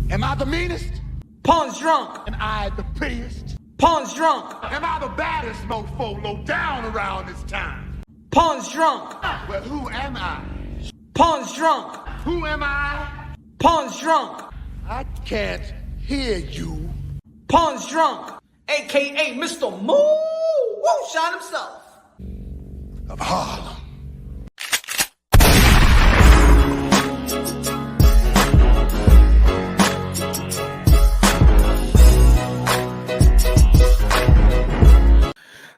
Am I the meanest? Pawn's drunk. Am I the prettiest? Pawn's drunk. Am I the baddest mofo low down around this time? Pawn's drunk. Well, who am I? Pawn's drunk. Who am I? Pawn's drunk. I can't hear you. Pawn's drunk. AKA Mr. Moo Woo Shot himself. Of Harlem.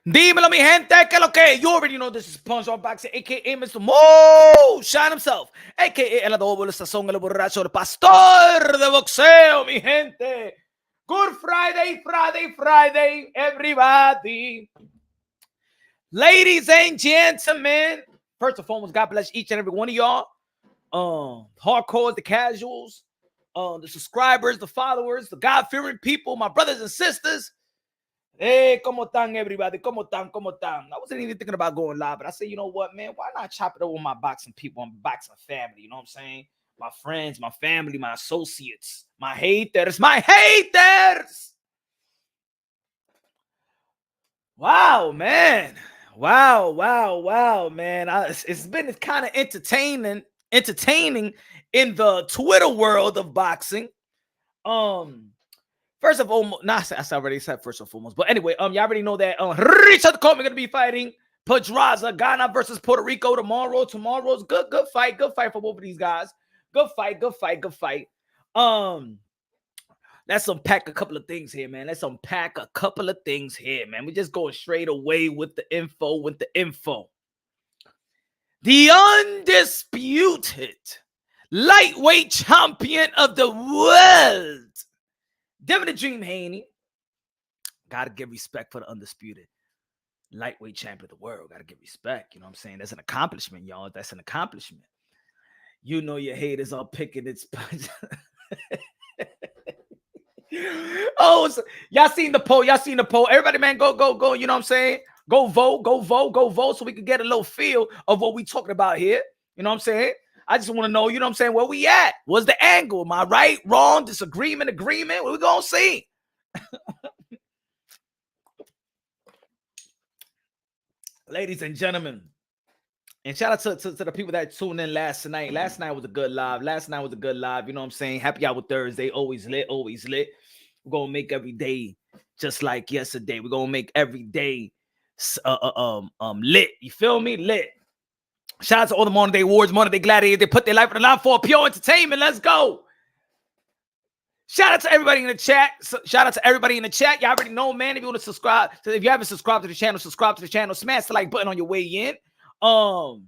Dímelo, mi gente, que lo que. You already know this is Punch on Boxing, a.k.a. Mr. Mo Shine himself, a.k.a. el adobo, el sazón, el borracho, el pastor de boxeo, mi gente. Good Friday, everybody. Ladies and gentlemen, first and foremost, God bless each and every one of y'all. Hardcore, the casuals, the subscribers, the followers, the God-fearing people, my brothers and sisters. Hey, ¿cómo están, everybody? ¿Cómo están? I wasn't even thinking about going live, but I said, you know what, man? Why not chop it up with my boxing people, my boxing family? You know what I'm saying? My friends, my family, my associates, my haters. Wow, man. Wow, man. It's been kind of entertaining in the Twitter world of boxing. First of all, I already said first and foremost. But anyway, y'all already know that Richard-Pedraza going to be fighting Pedraza, Ghana versus Puerto Rico tomorrow. Tomorrow's good fight for both of these guys. Good fight. Let's unpack a couple of things here, man. We're just going straight away with the info. The undisputed lightweight champion of the world, Devin the Dream Haney. Gotta give respect for the undisputed lightweight champion of the world. Gotta give respect. You know what I'm saying? That's an accomplishment, y'all. That's an accomplishment. You know your haters are picking its Oh, so y'all seen the poll. Everybody, man, go. You know what I'm saying? Go vote so we can get a little feel of what we talking about here. You know what I'm saying? I just want to know, you know what I'm saying, where we at? What's the angle? Am I right, wrong, disagreement, agreement? What we gonna see? Ladies and gentlemen, and shout out to the people that tuned in last night. Last night was a good live. You know what I'm saying? Happy Hour Thursday. Always lit. We're going to make every day just like yesterday. We're going to make every day lit. You feel me? Lit. Shout out to all the modern day warriors, modern day gladiators. They put their life on the line for pure entertainment. Let's go. Shout out to everybody in the chat. Y'all already know, man. If you want to subscribe, if you haven't subscribed to the channel, subscribe to the channel. Smash the like button on your way in. Y'all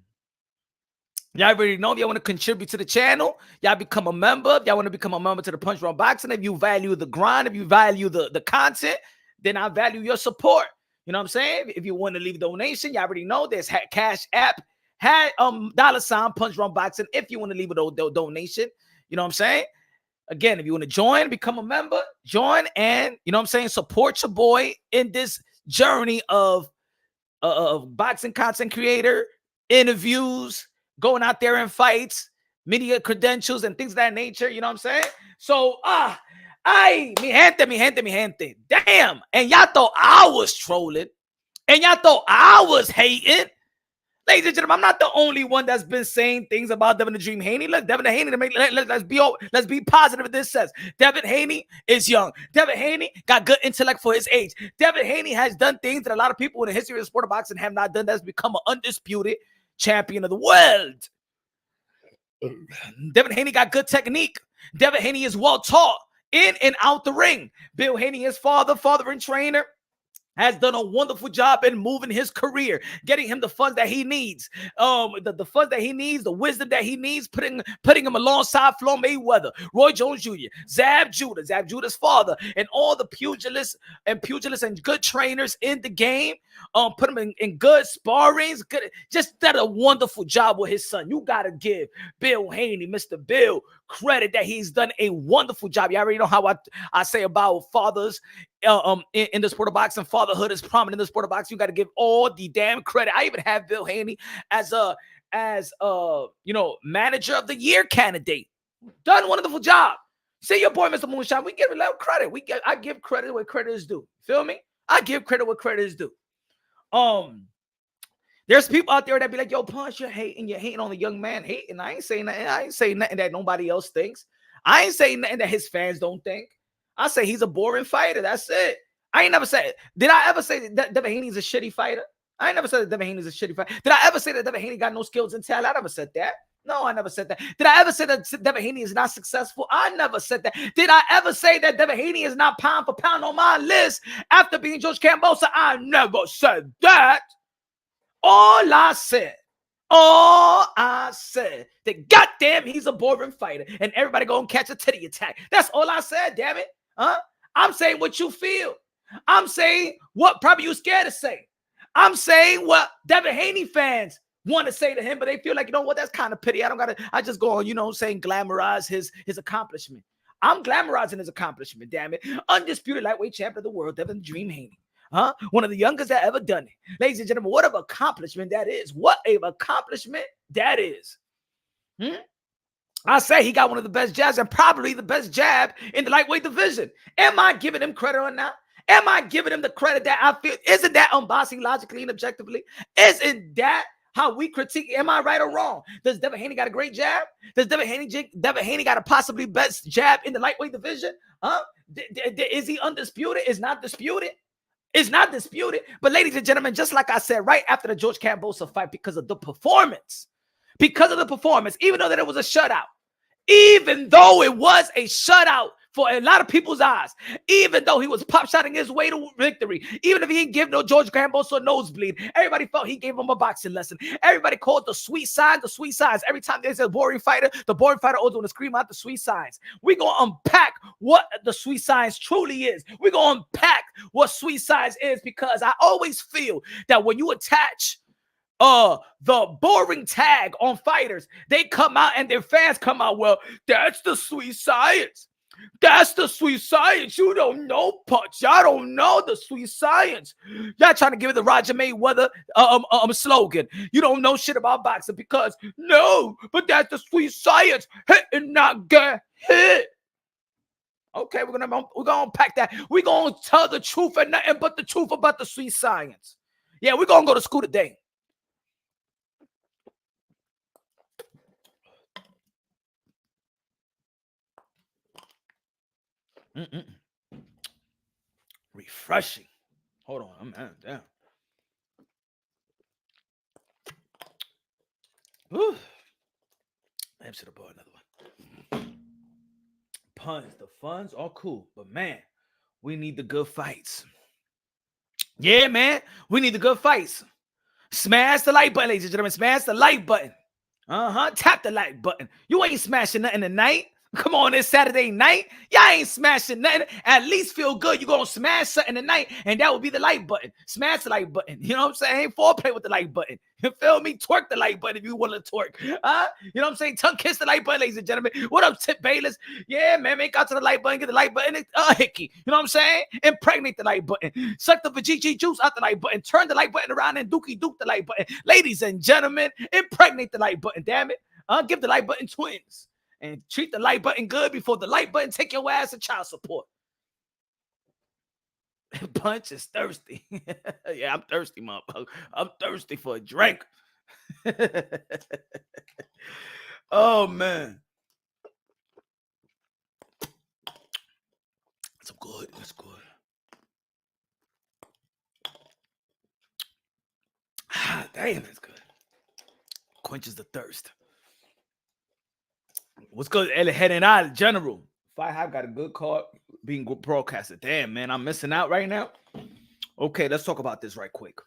already know. If y'all want to contribute to the channel, y'all become a member. If y'all want to become a member to the Punch Drunk Boxing, if you value the grind, if you value the content, then I value your support. You know what I'm saying? If you want to leave a donation, y'all already know there's Cash App. $ Punch Drunk Boxing if you want to leave a donation. You know what I'm saying? Again, if you want to join, become a member, join, and you know what I'm saying, support your boy in this journey of boxing content creator, interviews, going out there in fights, media credentials, and things of that nature. You know what I'm saying? So, mi gente. Damn. And y'all thought I was trolling, and y'all thought I was hating. Ladies and gentlemen, I'm not the only one that's been saying things about Devin the Dream Haney. Look, Devin Haney, let's be positive in this sense. Devin Haney is young. Devin Haney got good intellect for his age. Devin Haney has done things that a lot of people in the history of the sport of boxing have not done. That's become an undisputed champion of the world. Devin Haney got good technique. Devin Haney is well taught in and out the ring. Bill Haney, his father and trainer, has done a wonderful job in moving his career, getting him the funds that he needs, the funds that he needs, the wisdom that he needs, putting him alongside Floyd Mayweather, Roy Jones Jr., Zab Judah's father, and all the pugilists and good trainers in the game. Put him in good sparrings, just did a wonderful job with his son. You gotta give Bill Haney, Mr. Bill, credit that he's done a wonderful job. You already know how I say about fathers in the sport of boxing. Fatherhood is prominent in the sport of boxing. You got to give all the damn credit. I even have Bill Haney as manager of the year candidate. Done a wonderful job. See your boy, Mr. Moonshine. We give a little credit. I give credit where credit is due. Feel me? I give credit where credit is due. There's people out there that be like, yo, Punch, you're hating on the young man. Hating. I ain't saying nothing. I ain't saying nothing that nobody else thinks. I ain't saying nothing that his fans don't think. I say he's a boring fighter. That's it. I ain't never said. Did I ever say that Devin Haney's a shitty fighter? I ain't never said that Devin Haney's a shitty fighter. Did I ever say that Devin Haney got no skills and talent? I never said that. No, I never said that. Did I ever say that Devin Haney is not successful? I never said that. Did I ever say that Devin Haney is not pound for pound on my list after being George Cambosa? I never said that. All I said that goddamn he's a boring fighter and everybody gonna catch a titty attack. That's all I said, damn it. I'm saying what you feel. I'm saying what probably you scared to say. I'm saying what Devin Haney fans want to say to him, but they feel like, you know what, that's kind of pity. I just go on, you know, saying glamorize his accomplishment. I'm glamorizing his accomplishment, damn it. Undisputed lightweight champion of the world, Devin Dream Haney. One of the youngest that ever done it. Ladies and gentlemen, what an accomplishment that is. What an accomplishment that is. I say he got one of the best jabs and probably the best jab in the lightweight division. Am I giving him credit or not? Am I giving him the credit that I feel? Isn't that unbossing logically and objectively? Isn't that how we critique? Am I right or wrong? Does Devin Haney got a great jab? Does Devin Haney got a possibly best jab in the lightweight division? Is he undisputed? Is not disputed? It's not disputed. But ladies and gentlemen, just like I said, right after the George Cambosa fight, because of the performance, even though that it was a shutout, even though it was a shutout for a lot of people's eyes, even though he was pop-shotting his way to victory, even if he didn't give no George Cambosa a nosebleed, everybody felt he gave him a boxing lesson. Everybody called the sweet signs. Every time there's a boring fighter, the boring fighter always want to scream out the sweet signs. We're going to unpack what the sweet signs truly is. We're going to unpack what sweet signs is, because I always feel that when you attach the boring tag on fighters, they come out and their fans come out, well, that's the sweet science. That's the sweet science. You don't know, Punch. Y'all don't know the sweet science. Y'all trying to give it the Roger Mayweather slogan. You don't know shit about boxing because no, but that's the sweet science. Hit and not get hit. Okay, we're gonna unpack that. We're gonna tell the truth and nothing but the truth about the sweet science. Yeah, we're gonna go to school today. Refreshing. Hold on, I'm down. Whew. I should have bought another one. Puns, the funds are cool, but man, we need the good fights. Yeah, man, we need the good fights. Smash the like button, ladies and gentlemen. Smash the like button. Tap the like button. You ain't smashing nothing tonight. Come on, it's Saturday night. Y'all ain't smashing nothing. At least feel good. You're going to smash something tonight, and that would be the like button. Smash the like button. You know what I'm saying? Ain't foreplay with the like button. You feel me? Twerk the like button if you want to twerk. You know what I'm saying? Tongue kiss the like button, ladies and gentlemen. What up, Tip Bayless? Yeah, man, make out to the like button. Get the like button. Hickey. You know what I'm saying? Impregnate the like button. Suck the vajayjay juice out the like button. Turn the like button around and dookie duke the like button. Ladies and gentlemen, impregnate the like button, damn it. Give the like button twins. And treat the like button good before the like button take your ass to child support. Punch is thirsty. Yeah, I'm thirsty, motherfucker. I'm thirsty for a drink. Oh, man. That's good. That's good. Ah, damn, that's good. Quenches the thirst. What's good, Head and Eye General? Fight Hive got a good card being broadcasted. Damn, man, I'm missing out right now. Okay, let's talk about this right quick.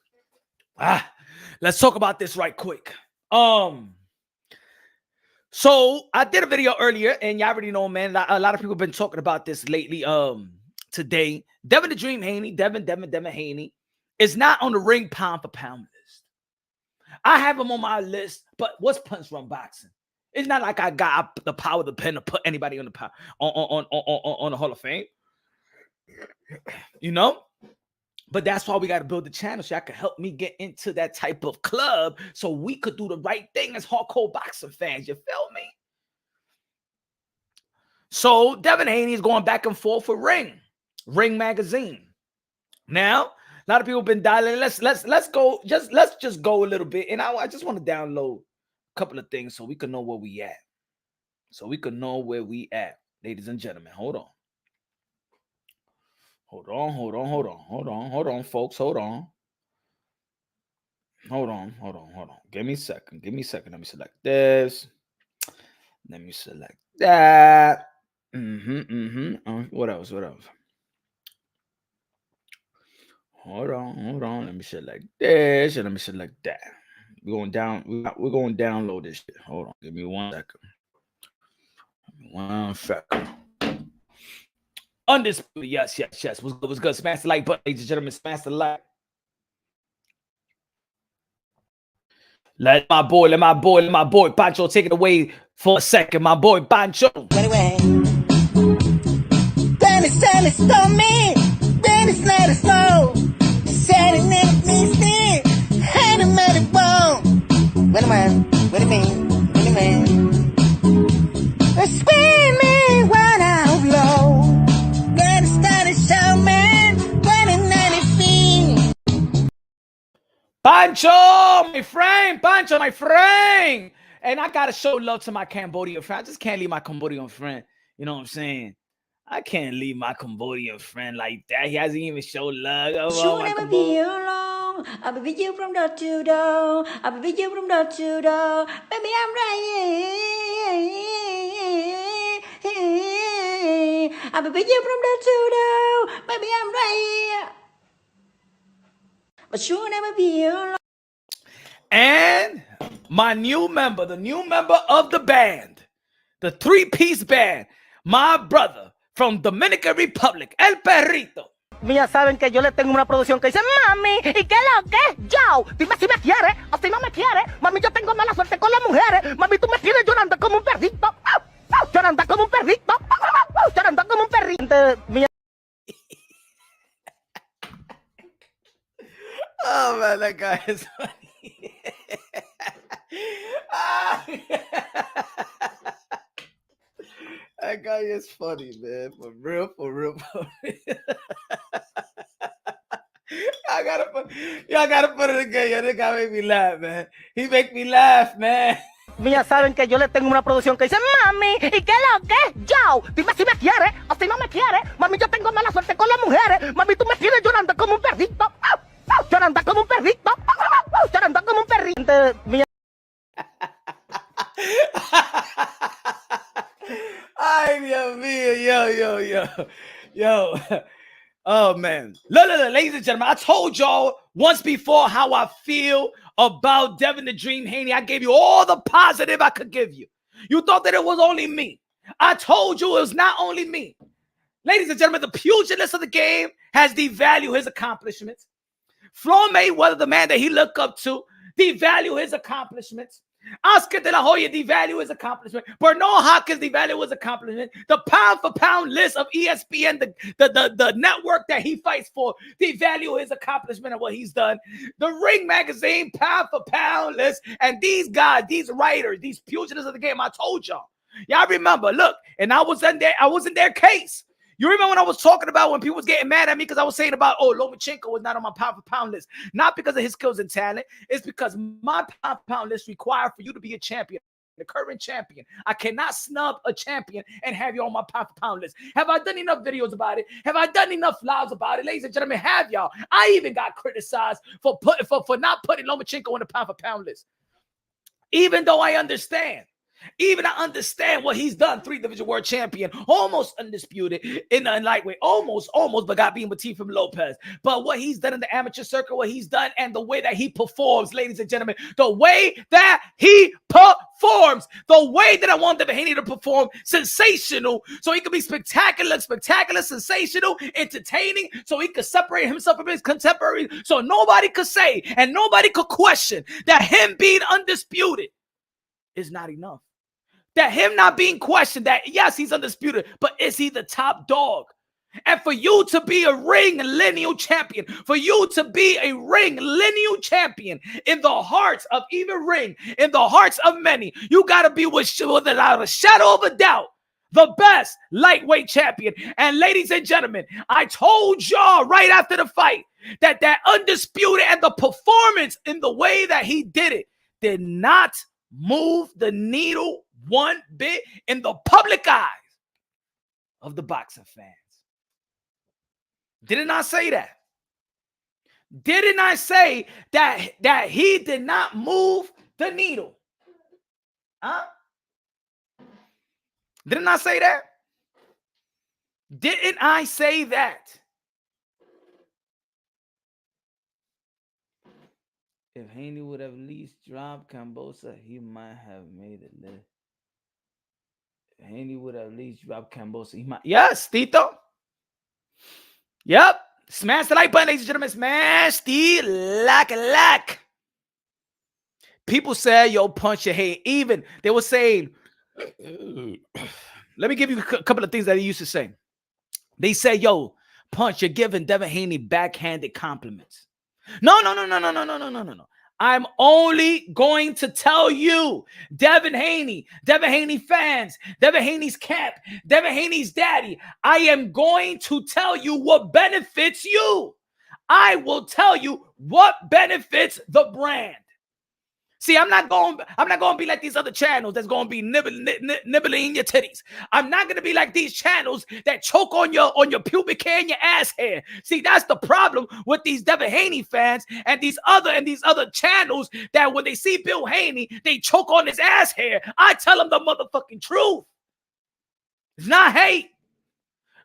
Let's talk about this right quick. So I did a video earlier, and y'all already know, man. A lot of people have been talking about this lately. Today, Devin the Dream Haney, Devin Haney is not on the ring pound for pound list. I have him on my list, but what's Punch Run Boxing? It's not like I got the power of the pen to put anybody on the on the Hall of Fame, you know. But that's why we got to build the channel so y'all can help me get into that type of club, so we could do the right thing as hardcore boxing fans. You feel me? So Devin Haney is going back and forth for Ring Magazine. Now, a lot of people have been dialing. Let's go. Let's just go a little bit. And I just want to download a couple of things so we can know where we at. Ladies and gentlemen. Hold on, folks. Hold on. Give me a second. Let me select this. Let me select that. What else? Hold on. Let me select this and let me select that. We're going to download this shit. Hold on. Give me 1 second. Undisputed. Yes. What's good? Smash the like button, ladies and gentlemen. Smash the like. Let my boy Pancho take it away for a second. My boy Pancho. Anyway, then it's sad, it's stormy. Then it's not as slow. Said it never means me. Had a matter bone. Wait a minute. Anyway, spin me when I'm low. Then it started showing when it 90 feet. Pancho, my friend. And I gotta show love to my Cambodian friend. I just can't leave my Cambodian friend. You know what I'm saying? I can't leave my Cambodian friend like that. He hasn't even shown love. You'll never be alone. I'll be with you from door to door. I'll be with you from door to door. Baby, I'm right here. I'll be with you from door to door. Baby, I'm right here. But you'll never be alone. And my new member, the new member of the band, the 3-piece band, my brother from Dominican Republic, El Perrito. Ya saben que yo le tengo una producción que dice, mami, ¿y qué lo que? Yo, dime si me quieres o si no me quieres. Mami, yo tengo mala suerte con las mujeres. Mami, tú me tienes llorando como un perrito. Llorando como un perrito. Llorando como un perrito. Oh man, that guy is funny. That guy is funny, man. For real. Y'all gotta put it again. Yo, this guy make me laugh, man. He make me laugh, man. Ya saben que yo le tengo una producción que dice, mami, ¿y qué lo que? Yo, dime si me quieres o si no me quieres. Mami, yo tengo mala suerte con las mujeres. Mami, tú me tienes llorando como un perrito. Llorando como un perrito. Llorando como un perrito. Ay, Dios mío. Yo. Oh, man. Look, ladies and gentlemen, I told y'all once before how I feel about Devin the Dream Haney. I gave you all the positive I could give you. You thought that it was only me. I told you it was not only me. Ladies and gentlemen, the pugilist of the game has devalued his accomplishments. Floyd Mayweather, the man that he looked up to, devalue his accomplishments. Oscar de la Hoya devalue his accomplishment. Bernard Hopkins devalue his accomplishment. The pound-for-pound list of ESPN, the network that he fights for, devalue his accomplishment and what he's done. The Ring Magazine pound-for-pound list. And these guys, these writers, these pugilists of the game, I told y'all. Y'all remember, look, and I was in their case. You remember when I was talking about when people was getting mad at me because I was saying about, Lomachenko was not on my pound-for-pound list. Not because of his skills and talent. It's because my pound-for-pound list required for you to be a champion, the current champion. I cannot snub a champion and have you on my pound-for-pound list. Have I done enough videos about it? Have I done enough lives about it? Ladies and gentlemen, have y'all. I even got criticized for not putting Lomachenko on the pound-for-pound list. Even though I understand. Even I understand what he's done. 3-division world champion, almost undisputed in the lightweight, almost, but got beaten with T from Lopez. But what he's done in the amateur circuit, what he's done, and the way that he performs, ladies and gentlemen, the way that he performs, the way that I want Devin Haney to perform, sensational, so he could be spectacular, sensational, entertaining, so he could separate himself from his contemporaries, so nobody could say and nobody could question that him being undisputed is not enough. That him not being questioned, that yes, he's undisputed, but is he the top dog? And for you to be a ring lineal champion, for you to be a ring lineal champion in the hearts of even Ring, in the hearts of many, you got to be without a shadow of a doubt, the best lightweight champion. And ladies and gentlemen, I told y'all right after the fight that undisputed and the performance in the way that he did not move the needle one bit in the public eyes of the boxing fans. Didn't I say that? Didn't I say that he did not move the needle? Huh? Didn't I say that? Didn't I say that? If Haney would have at least dropped Cambosa, he might have made it list. If Haney would have at least dropped Cambosa, he might. Yes, Tito. Yep. Smash the like button, ladies and gentlemen. Smash the like. People say, yo, punch your head. Even they were saying, let me give you a couple of things that they used to say. They say, yo, punch, you're giving Devin Haney backhanded compliments. No. I'm only going to tell you, Devin Haney fans, Devin Haney's camp, Devin Haney's daddy, I am going to tell you what benefits you. I will tell you what benefits the brand. See, I'm not going to be like these other channels that's going to be nibbling in your titties. I'm not going to be like these channels that choke on your pubic hair and your ass hair. See, that's the problem with these Devin Haney fans and these other channels that when they see Bill Haney, they choke on his ass hair. I tell them the motherfucking truth. It's not hate.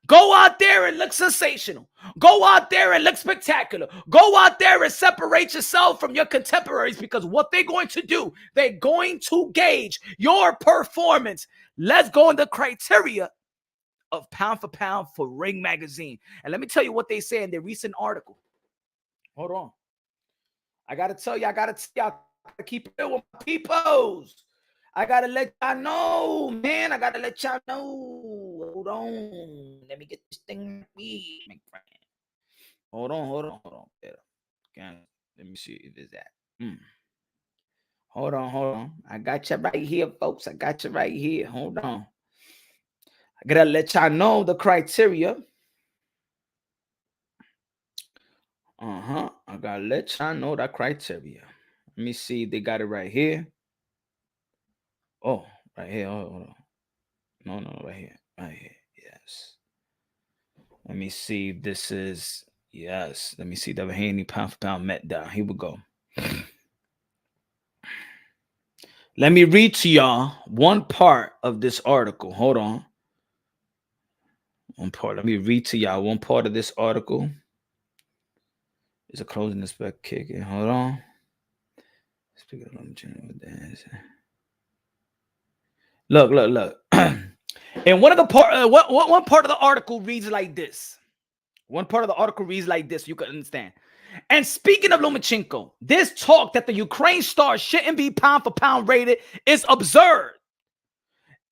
Go out there and look sensational. Go out there and look spectacular. Go out there and separate yourself from your contemporaries, because what they're going to do, they're going to gauge your performance. Let's go in the criteria of pound for pound for Ring Magazine. And let me tell you what they say in their recent article. Hold on. I got to tell you, I got to keep it with my peoples. I got to let y'all know, man. I got to let y'all know. Hold on. Let me get this thing right, my friend. Hold on. Let me see if it's that. Hold on. I got you right here, folks. I got you right here. Hold on. I got to let y'all know the criteria. I got to let y'all know that criteria. Let me see if they got it right here. Oh, right here. Hold on. No, right here. Yes. Let me see if this is, yes. Let me see. Devin Haney pound for pound met down. Here we go. Let me read to y'all one part of this article. Hold on. One part. Let me read to y'all one part of this article. It's a closing spec kick. Hold on. Look. And one part of the article reads like this. One part of the article reads like this. You can understand. And speaking of Lomachenko, this talk that the Ukraine star shouldn't be pound for pound rated is absurd.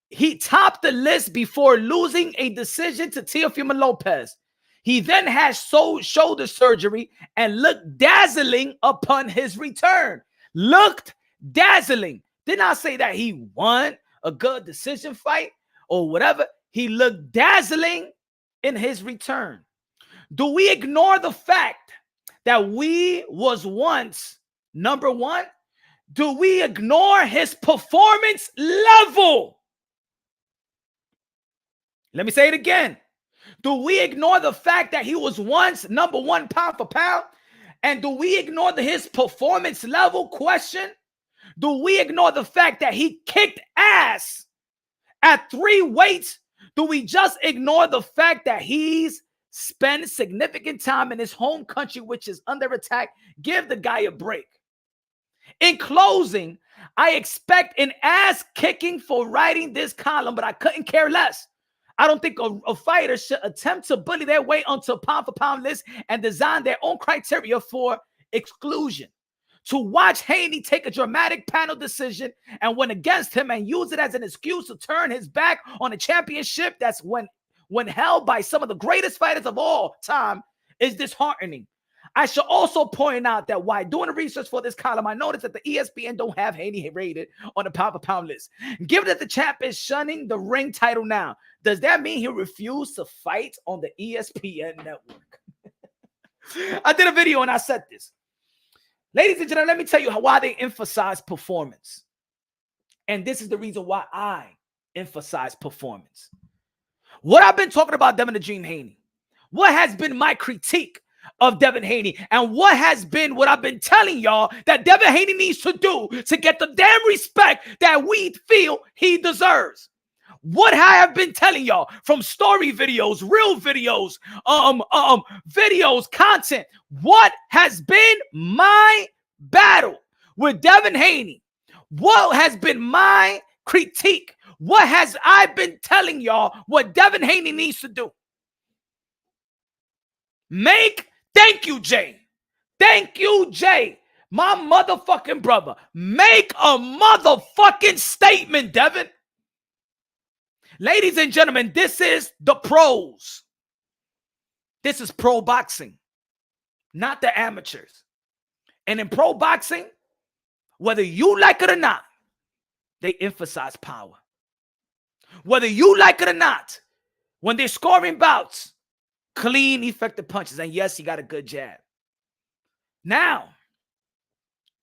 He topped the list before losing a decision to Teofimo Lopez. He then had shoulder surgery and looked dazzling upon his return. Looked dazzling. Did not say that he won a good decision fight or whatever. He looked dazzling in his return. Do we ignore the fact that we was once number one? Do we ignore his performance level? Let me say it again. Do we ignore the fact that he was once number one pound for pound? And do we ignore his performance level question? Do we ignore the fact that he kicked ass at 3 weights? Do we just ignore the fact that he's spent significant time in his home country, which is under attack? Give the guy a break. In closing, I expect an ass kicking for writing this column, but I couldn't care less. I don't think a fighter should attempt to bully their way onto a pound for pound list and design their own criteria for exclusion. To watch Haney take a dramatic panel decision and win against him and use it as an excuse to turn his back on a championship that's when held by some of the greatest fighters of all time is disheartening. I should also point out that while doing the research for this column, I noticed that the ESPN don't have Haney rated on the pound-for-pound list. Given that the champ is shunning the ring title now, does that mean he refused to fight on the ESPN network? I did a video and I said this. Ladies and gentlemen, let me tell you why they emphasize performance. And this is the reason why I emphasize performance. What I've been talking about Devin the Dream Haney, what has been my critique of Devin Haney, and what has been what I've been telling y'all that Devin Haney needs to do to get the damn respect that we feel he deserves. What I have been telling y'all from story videos, real videos, videos, content, what has been my battle with Devin Haney? What has been my critique? What has I been telling y'all what Devin Haney needs to do? Thank you, Jay. Thank you, Jay. My motherfucking brother. Make a motherfucking statement, Devin. Ladies and gentlemen, this is the pros. This is pro boxing, not the amateurs. And in pro boxing, whether you like it or not, they emphasize power. Whether you like it or not, when they're scoring bouts, clean, effective punches. And yes, he got a good jab. Now,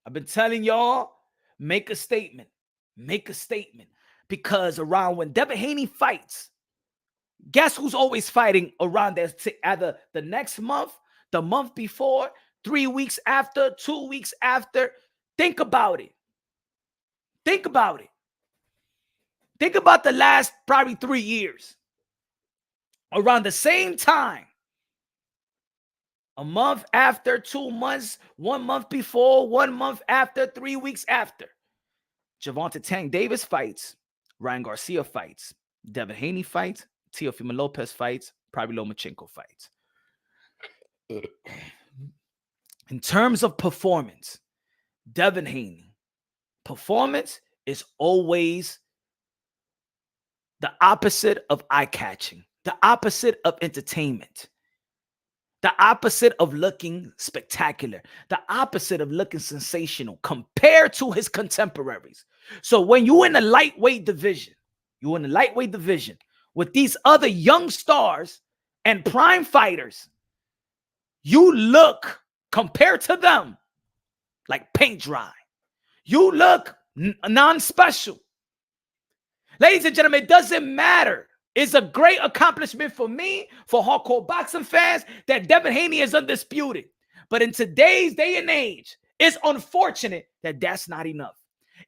I've been telling y'all, make a statement. Make a statement. Because around when Devin Haney fights, guess who's always fighting around there? Either the next month, the month before, 3 weeks after, 2 weeks after. Think about it. Think about it. Think about the last probably 3 years. Around the same time, a month after, 2 months, 1 month before, 1 month after, 3 weeks after. Gervonta Tank Davis fights, Ryan Garcia fights, Devin Haney fights, Teofimo Lopez fights, probably Lomachenko fights. In terms of performance, Devin Haney, performance is always the opposite of eye-catching. The opposite of entertainment. The opposite of looking spectacular. The opposite of looking sensational compared to his contemporaries. So when you're in the lightweight division, with these other young stars and prime fighters, you look, compared to them, like paint dry. You look non-special. Ladies and gentlemen, it doesn't matter. It's a great accomplishment for me, for hardcore boxing fans, that Devin Haney is undisputed. But in today's day and age, it's unfortunate that that's not enough.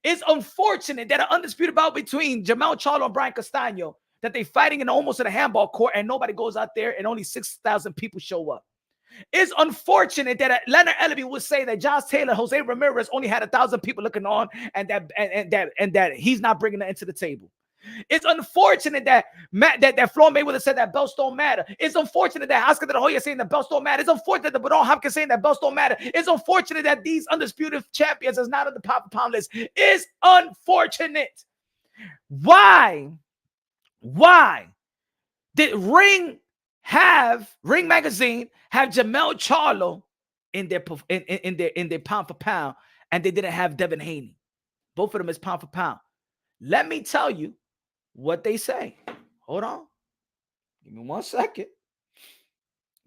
It's unfortunate that an undisputed bout between Jermell Charlo and Brian Castano, that they're fighting in almost in a handball court and nobody goes out there and only 6,000 people show up. It's unfortunate that Leonard Ellerby would say that Josh Taylor, Jose Ramirez only had 1,000 people looking on, and that he's not bringing that into the table. It's unfortunate that Floyd Mayweather said that belts don't matter. It's unfortunate that Oscar De La Hoya saying that belts don't matter. It's unfortunate that Bernard Hopkins saying that belts don't matter. It's unfortunate that these undisputed champions is not on the pound list. It's unfortunate. Why did Ring Magazine have Jermell Charlo in their pound for pound, and they didn't have Devin Haney? Both of them is pound for pound. Let me tell you what they say. Hold on. Give me 1 second.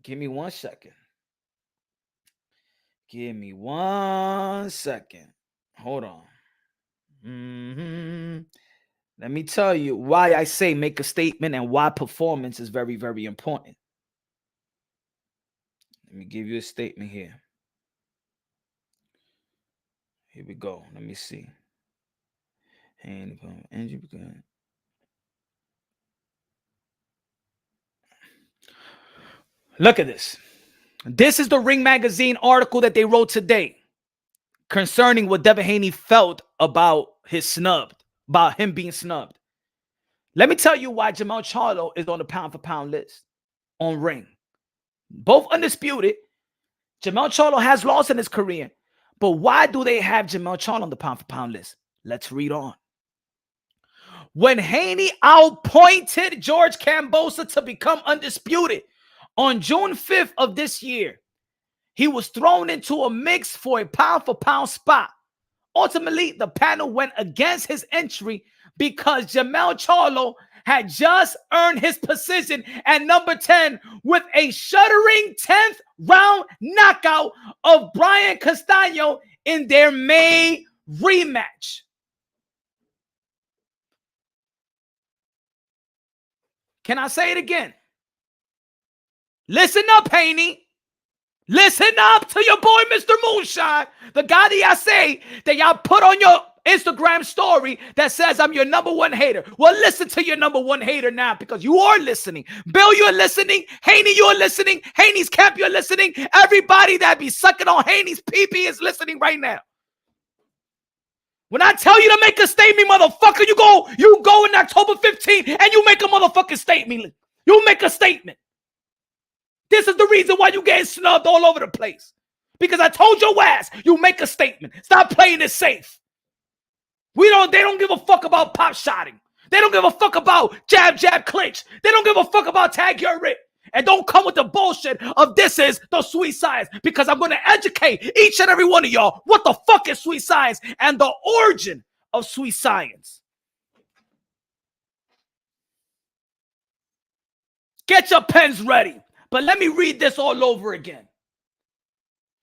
Give me 1 second. Give me 1 second. Hold on. Let me tell you why I say make a statement and why performance is very, very important. Let me give you a statement here. Here we go. Let me see. Look at this. This is the Ring Magazine article that they wrote today concerning what Devin Haney felt about him being snubbed. Let me tell you why Jermell Charlo is on the pound for pound list on Ring. Both undisputed. Jermell Charlo has lost in his career. But why do they have Jermell Charlo on the pound for pound list? Let's read on. When Haney outpointed George Kambosos to become undisputed on June 5th of this year, He was thrown into a mix for a pound-for-pound spot. Ultimately, the panel went against his entry because Jermell Charlo had just earned his position at number 10 with a shuddering 10th round knockout of Brian Castano in their May rematch. Can I say it again? Listen up, Haney. Listen up to your boy, Mr. Moonshine, the guy that y'all say that y'all put on your Instagram story that says I'm your number one hater. Well, listen to your number one hater now, because you are listening. Bill, you're listening. Haney, you're listening. Haney's camp, you're listening. Everybody that be sucking on Haney's pee-pee is listening right now. When I tell you to make a statement, motherfucker, you go in October 15th and you make a motherfucking statement. You make a statement. This is the reason why you getting snubbed all over the place. Because I told your ass, you make a statement. Stop playing it safe. They don't give a fuck about pop shotting. They don't give a fuck about jab, jab, clinch. They don't give a fuck about tag your rip. And don't come with the bullshit of this is the sweet science, because I'm going to educate each and every one of y'all what the fuck is sweet science and the origin of sweet science. Get your pens ready. But let me read this all over again.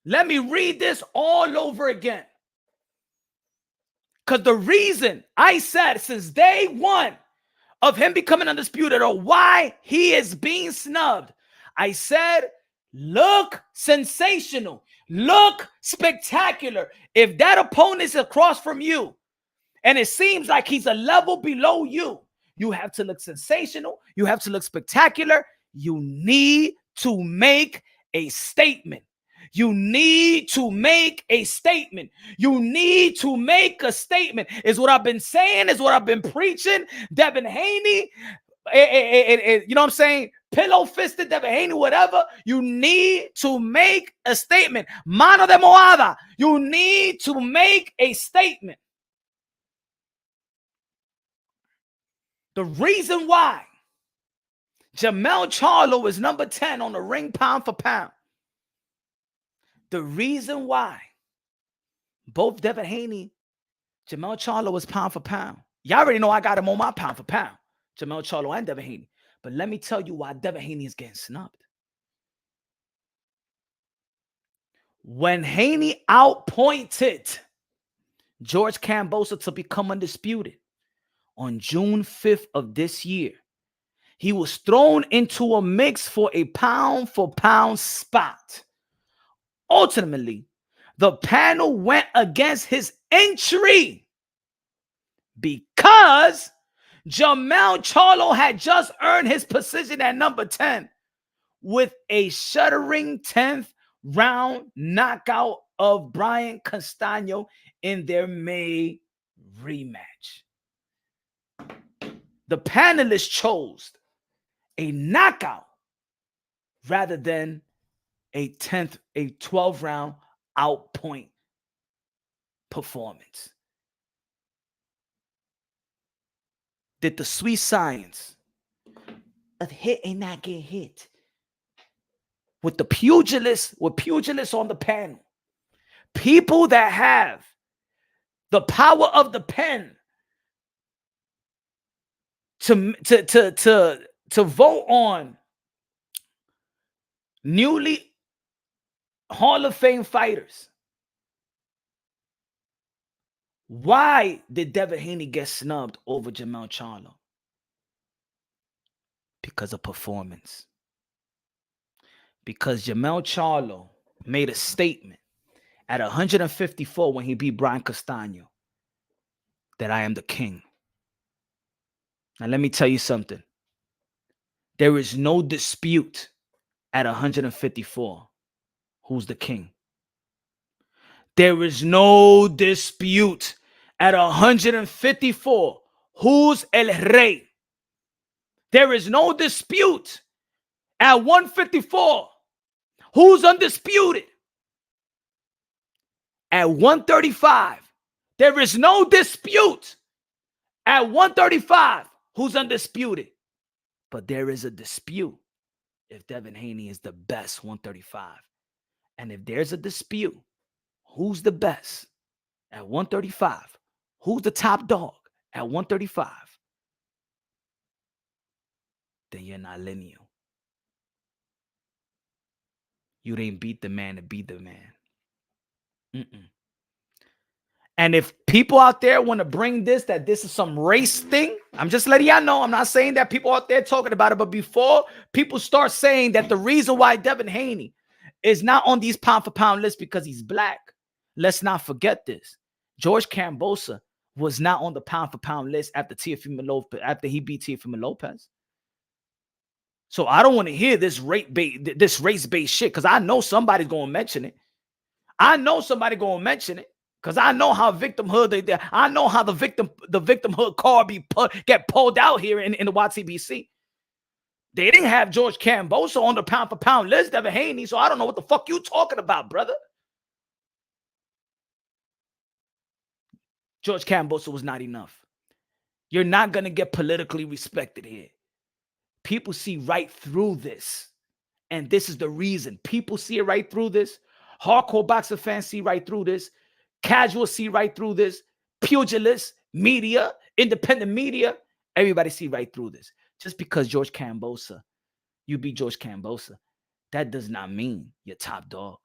Let me read this all over again. Because the reason I said since day one of him becoming undisputed, or why he is being snubbed, I said, look sensational. Look spectacular. If that opponent is across from you and it seems like he's a level below you, you have to look sensational. You have to look spectacular. You need to make a statement. You need to make a statement. You need to make a statement. Is what I've been saying, is what I've been preaching. Devin Haney, you know what I'm saying? Pillow-fisted Devin Haney, whatever. You need to make a statement. Mano de moada. You need to make a statement. The reason why Jermell Charlo is number 10 on the ring pound for pound. The reason why both Devin Haney, Jermell Charlo is pound for pound. Y'all already know I got him on my pound for pound. Jermell Charlo and Devin Haney. But let me tell you why Devin Haney is getting snubbed. When Haney outpointed George Kambosos to become undisputed on June 5th of this year, he was thrown into a mix for a pound-for-pound spot. Ultimately, the panel went against his entry because Jermell Charlo had just earned his position at number 10 with a shuddering 10th round knockout of Brian Castano in their May rematch. The panelists chose a knockout rather than a 12 round outpoint performance. Did the sweet science of hit and not get hit with the pugilists on the panel, people that have the power of the pen to vote on newly Hall of Fame fighters. Why did Devin Haney get snubbed over Jermell Charlo? Because of performance. Because Jermell Charlo made a statement at 154 when he beat Brian Castano that I am the king. Now let me tell you something. There is no dispute at 154 who's the king. There is no dispute at 154 who's el rey. There is no dispute at 154 who's undisputed. At 135, there is no dispute at 135 who's undisputed. But there is a dispute if Devin Haney is the best 135 And if there's a dispute, who's the best at 135? Who's the top dog at 135? Then you're not lineal. You didn't beat the man to beat the man. And if people out there want to bring that this is some race thing, I'm just letting y'all know. I'm not saying that people out there talking about it, but before people start saying that the reason why Devin Haney is not on these pound for pound lists because he's black, let's not forget this. George Kambosos was not on the pound for pound list after he beat Teofimo Lopez. So I don't want to hear this race-based shit, because I know somebody's going to mention it. Because I know how victimhood I know how the victimhood card get pulled out here in the YTBC. They didn't have George Kambosos on the pound for pound list, Devin Haney, so I don't know what the fuck you talking about, brother. George Kambosos was not enough. You're not going to get politically respected here. People see right through this. And this is the reason. People see it right through this. Hardcore boxer fans see right through this. Casuals see right through this. Pugilists, media, independent media, everybody see right through this. Just because George Kambosos, you beat George Kambosos, that does not mean you're top dog.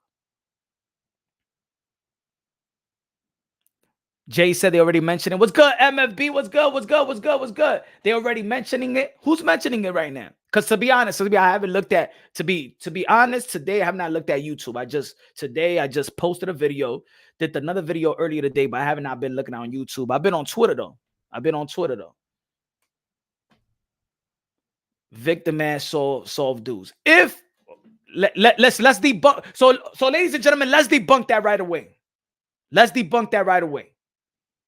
Jay said they already mentioned it. What's good, MFB? What's good? They already mentioning it. Who's mentioning it right now? Because to be honest, I haven't looked at, to be honest, today I have not looked at YouTube. Today I just posted a video, did another video earlier today, but I have not been looking on YouTube. I've been on Twitter though. Victim ass solve dudes. Let's debunk. So ladies and gentlemen, let's debunk that right away.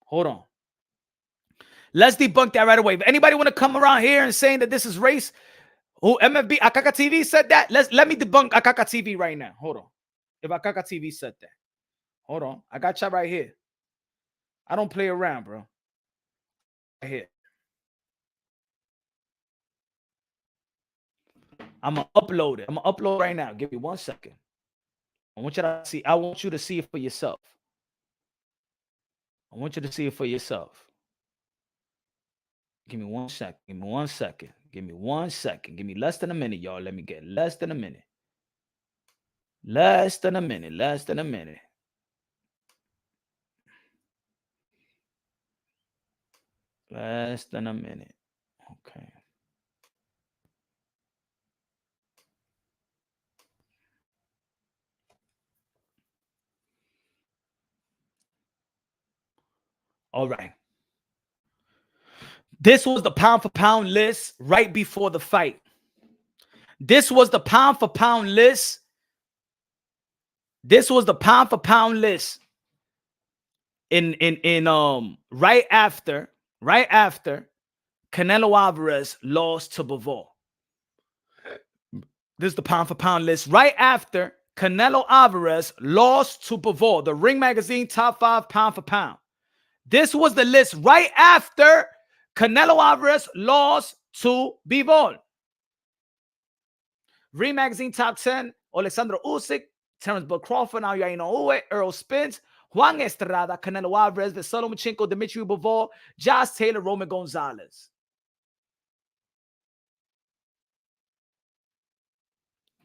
Hold on. Let's debunk that right away. If anybody want to come around here and saying that this is race, who MFB Akaka TV said that, let me debunk Akaka TV right now. Hold on. If Akaka TV said that, hold on. I got y'all right here. I don't play around, bro. Right here. I'm gonna upload it. I'm gonna upload right now. Give me 1 second. I want you to see it for yourself. Give me 1 second. Give me 1 second. Give me less than a minute, y'all. Let me get less than a minute. Okay. All right. This was the pound for pound list right before the fight. This was the pound for pound list. In right after Canelo Alvarez lost to Bivol. This is the pound for pound list right after Canelo Alvarez lost to Bivol, the Ring Magazine top 5 pound for pound. This was the list right after Canelo Alvarez lost to Bivol. Ring Magazine top 10, Alexander Usyk, Terence Bud Crawford, now you know who it, Earl Spence, Juan Estrada, Canelo Alvarez, Vasily Lomachenko, Dmitry Bivol, Josh Taylor, Roman Gonzalez.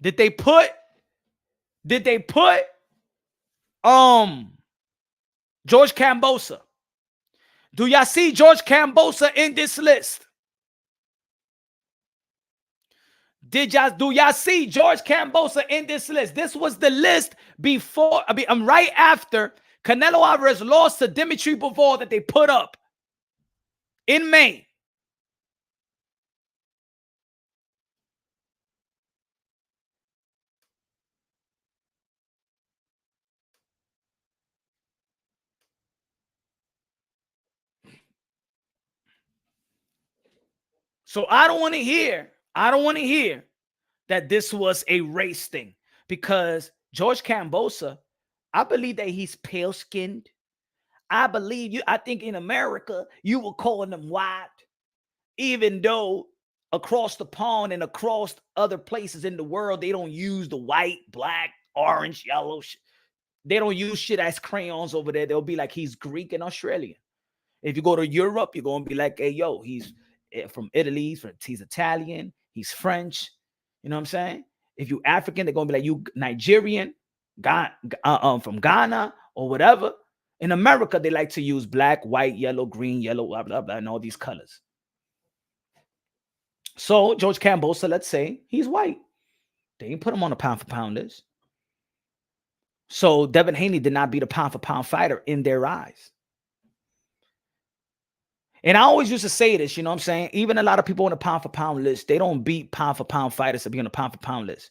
Did they put George Kambosos? Do y'all see George Kambosos in this list? Do y'all see George Kambosos in this list? This was the list before, right after Canelo Alvarez lost to Dmitry Bivol that they put up in May. So I don't want to hear that this was a race thing, because George Kambosos, I believe that he's pale-skinned. I think in America, you were calling them white, even though across the pond and across other places in the world, they don't use the white, black, orange, yellow. They don't use shit as crayons over there. They'll be like, he's Greek and Australian. If you go to Europe, you're going to be like, hey, yo, he's from Italy, he's Italian, he's French. You know what I'm saying? If you African, they're going to be like, you Nigerian, from Ghana or whatever. In America, they like to use black, white, yellow, green, yellow, blah, blah, blah, and all these colors. So George Kambosos, let's say he's white. They didn't put him on a pound-for-pound list. So Devin Haney did not beat a pound-for-pound fighter in their eyes. And I always used to say this, you know what I'm saying? Even a lot of people on the pound-for-pound list, they don't beat pound-for-pound fighters to be on the pound-for-pound list.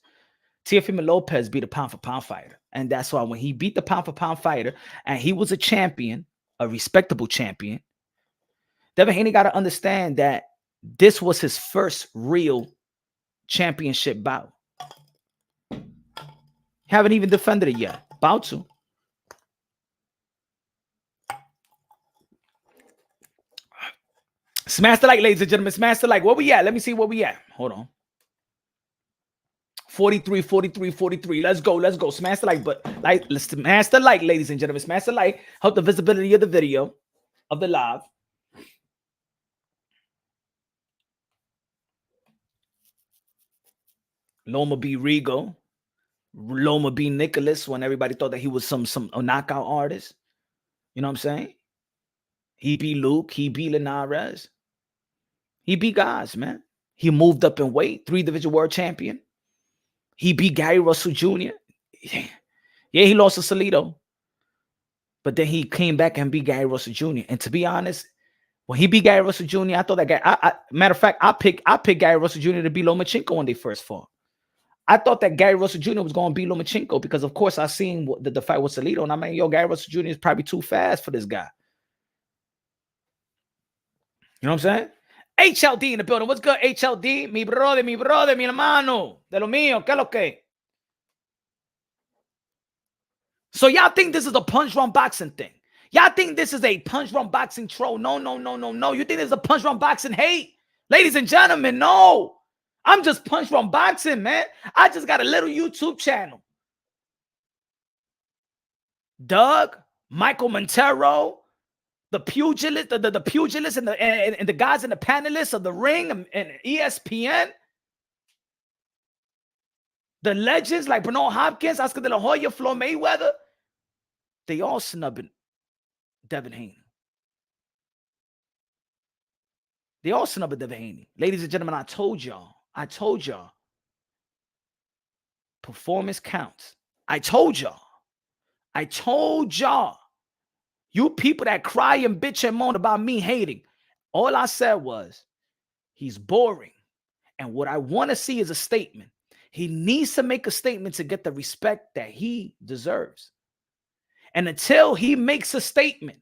Teofimo Lopez beat a pound-for-pound fighter. And that's why when he beat the pound-for-pound fighter, and he was a champion, a respectable champion, Devin Haney got to understand that this was his first real championship bout. Haven't even defended it yet. About to. Smash the like, ladies and gentlemen. Smash the like. Where we at? Let me see where we at. Hold on. 43, 43, 43. Let's go. Let's go. Smash the like. But let's smash the like, ladies and gentlemen. Smash the like. Help the visibility of the video, of the live. Loma B. Rigo. Loma B. Nicholas, when everybody thought that he was some knockout artist. You know what I'm saying? He beat Luke. He beat Linares. He beat guys, man. He moved up in weight. 3-division world champion. He beat Gary Russell Jr. Yeah, he lost to Salido. But then he came back and beat Gary Russell Jr. And to be honest, when he beat Gary Russell Jr., I thought that guy, matter of fact, I picked Gary Russell Jr. to beat Lomachenko when they first fought. I thought that Gary Russell Jr. was going to beat Lomachenko because, of course, I seen the fight with Salido. And I mean, yo, Gary Russell Jr. is probably too fast for this guy. You know what I'm saying? HLD in the building. What's good, HLD? Mi brother, mi hermano. De lo mío, que lo que? So y'all think this is a punch run boxing thing? Y'all think this is a punch run boxing troll? No, no, no, no, no. You think this is a punch run boxing hate? Ladies and gentlemen, no. I'm just punch run boxing, man. I just got a little YouTube channel. Doug, Michael Montero, the pugilist, the pugilists and the guys and the panelists of the Ring and ESPN, the legends like Bernard Hopkins, Oscar De La Hoya, Floyd Mayweather, they all snubbing Devin Haney. They all snubbing Devin Haney. Ladies and gentlemen, I told y'all, performance counts. I told y'all. You people that cry and bitch and moan about me hating, all I said was, he's boring. And what I want to see is a statement. He needs to make a statement to get the respect that he deserves. And until he makes a statement,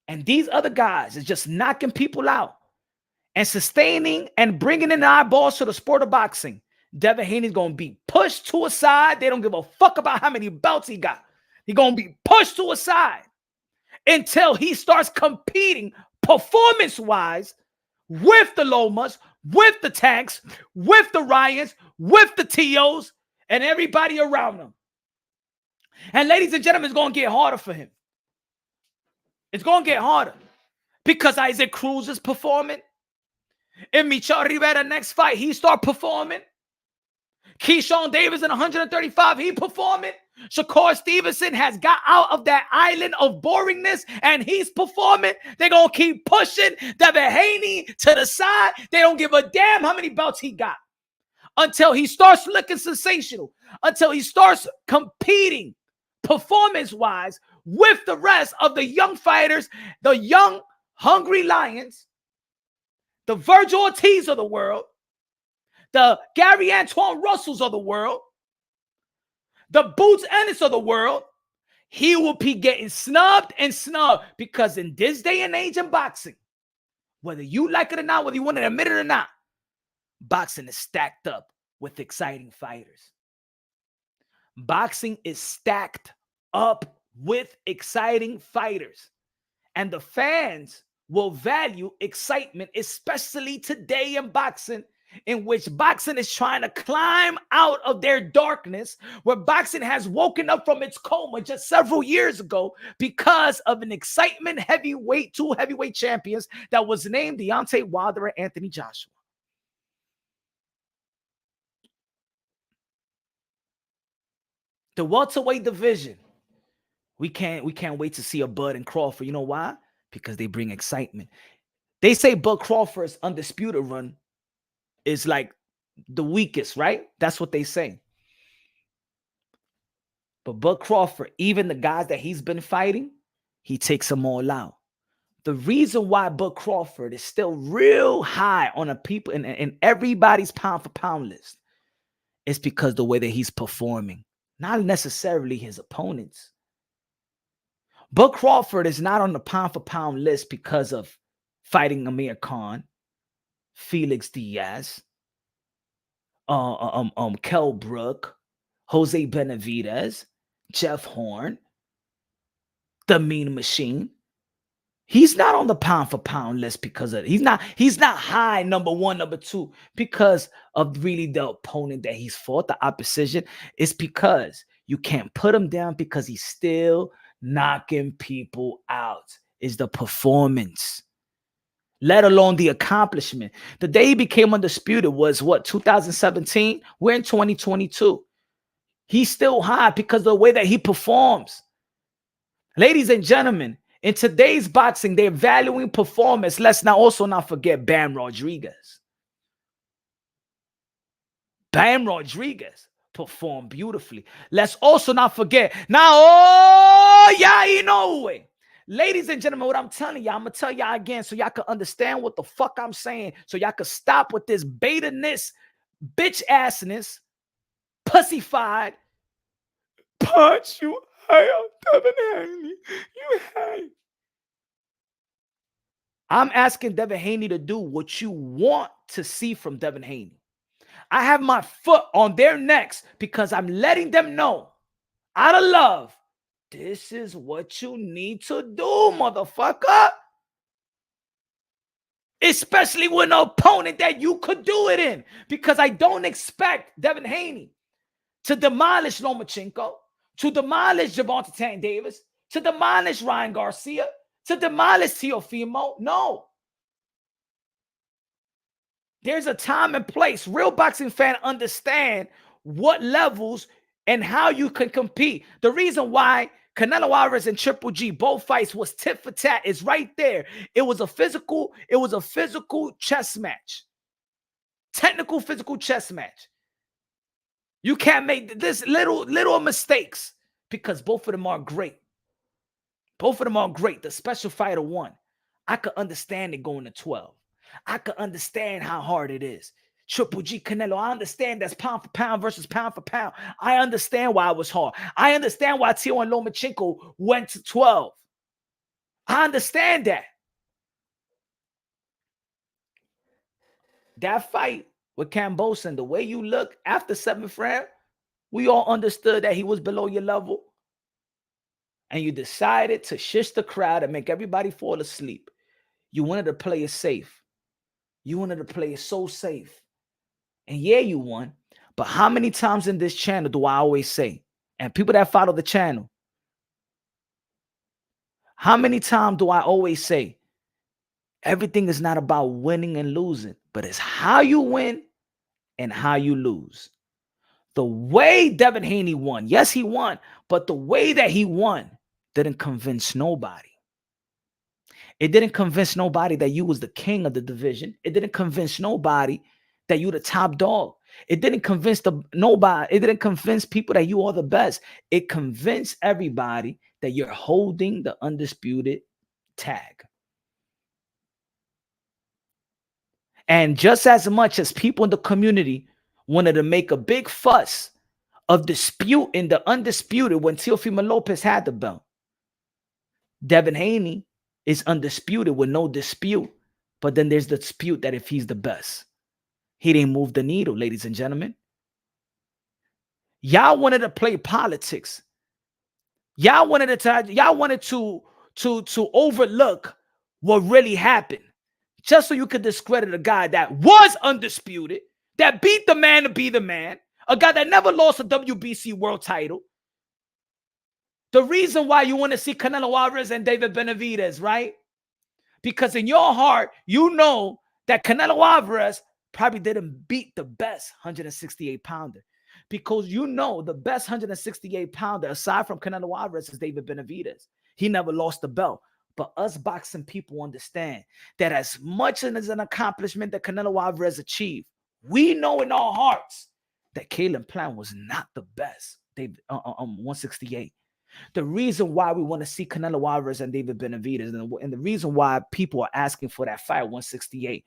and these other guys is just knocking people out and sustaining and bringing in the eyeballs to the sport of boxing, Devin Haney's going to be pushed to a side. They don't give a fuck about how many belts he got. He's going to be pushed to a side until he starts competing performance-wise with the Lomas, with the Tanks, with the Ryans, with the T.O.s, and everybody around him. And ladies and gentlemen, it's going to get harder for him. It's going to get harder because Isaac Cruz is performing. In Michel Rivera next fight, he start performing. Keyshawn Davis in 135, he performing. Shakur Stevenson has got out of that island of boringness and he's performing. They're going to keep pushing Devin Haney to the side. They don't give a damn how many belts he got until he starts looking sensational, until he starts competing performance-wise with the rest of the young fighters, the young, hungry lions, the Virgil Ortiz of the world, the Gary Antoine Russells of the world, the Boots Ennis of the world. He will be getting snubbed and snubbed because in this day and age in boxing, whether you like it or not, whether you want to admit it or not, boxing is stacked up with exciting fighters. Boxing is stacked up with exciting fighters. And the fans will value excitement, especially today in boxing, in which boxing is trying to climb out of their darkness, where boxing has woken up from its coma just several years ago because of an excitement heavyweight, two heavyweight champions that was named Deontay Wilder and Anthony Joshua. The welterweight division, we can't wait to see a Bud and Crawford. You know why? Because they bring excitement. They say Bud Crawford's undisputed run is like the weakest, right? That's what they say. But Bud Crawford, even the guys that he's been fighting, he takes them all out. The reason why Bud Crawford is still real high on the people in everybody's pound for pound list is because the way that he's performing, not necessarily his opponents. Bud Crawford is not on the pound for pound list because of fighting Amir Khan, Felix Diaz, Kell Brook, Jose Benavidez, Jeff Horn, the Mean Machine. He's not on the pound for pound list because of he's not high number one, number two because of really the opponent that he's fought, the opposition. It's because you can't put him down because he's still knocking people out. Is the performance, let alone the accomplishment. The day he became undisputed was what, 2017? We're in 2022. He's still high because of the way that he performs. Ladies and gentlemen, in today's boxing, they're valuing performance. Let's also not forget Bam Rodriguez. Bam Rodriguez performed beautifully. Let's also not forget. Now, oh, yeah, you know it. Ladies and gentlemen, what I'm telling y'all, I'm going to tell y'all again so y'all can understand what the fuck I'm saying, so y'all can stop with this beta-ness, bitch-assness, pussyfied, punch you, Devin Haney, you hate. I'm asking Devin Haney to do what you want to see from Devin Haney. I have my foot on their necks because I'm letting them know, out of love, this is what you need to do, motherfucker. Especially with an opponent that you could do it in. Because I don't expect Devin Haney to demolish Lomachenko, to demolish Gervonta Tank Davis, to demolish Ryan Garcia, to demolish Teofimo. No. There's a time and place. Real boxing fan understand what levels and how you can compete. The reason why Canelo Alvarez and Triple G, both fights was tit for tat, is right there. It was a physical chess match. Technical physical chess match. You can't make this little mistakes because both of them are great. Both of them are great. The special fighter won. I could understand it going to 12. I could understand how hard it is. Triple G, Canelo, I understand that's pound for pound versus pound for pound. I understand why it was hard. I understand why Tio and Lomachenko went to 12. I understand that. That fight with Cambosen, the way you look after 7th round, we all understood that he was below your level. And you decided to shush the crowd and make everybody fall asleep. You wanted to play it safe. You wanted to play it so safe. And yeah, you won. But how many times in this channel do I always say, and people that follow the channel, how many times do I always say, everything is not about winning and losing, but it's how you win and how you lose. The way Devin Haney won, yes, he won, but the way that he won didn't convince nobody. It didn't convince nobody that you was the king of the division. It didn't convince nobody that you the top dog. It didn't convince nobody. It didn't convince people that you are the best. It convinced everybody that you're holding the undisputed tag. And just as much as people in the community wanted to make a big fuss of disputing the undisputed when Teofimo Lopez had the belt, Devin Haney is undisputed with no dispute. But then there's the dispute that if he's the best, he didn't move the needle, ladies and gentlemen. Y'all wanted to play politics. Y'all wanted to overlook what really happened. just so you could discredit a guy that was undisputed, that beat the man to be the man, a guy that never lost a WBC world title. The reason why you want to see Canelo Alvarez and David Benavidez, right? Because in your heart, you know that Canelo Alvarez probably didn't beat the best 168-pounder. Because you know the best 168-pounder, aside from Canelo Alvarez, is David Benavidez. He never lost the belt. But us boxing people understand that as much as an accomplishment that Canelo Alvarez achieved, we know in our hearts that Caleb Plant was not the best. 168. The reason why we want to see Canelo Alvarez and David Benavidez, and the reason why people are asking for that fight at 168,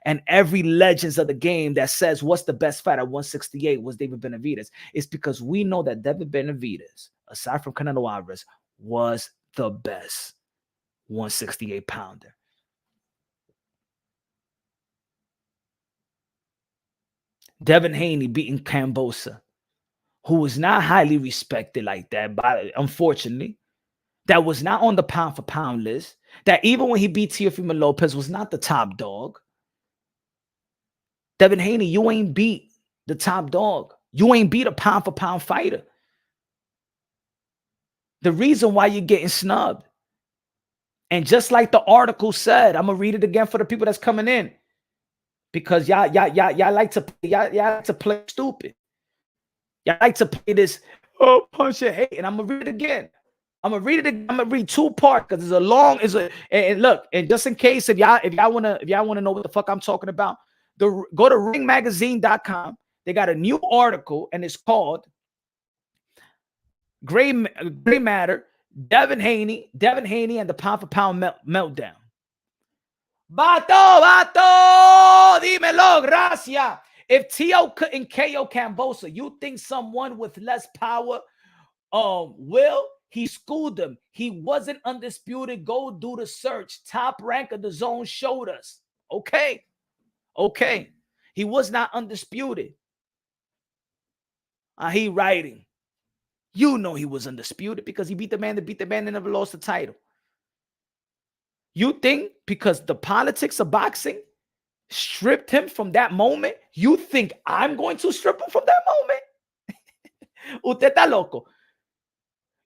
and every legends of the game that says what's the best fight at 168 was David Benavidez, is because we know that David Benavidez, aside from Canelo Alvarez, was the best 168-pounder. Devin Haney beating Cambosa, who was not highly respected like that, but unfortunately, that was not on the pound-for-pound list, that even when he beat Teofimo Lopez was not the top dog. Devin Haney, you ain't beat the top dog. You ain't beat a pound-for-pound fighter. The reason why you're getting snubbed, and just like the article said, I'm gonna read it again for the people that's coming in, because y'all like to play stupid. Y'all like to play this punch and hate, and I'm gonna read it again. I'm gonna read two parts because it's a long. And look, and just in case if y'all wanna know what the fuck I'm talking about, go to ringmagazine.com. They got a new article and it's called Gray Matter. Devin Haney and the pound for pound meltdown. Vato, dímelo, gracias. If Tio couldn't KO Cambosa, you think someone with less power will? He schooled them. He wasn't undisputed. Go do the search. Top rank of the zone showed us. Okay. He was not undisputed. He writing. You know he was undisputed because he beat the man and never lost the title. You think because the politics of boxing stripped him from that moment, you think I'm going to strip him from that moment? Usted está loco.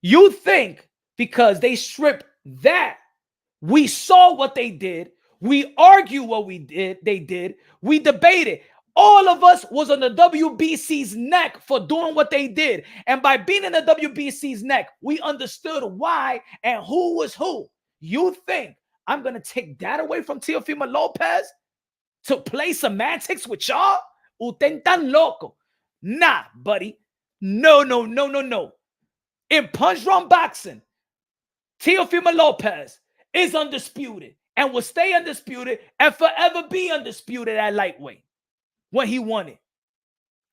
You think because they stripped that, we saw what they did, we argue what they did, we debated. All of us was on the WBC's neck for doing what they did. And by being in the WBC's neck, we understood why and who was who. You think I'm going to take that away from Teofimo Lopez to play semantics with y'all? Usted tan loco. Nah, buddy. No. In punch drum boxing, Teofimo Lopez is undisputed and will stay undisputed and forever be undisputed at lightweight when he won it.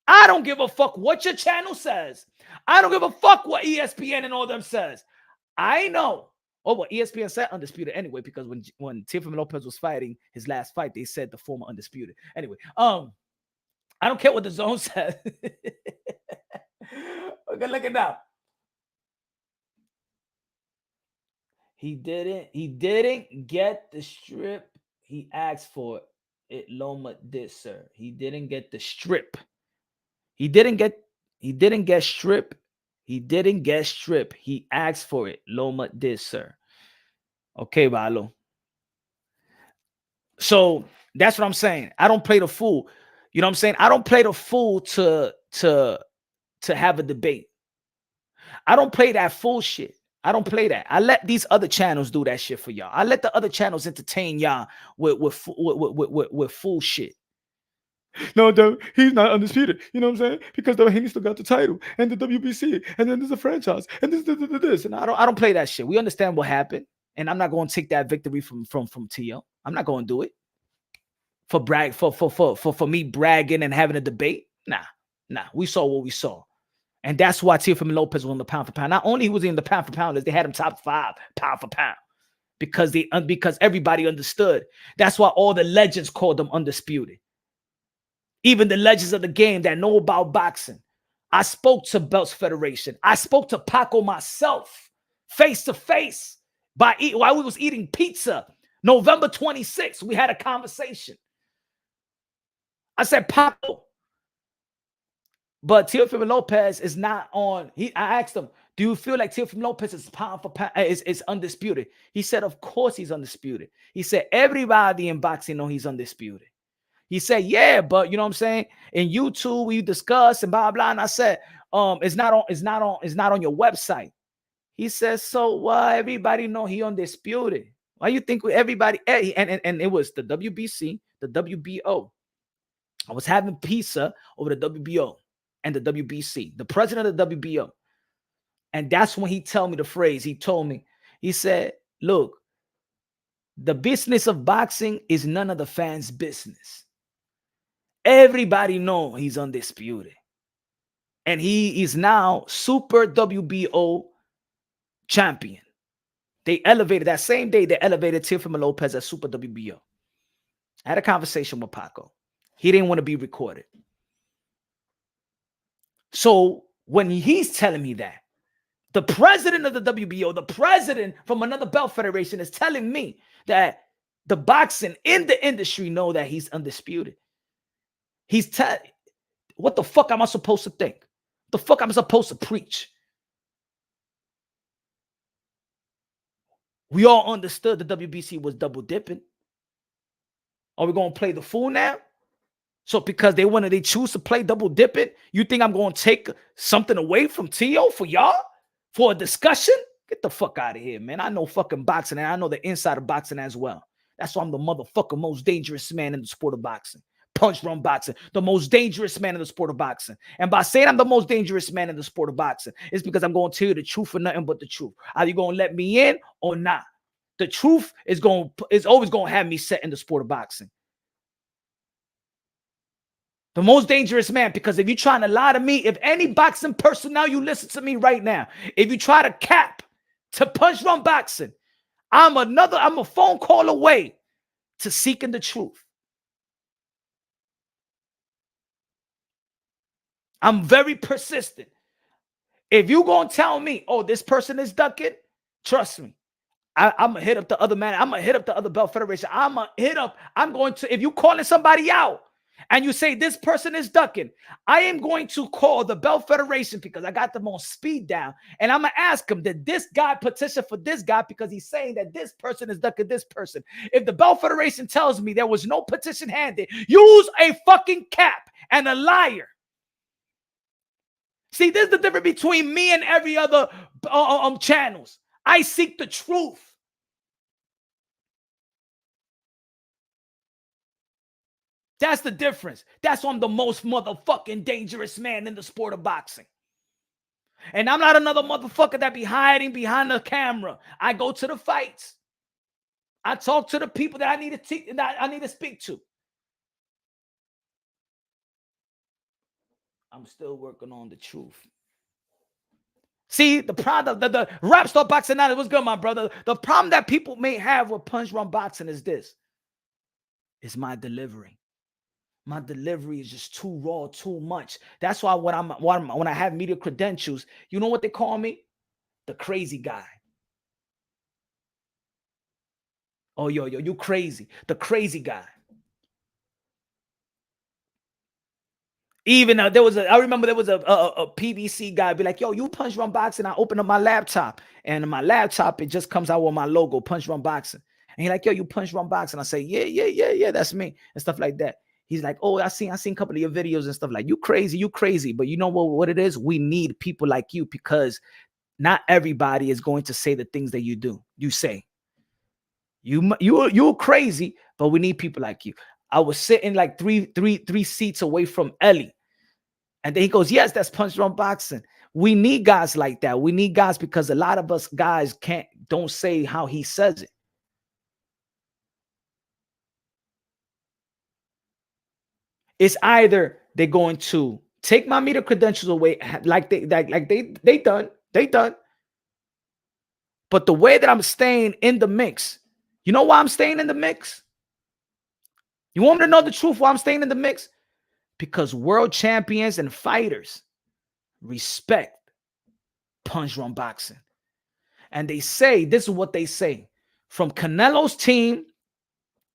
I don't give a fuck what your channel says. I don't give a fuck what ESPN and all them says. I know. Oh, well, ESPN said undisputed anyway, because when Teofimo Lopez was fighting his last fight, they said the former undisputed. Anyway, I don't care what the zone says. Okay, look at now. He didn't get the strip he asked for. It Loma did, sir. He didn't get the strip. He didn't get strip. He didn't get strip. He asked for it. Loma did, sir. Okay, Valo. So that's what I'm saying. I don't play the fool. You know what I'm saying? I don't play the fool to have a debate. I don't play that fool shit. I don't play that. I let these other channels do that shit for y'all. I let the other channels entertain y'all with fool shit. No, he's not undisputed. You know what I'm saying? Because he still got the title and the WBC, and then there's a franchise, and this. And I don't play that shit. We understand what happened, and I'm not going to take that victory from Tio. I'm not going to do it for me bragging and having a debate. Nah. We saw what we saw. And that's why Teofimo Lopez was on the pound for pound. Not only he was in the pound for pound list, they had him top 5 pound for pound because everybody understood. That's why all the legends called them undisputed. Even the legends of the game that know about boxing. I spoke to Belts Federation. I spoke to Paco myself face to face while we was eating pizza. November 26th, we had a conversation. I said, Paco, but Teofimo Lopez is not on. I asked him, do you feel like Teofimo Lopez is pound for pound, is undisputed? He said, of course he's undisputed. He said, everybody in boxing know he's undisputed. He said, yeah, but you know what I'm saying? In YouTube, we discuss and blah, blah. And I said, it's not on your website. He says, so everybody know he undisputed. Why you think everybody, and it was the WBC, the WBO. I was having pizza over the WBO and the WBC, the president of the WBO. And that's when he told me the phrase. He told me, he said, look, the business of boxing is none of the fans' business. Everybody know he's undisputed. And he is now super WBO champion. They elevated, that same day, they elevated Teofimo Lopez as super WBO. I had a conversation with Paco. He didn't want to be recorded. So when he's telling me that, the president of the WBO, the president from another belt federation is telling me that the boxing in the industry know that he's undisputed. What the fuck am I supposed to think? The fuck am I supposed to preach? We all understood the WBC was double dipping. Are we going to play the fool now? So because they choose to play double dipping, you think I'm going to take something away from Tio for y'all? For a discussion? Get the fuck out of here, man. I know fucking boxing, and I know the inside of boxing as well. That's why I'm the motherfucking most dangerous man in the sport of boxing. Punch run boxing, the most dangerous man in the sport of boxing. And by saying I'm the most dangerous man in the sport of boxing, it's because I'm going to tell you the truth and nothing but the truth. Are you going to let me in or not? The truth is always going to have me set in the sport of boxing. The most dangerous man, because if you're trying to lie to me, if any boxing person now you listen to me right now, if you try to cap to punch run boxing, I'm a phone call away to seeking the truth. I'm very persistent. If you're going to tell me, oh, this person is ducking, trust me. I'm going to hit up the other man. I'm going to hit up the other belt federation. If you calling somebody out and you say this person is ducking, I am going to call the belt federation because I got them on speed down. And I'm going to ask him, did this guy petition for this guy because he's saying that this person is ducking this person? If the belt federation tells me there was no petition handed, use a fucking cap and a liar. See, this is the difference between me and every other channels. I seek the truth. That's the difference. That's why I'm the most motherfucking dangerous man in the sport of boxing. And I'm not another motherfucker that be hiding behind the camera. I go to the fights. I talk to the people that I need to speak to. I'm still working on the truth. See, the problem, the rap star boxing now, what's good, my brother? The problem that people may have with punch run boxing is this. It's my delivery. My delivery is just too raw, too much. That's why when I have media credentials, you know what they call me? The crazy guy. Oh, yo, you crazy. The crazy guy. Even I remember there was a PBC guy be like, yo, you punch run boxing. I open up my laptop, and in my laptop, it just comes out with my logo, punch run boxing. And he's like, yo, you punch run boxing. I say, yeah, that's me, and stuff like that. He's like, oh, I seen a couple of your videos and stuff like, you crazy. But you know what it is? We need people like you, because not everybody is going to say the things that you say. You're crazy, but we need people like you. I was sitting like three seats away from Ellie. And then he goes, yes, that's punch run boxing. We need guys like that. We need guys, because a lot of us guys don't say how he says it. It's either they're going to take my media credentials away, like they done. But the way that I'm staying in the mix, you know why I'm staying in the mix? You want me to know the truth why I'm staying in the mix? Because world champions and fighters respect punch run boxing. And they say, this is what they say, from Canelo's team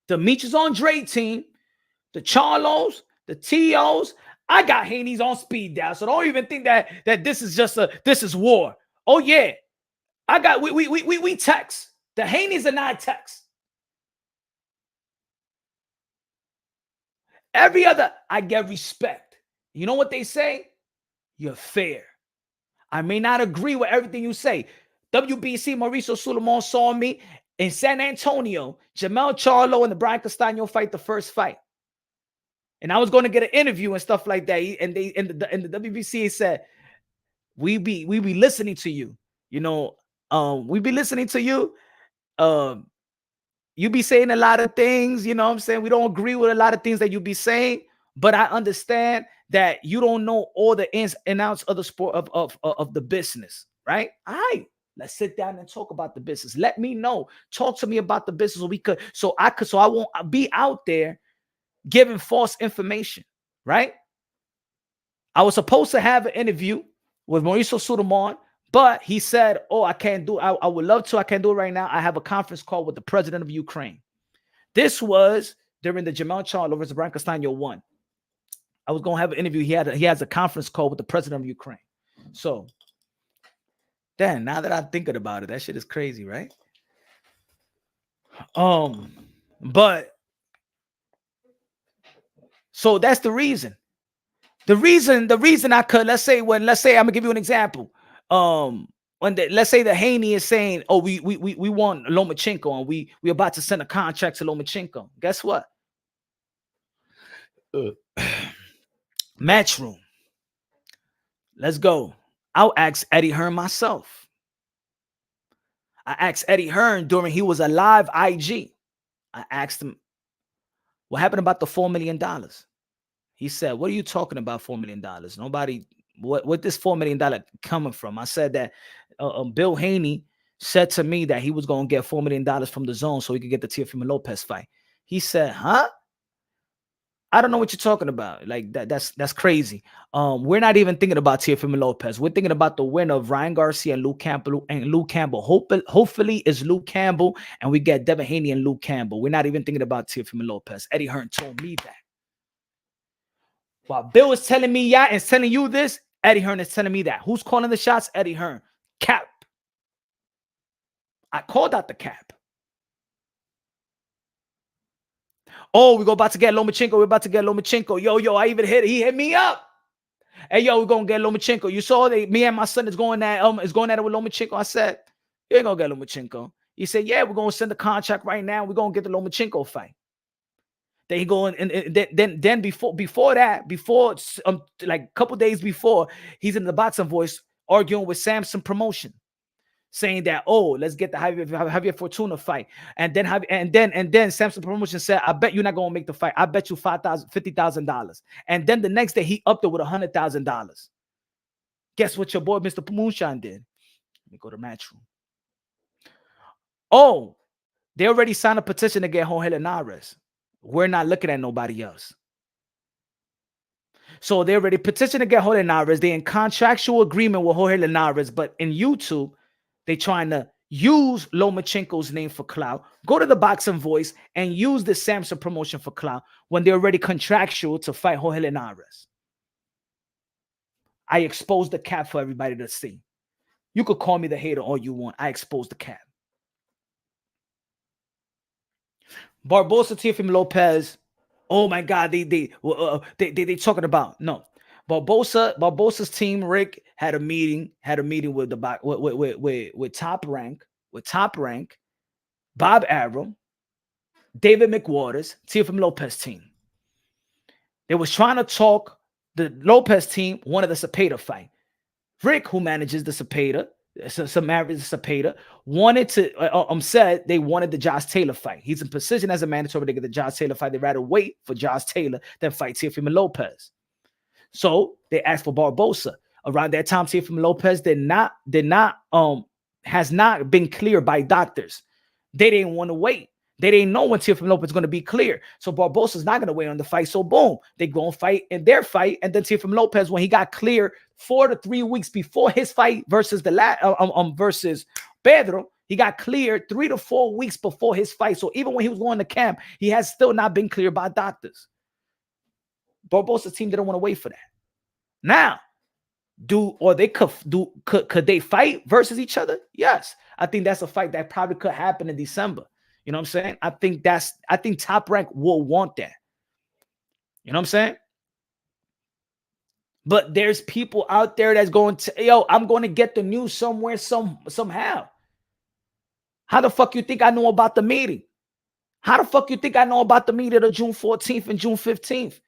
Demetrius Andrade team, the Charlos, the TOs. I got Haney's on speed dial, so don't even think that this is just this is war. Oh yeah, I got we text. The Haney's are not text. Every other, I get respect. You know what they say? You're fair. I may not agree with everything you say. WBC Mauricio Sulaiman saw me in San Antonio. Jamel Charlo and the Brian Castaño fight the first fight. And I was going to get an interview and stuff like that. And they in the WBC said, we be listening to you. You know, we be listening to you. You be saying a lot of things, you know what I'm saying? We don't agree with a lot of things that you be saying, but I understand that you don't know all the ins and outs of the sport of the business, right? All right, let's sit down and talk about the business. Let me know. Talk to me about the business so I won't be out there giving false information, right? I was supposed to have an interview with Mauricio Sulaiman, but he said, oh, I can't do it. I would love to. I can't do it right now. I have a conference call with the president of Ukraine. This was during the Jamel Charlo versus Brian Castaño 1. I was going to have an interview. He has a conference call with the president of Ukraine. So, then, now that I'm thinking about it, that shit is crazy, right? But, so that's the reason. The reason I could, let's say I'm gonna give you an example. Let's say the Haney is saying, oh, we want Lomachenko and we about to send a contract to Lomachenko. Guess what? Matchroom. Let's go. I'll ask Eddie Hearn myself. I asked Eddie Hearn during he was a live IG. I asked him, what happened about the $4 million? He said, what are you talking about, $4 million? Nobody, what this $4 million coming from? I said that Bill Haney said to me that he was going to get $4 million from the zone so he could get the Teofimo Lopez fight. He said, huh? I don't know what you're talking about. Like that's crazy. We're not even thinking about Teofimo Lopez. We're thinking about the win of Ryan Garcia and Luke Campbell. Hopefully it's Luke Campbell and we get Devin Haney and Luke Campbell. We're not even thinking about Teofimo Lopez. Eddie Hearn told me that. While Bill is telling me yeah and telling you this, Eddie Hearn is telling me that. Who's calling the shots? Eddie Hearn. Cap. I called out the cap. Oh, we're about to get Lomachenko. We're about to get Lomachenko. Yo, I even hit it. He hit me up. Hey, yo, we're gonna get Lomachenko. You saw that me and my son is going at it with Lomachenko. I said, you ain't gonna get Lomachenko. He said, yeah, we're gonna send the contract right now. We're gonna get the Lomachenko fight. Then he go and then before like a couple days before, he's in the boxing voice arguing with Samson Promotion, saying that, oh, let's get the Javier Fortuna fight. And then Samson Promotion said, I bet you're not gonna make the fight. I bet you $50,000. And then the next day he upped it with $100,000. Guess what your boy Mr. Moonshine did? Let me go to Matchroom. Oh, they already signed a petition to get Jorge Linares. We're not looking at nobody else. So they already petitioned to get Jorge Linares. They're in contractual agreement with Jorge Linares, but in YouTube, they're trying to use Lomachenko's name for clout. Go to the Boxing Voice and use the Samson Promotion for clout when they're already contractual to fight Jorge Linares. I exposed the cap for everybody to see. You could call me the hater all you want. I exposed the cap. Barbosa, Teofimo Lopez. Oh my God, they talking about no. Barbosa's team, Rick, had a meeting with Top Rank, Bob Arum, David McWaters, Teofimo Lopez team. They was trying to talk. The Lopez team wanted the Cepeda fight. Rick, who manages the Cepeda, wanted to said they wanted the Josh Taylor fight. He's in position as a mandatory to get the Josh Taylor fight. They'd rather wait for Josh Taylor than fight Teofimo Lopez. So they asked for Barbosa. Around that time, Teofimo Lopez has not been cleared by doctors. They didn't want to wait. They didn't know when Teofimo Lopez is going to be clear. So Barbosa's not going to wait on the fight. So boom, they go and fight in their fight. And then Teofimo Lopez, when he got clear 4 to 3 weeks before his fight versus versus Pedro, He got cleared 3 to 4 weeks before his fight. So even when he was going to camp, he has still not been cleared by doctors. Barbosa's team didn't want to wait for that. Now, could they fight versus each other? Yes. I think that's a fight that probably could happen in December. You know what I'm saying? I think Top Rank will want that. You know what I'm saying? But there's people out there that's going to, I'm going to get the news somewhere, somehow. How the fuck you think I know about the meeting? How the fuck you think I know about the meeting of June 14th and June 15th?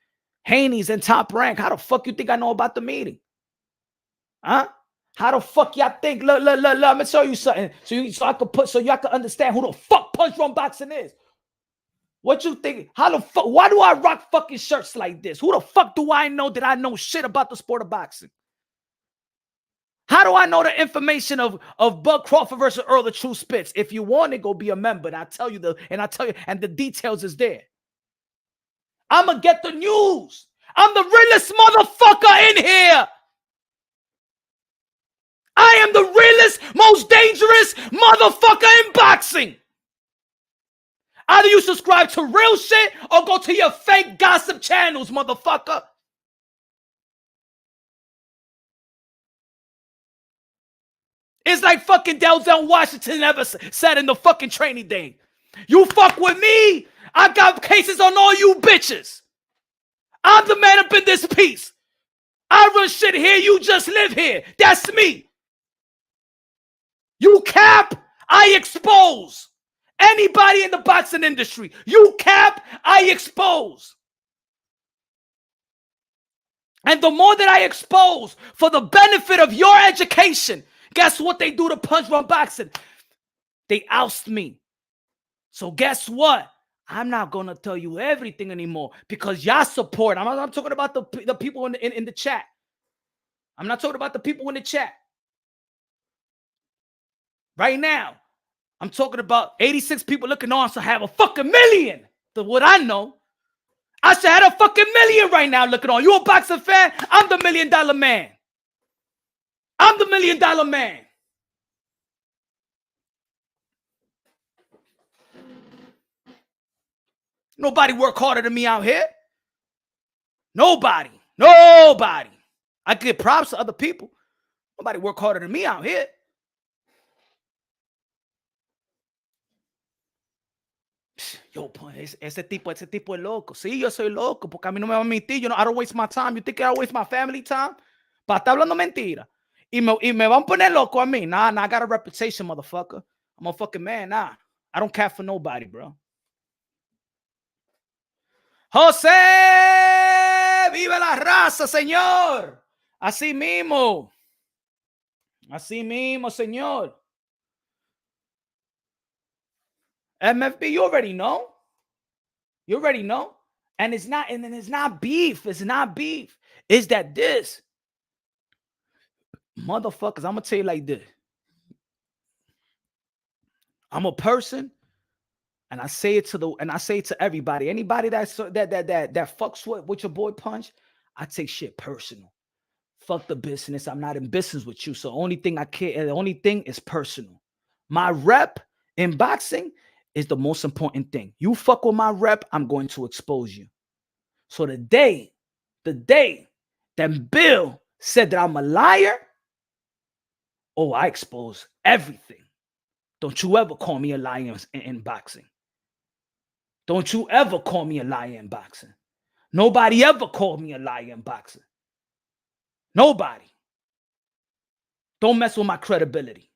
Haney's and Top Rank. How the fuck you think I know about the meeting? Huh? How the fuck y'all think? Look, let me show you something. So y'all can understand who the fuck Punch Drunk Boxing is. What you think? How the fuck? Why do I rock fucking shirts like this? Who the fuck do I know that I know shit about the sport of boxing? How do I know the information of Bud Crawford versus Earl the True Spitz? If you want to go be a member, and I tell you, and the details is there. I'ma get the news. I'm the realest motherfucker in here. I am the realest, most dangerous motherfucker in boxing. Either you subscribe to real shit or go to your fake gossip channels, motherfucker. It's like fucking Denzel Washington ever said in the fucking training day. You fuck with me, I got cases on all you bitches. I'm the man up in this piece. I run shit here, you just live here. That's me. You cap, I expose. Anybody in the boxing industry, you cap, I expose. And the more that I expose for the benefit of your education, guess what they do to Punch Drunk Boxing? They oust me. So guess what? I'm not going to tell you everything anymore because y'all support. I'm talking about the people in the chat. I'm not talking about the people in the chat. Right now, I'm talking about 86 people looking on, so I have a fucking million. That's what I know. I should have a fucking million right now looking on. You a boxing fan? I'm the $1 million man. I'm the $1 million man. Nobody work harder than me out here. Nobody. I give props to other people. Nobody work harder than me out here. Yo, pues, ese tipo es loco. Sí, yo soy loco, porque a mí no me va a mentir. I don't waste my time. You think I waste my family time? Para estar hablando mentira. Y me van a poner loco a mí. Nah, I got a reputation, motherfucker. I'm a fucking man. Nah, I don't care for nobody, bro. José, vive la raza, señor. Así mismo, señor. MFB, you already know. And it's not beef. It's not beef. It's that this. Motherfuckers, I'm gonna tell you like this. I'm a person, and I say it to everybody. Anybody that fucks with your boy Punch, I take shit personal. Fuck the business. I'm not in business with you. So the only thing is personal. My rep in boxing is the most important thing. You fuck with my rep, I'm going to expose you. So the day that Bill said that I'm a liar, I expose everything. Don't you ever call me a liar in boxing. Don't you ever call me a liar in boxing. Nobody ever called me a liar in boxing. Nobody. Don't mess with my credibility.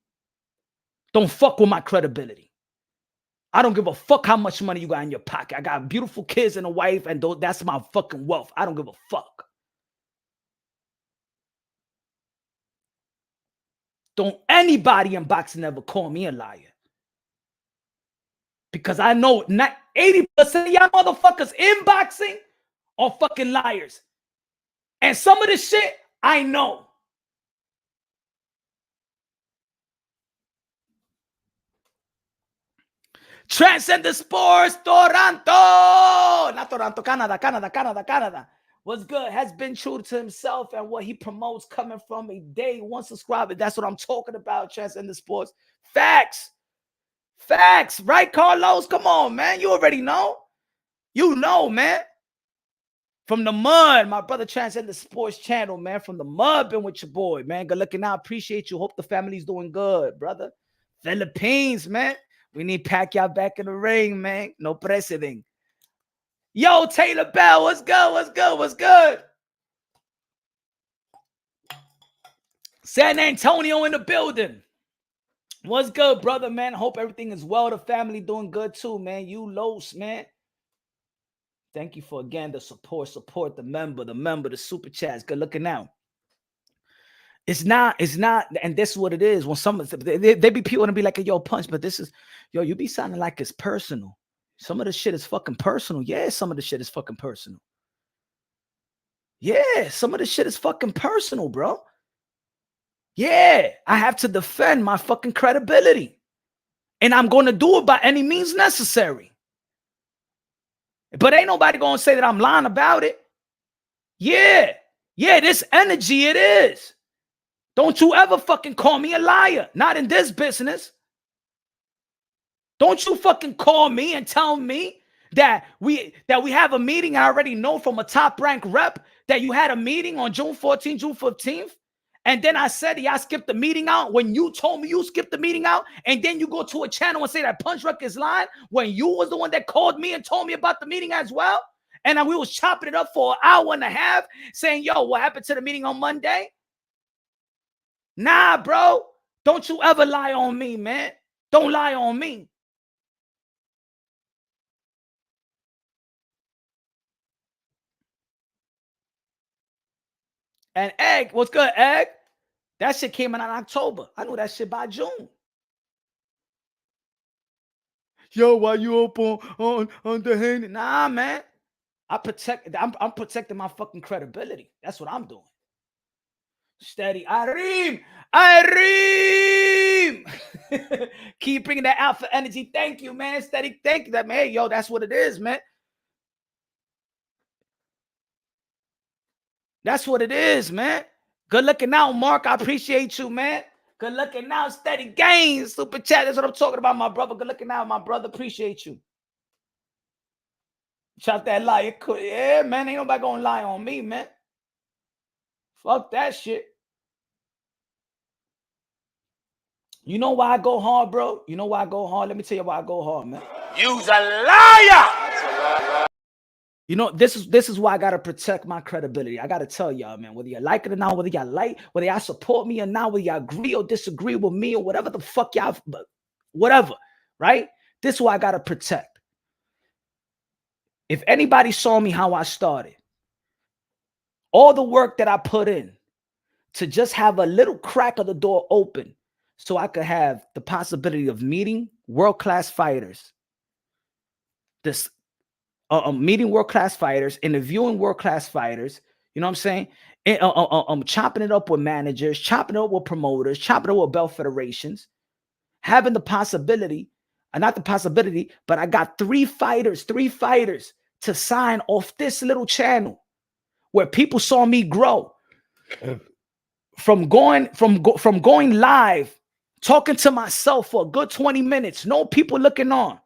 Don't fuck with my credibility. I don't give a fuck how much money you got in your pocket. I got beautiful kids and a wife, and that's my fucking wealth. I don't give a fuck. Don't anybody in boxing ever call me a liar. Because I know not 80% of y'all motherfuckers in boxing are fucking liars. And some of this shit, I know. Transcendent Sports, Toronto. Not Toronto, Canada. What's good? Has been true to himself and what he promotes coming from a day one subscriber. That's what I'm talking about, Transcendent Sports. Facts. Facts, right, Carlos? Come on, man. You already know. You know, man. From the mud, my brother Transcendent Sports Channel, man. From the mud, been with your boy, man. Good looking out. Appreciate you. Hope the family's doing good, brother. Philippines, man. We need Pacquiao back in the ring, man. No precedent. Yo, Taylor Bell, what's good? What's good? What's good? San Antonio in the building. What's good, brother, man? Hope everything is well. The family doing good too, man. You Los, man. Thank you for, again, the support. Support the member, the super chats. Good looking out. It's not, and this is what it is. When some, they be people and be like, yo, Punch, but this is, yo, you be sounding like it's personal. Some of the shit is fucking personal. Yeah, some of the shit is fucking personal. Yeah, some of the shit is fucking personal, bro. Yeah, I have to defend my fucking credibility. And I'm going to do it by any means necessary. But ain't nobody going to say that I'm lying about it. Yeah, this energy it is. Don't you ever fucking call me a liar. Not in this business. Don't you fucking call me and tell me that we have a meeting. I already know from a top rank rep that you had a meeting on June 14th, June 15th. And then I said, yeah, I skipped the meeting out when you told me you skipped the meeting out. And then you go to a channel and say that Punch Ruck is lying when you was the one that called me and told me about the meeting as well. And we was chopping it up for an hour and a half saying, yo, what happened to the meeting on Monday? Nah, bro. Don't you ever lie on me, man. Don't lie on me. And Egg, what's good, Egg? That shit came out in October. I knew that shit by June. Yo, why you up on the Haney? Nah, man. I'm protecting my fucking credibility. That's what I'm doing. Steady. Arim. Keep bringing that alpha energy. Thank you, man. Steady. Thank you. That, man. Hey, yo, that's what it is, man. That's what it is, man. Good looking out, Mark. I appreciate you, man. Good looking out, steady gains. Super chat. That's what I'm talking about, my brother. Good looking out, my brother. Appreciate you. Chop that lie. Yeah, man. Ain't nobody gonna lie on me, man. Fuck that shit. You know why I go hard, bro? You know why I go hard? Let me tell you why I go hard, man. You's a liar! You know, this is why I gotta protect my credibility. I gotta tell y'all, man, whether you like it or not, whether y'all support me or not, whether y'all agree or disagree with me or whatever the fuck y'all, whatever, right? This is why I gotta protect. If anybody saw me how I started, all the work that I put in to just have a little crack of the door open so I could have the possibility of meeting world-class fighters, meeting world-class fighters, interviewing world-class fighters, you know what I'm saying? And, chopping it up with managers, chopping it up with promoters, chopping it up with belt federations, having the possibility, not the possibility, but I got three fighters to sign off this little channel where people saw me grow from going live, talking to myself for a good 20 minutes, no people looking on.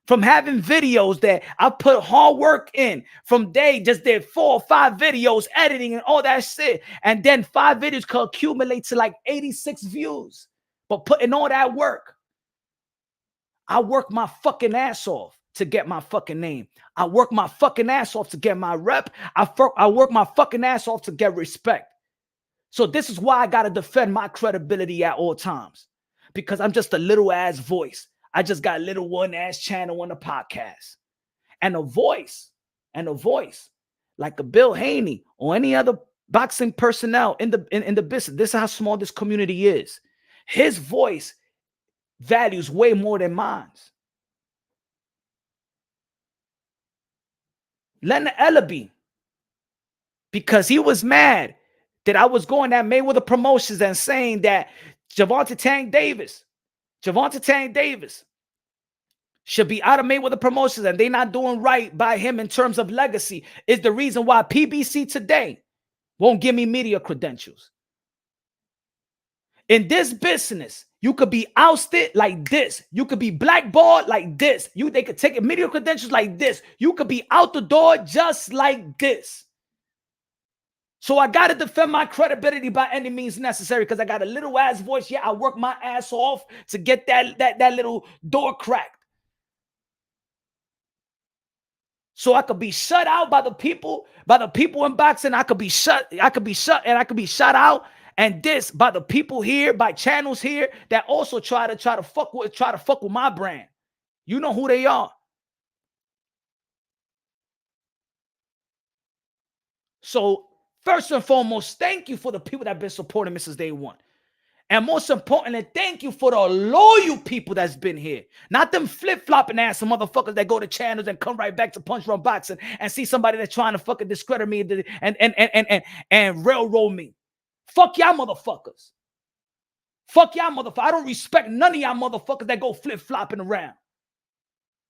From having videos that I put hard work in, from just did 4 or 5 videos, editing and all that shit. And then 5 videos could accumulate to like 86 views. But putting all that work, I work my fucking ass off to get my fucking name. I work my fucking ass off to get my rep. I work my fucking ass off to get respect. So this is why I got to defend my credibility at all times. Because I'm just a little ass voice. I just got a little one ass channel on the podcast. And a voice, like a Bill Haney or any other boxing personnel in the business. This is how small this community is. His voice values way more than mine's. Leonard Ellaby, because he was mad that I was going at Mayweather Promotions and saying that Gervonta Tank Davis should be out of Mayweather Promotions and they're not doing right by him in terms of legacy, is the reason why PBC today won't give me media credentials. In this business, you could be ousted like this. You could be blackballed like this. They could take media credentials like this. You could be out the door just like this. So I got to defend my credibility by any means necessary because I got a little ass voice. Yeah, I work my ass off to get that little door cracked. So I could be shut out by the people in boxing. I could be shut and I could be shut out. And this by the people here, by channels here that also try to fuck with my brand. You know who they are. So first and foremost, thank you for the people that have been supporting me since day one. And most importantly, thank you for the loyal people that's been here. Not them flip-flopping ass motherfuckers that go to channels and come right back to Punch Run Boxing and see somebody that's trying to fucking discredit me and railroad me. Fuck y'all motherfuckers. Fuck y'all motherfuckers. I don't respect none of y'all motherfuckers that go flip-flopping around.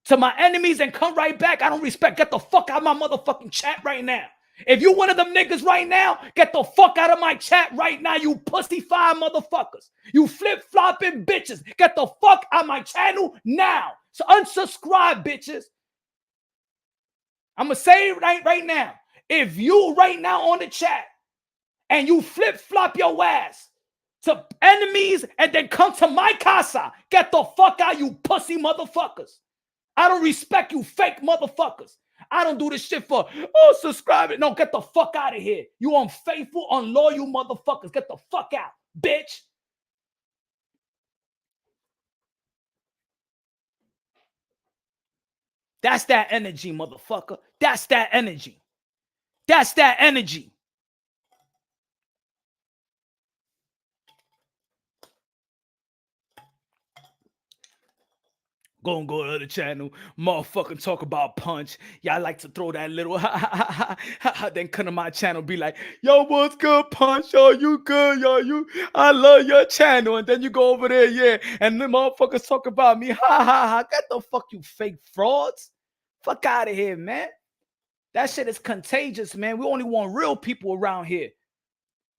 To my enemies and come right back, I don't respect. Get the fuck out of my motherfucking chat right now. If you one of them niggas right now, get the fuck out of my chat right now, you pussy-fire motherfuckers. You flip-flopping bitches. Get the fuck out of my channel now. So unsubscribe, bitches. I'm going to say it right now. If you right now on the chat and you flip-flop your ass to enemies and then come to my casa, get the fuck out, you pussy motherfuckers. I don't respect you fake motherfuckers. I don't do this shit for, oh, subscribe it. No, get the fuck out of here. You unfaithful, unloyal motherfuckers. Get the fuck out, bitch. That's that energy, motherfucker. That's that energy. That's that energy. Go to the other channel, motherfucking talk about Punch. Y'all like to throw that little then come to my channel, be like, yo, what's good, Punch? Yo, you good? Yo, I love your channel. And then you go over there, yeah, and the motherfuckers talk about me. Get the fuck, you fake frauds. Fuck out of here, man. That shit is contagious, man. We only want real people around here.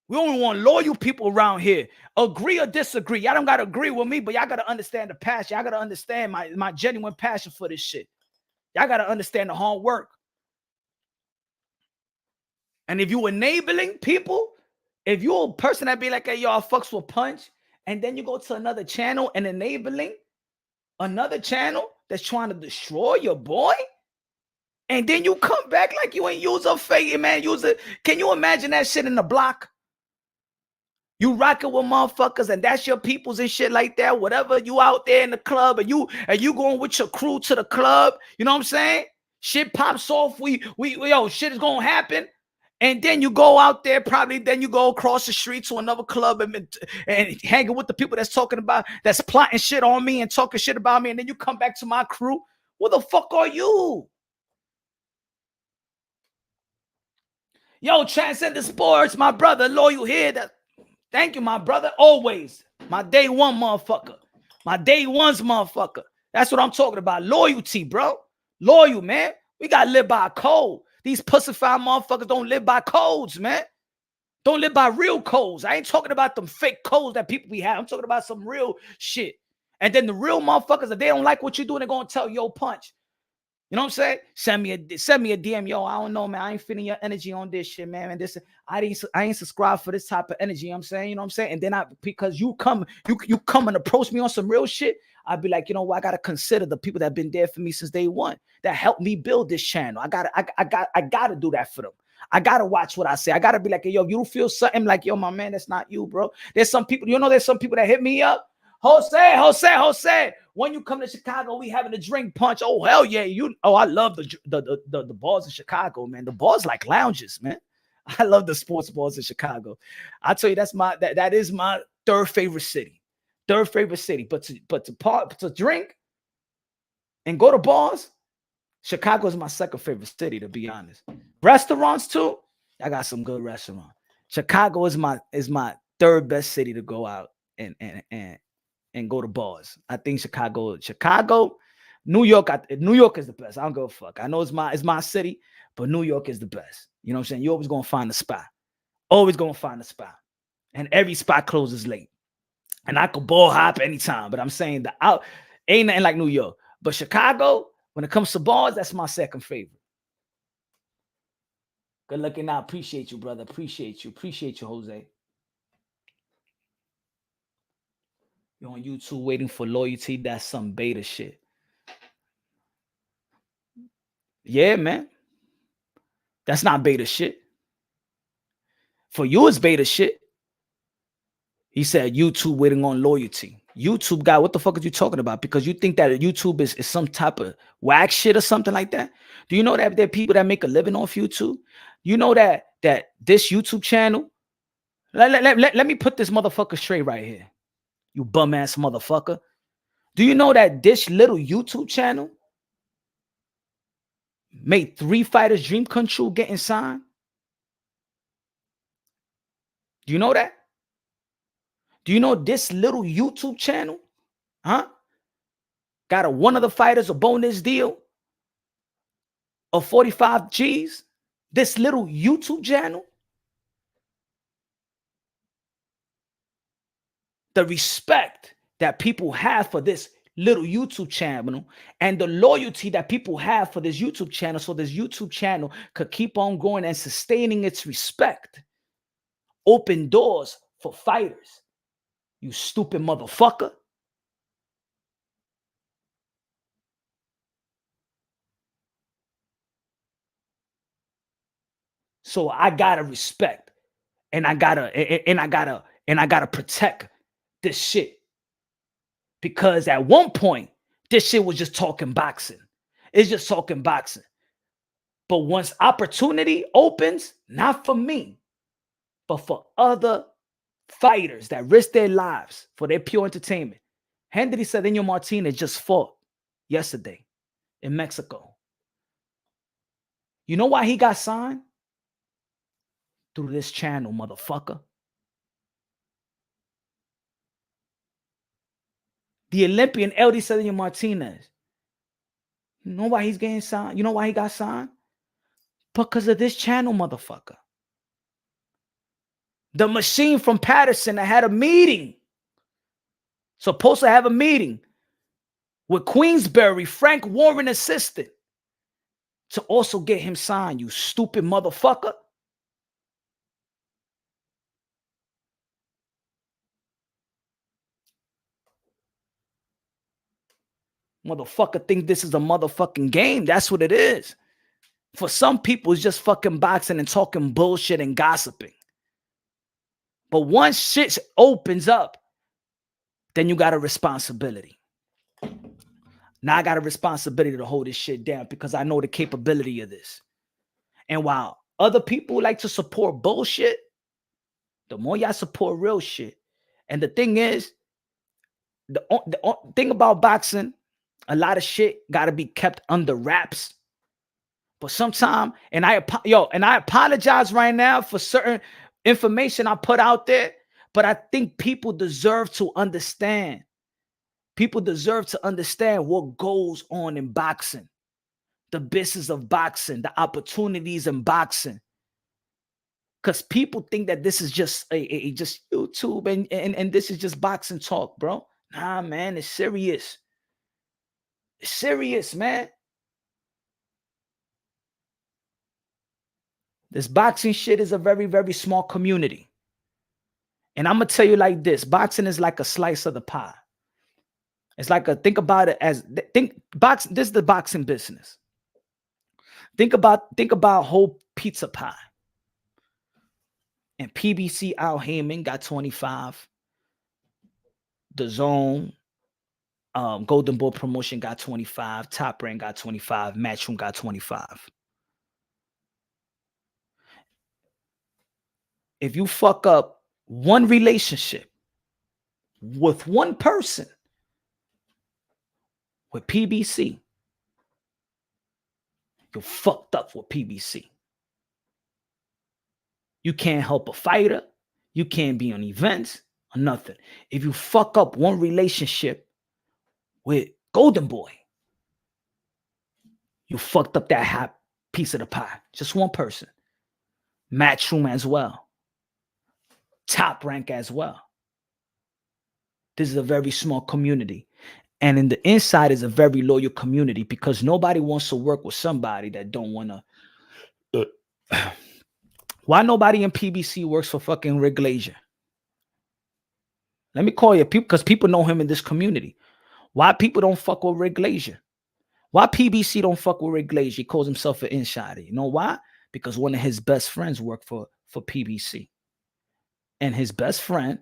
We only want loyal people around here. Agree or disagree. Y'all don't got to agree with me, but y'all got to understand the passion. Y'all got to understand my genuine passion for this shit. Y'all got to understand the hard work. And if you enabling people, if you're a person that be like, hey, y'all fucks with Punch, and then you go to another channel and enabling another channel that's trying to destroy your boy, and then you come back like you ain't use a fake, man. Can you imagine that shit in the block? You rocking with motherfuckers and that's your peoples and shit like that. Whatever, you out there in the club and you going with your crew to the club. You know what I'm saying? Shit pops off. Yo, shit is gonna happen. And then you go out there, probably then you go across the street to another club and hanging with the people that's plotting shit on me and talking shit about me. And then you come back to my crew. What the fuck are you? Yo, Transcendent Sports, my brother, loyal here. Thank you, my brother. Always. My day one motherfucker. My day one's motherfucker. That's what I'm talking about. Loyalty, bro. Loyal, man. We got to live by a code. These pussified motherfuckers don't live by codes, man. Don't live by real codes. I ain't talking about them fake codes that people be having. I'm talking about some real shit. And then the real motherfuckers, if they don't like what you're doing, they're going to tell yo, Punch. You know what I'm saying? Send me a DM. Yo, I don't know, man. I ain't feeling your energy on this shit, man. And I ain't subscribed for this type of energy. You know what I'm saying? You know what I'm saying? And then because you come and approach me on some real shit, I'd be like, you know what? I gotta consider the people that have been there for me since day one, that helped me build this channel. I gotta do that for them. I gotta watch what I say. I gotta be like, yo, you feel something like, yo, my man, that's not you, bro. There's some people, there's some people that hit me up. Jose, when you come to Chicago, we having a drink, Punch. Oh, hell yeah. I love the bars in Chicago, man. The bars like lounges, man. I love the sports bars in Chicago. I tell you, that is my third favorite city. But to drink and go to bars, Chicago is my second favorite city, to be honest. Restaurants too. I got some good restaurants. Chicago is my third best city to go out and go to bars. I think Chicago, New York is the best. I don't give a fuck. I know it's my city, but New York is the best. You know what I'm saying? You're always gonna find a spot. Always gonna find a spot. And every spot closes late. And I could ball hop anytime, but I'm saying the out ain't nothing like New York. But Chicago, when it comes to bars, that's my second favorite. Good looking out. Appreciate you, brother. Appreciate you. Appreciate you, Jose. You're on YouTube waiting for loyalty. That's some beta shit. Yeah, man. That's not beta shit. For you, it's beta shit. He said YouTube waiting on loyalty. YouTube guy, what the fuck are you talking about? Because you think that YouTube is some type of whack shit or something like that? Do you know that there are people that make a living off YouTube? You know that this YouTube channel, let me put this motherfucker straight right here. You bum ass motherfucker. Do you know that this little YouTube channel made 3 fighters' dream come true getting signed? Do you know that? Do you know this little YouTube channel, got one of the fighters a bonus deal of 45 G's? This little YouTube channel? The respect that people have for this little YouTube channel and the loyalty that people have for this YouTube channel, so this YouTube channel could keep on going and sustaining its respect. Open doors for fighters. You stupid motherfucker. So I gotta respect, and I gotta protect this shit. Because at one point, this shit was just talking boxing. It's just talking boxing. But once opportunity opens, not for me, but for other fighters that risk their lives for their pure entertainment. Henry Cedeño Martinez just fought yesterday in Mexico. You know why he got signed? Through this channel, motherfucker. The Olympian Henry Cedeño Martinez. You know why he's getting signed? You know why he got signed? Because of this channel, motherfucker. The machine from Patterson that had a meeting. Supposed to have a meeting with Queensberry, Frank Warren assistant, to also get him signed, you stupid motherfucker. Motherfucker think this is a motherfucking game. That's what it is. For some people, it's just fucking boxing and talking bullshit and gossiping. But once shit opens up, then you got a responsibility. Now I got a responsibility to hold this shit down because I know the capability of this. And while other people like to support bullshit, the more y'all support real shit. And the thing is, the thing about boxing, a lot of shit got to be kept under wraps. But sometimes, and I apologize right now for certain information I put out there, but I think people deserve to understand. People deserve to understand what goes on in boxing, the business of boxing, the opportunities in boxing. Because people think that this is just just YouTube and this is just boxing talk, bro. Nah, man, it's serious. It's serious, man. This boxing shit is a very, very small community. And I'm going to tell you like this. Boxing is like a slice of the pie. It's like think about it as, this is the boxing business. Think about whole pizza pie. And PBC Al Heyman got 25. The Zone, Golden Boy Promotion got 25. Top Rank got 25. Matchroom got 25. If you fuck up one relationship with one person with PBC, you're fucked up with PBC. You can't help a fighter. You can't be on events or nothing. If you fuck up one relationship with Golden Boy, you fucked up that hot piece of the pie. Just one person. Matchroom as well. Top Rank as well. This is a very small community. And in the inside is a very loyal community because nobody wants to work with somebody that don't want to. Why nobody in PBC works for fucking Rick Glazier? Let me call you people because people know him in this community. Why people don't fuck with Rick Glazier? Why PBC don't fuck with Rick Glazier? He calls himself an insider. You know why? Because one of his best friends worked for PBC. And his best friend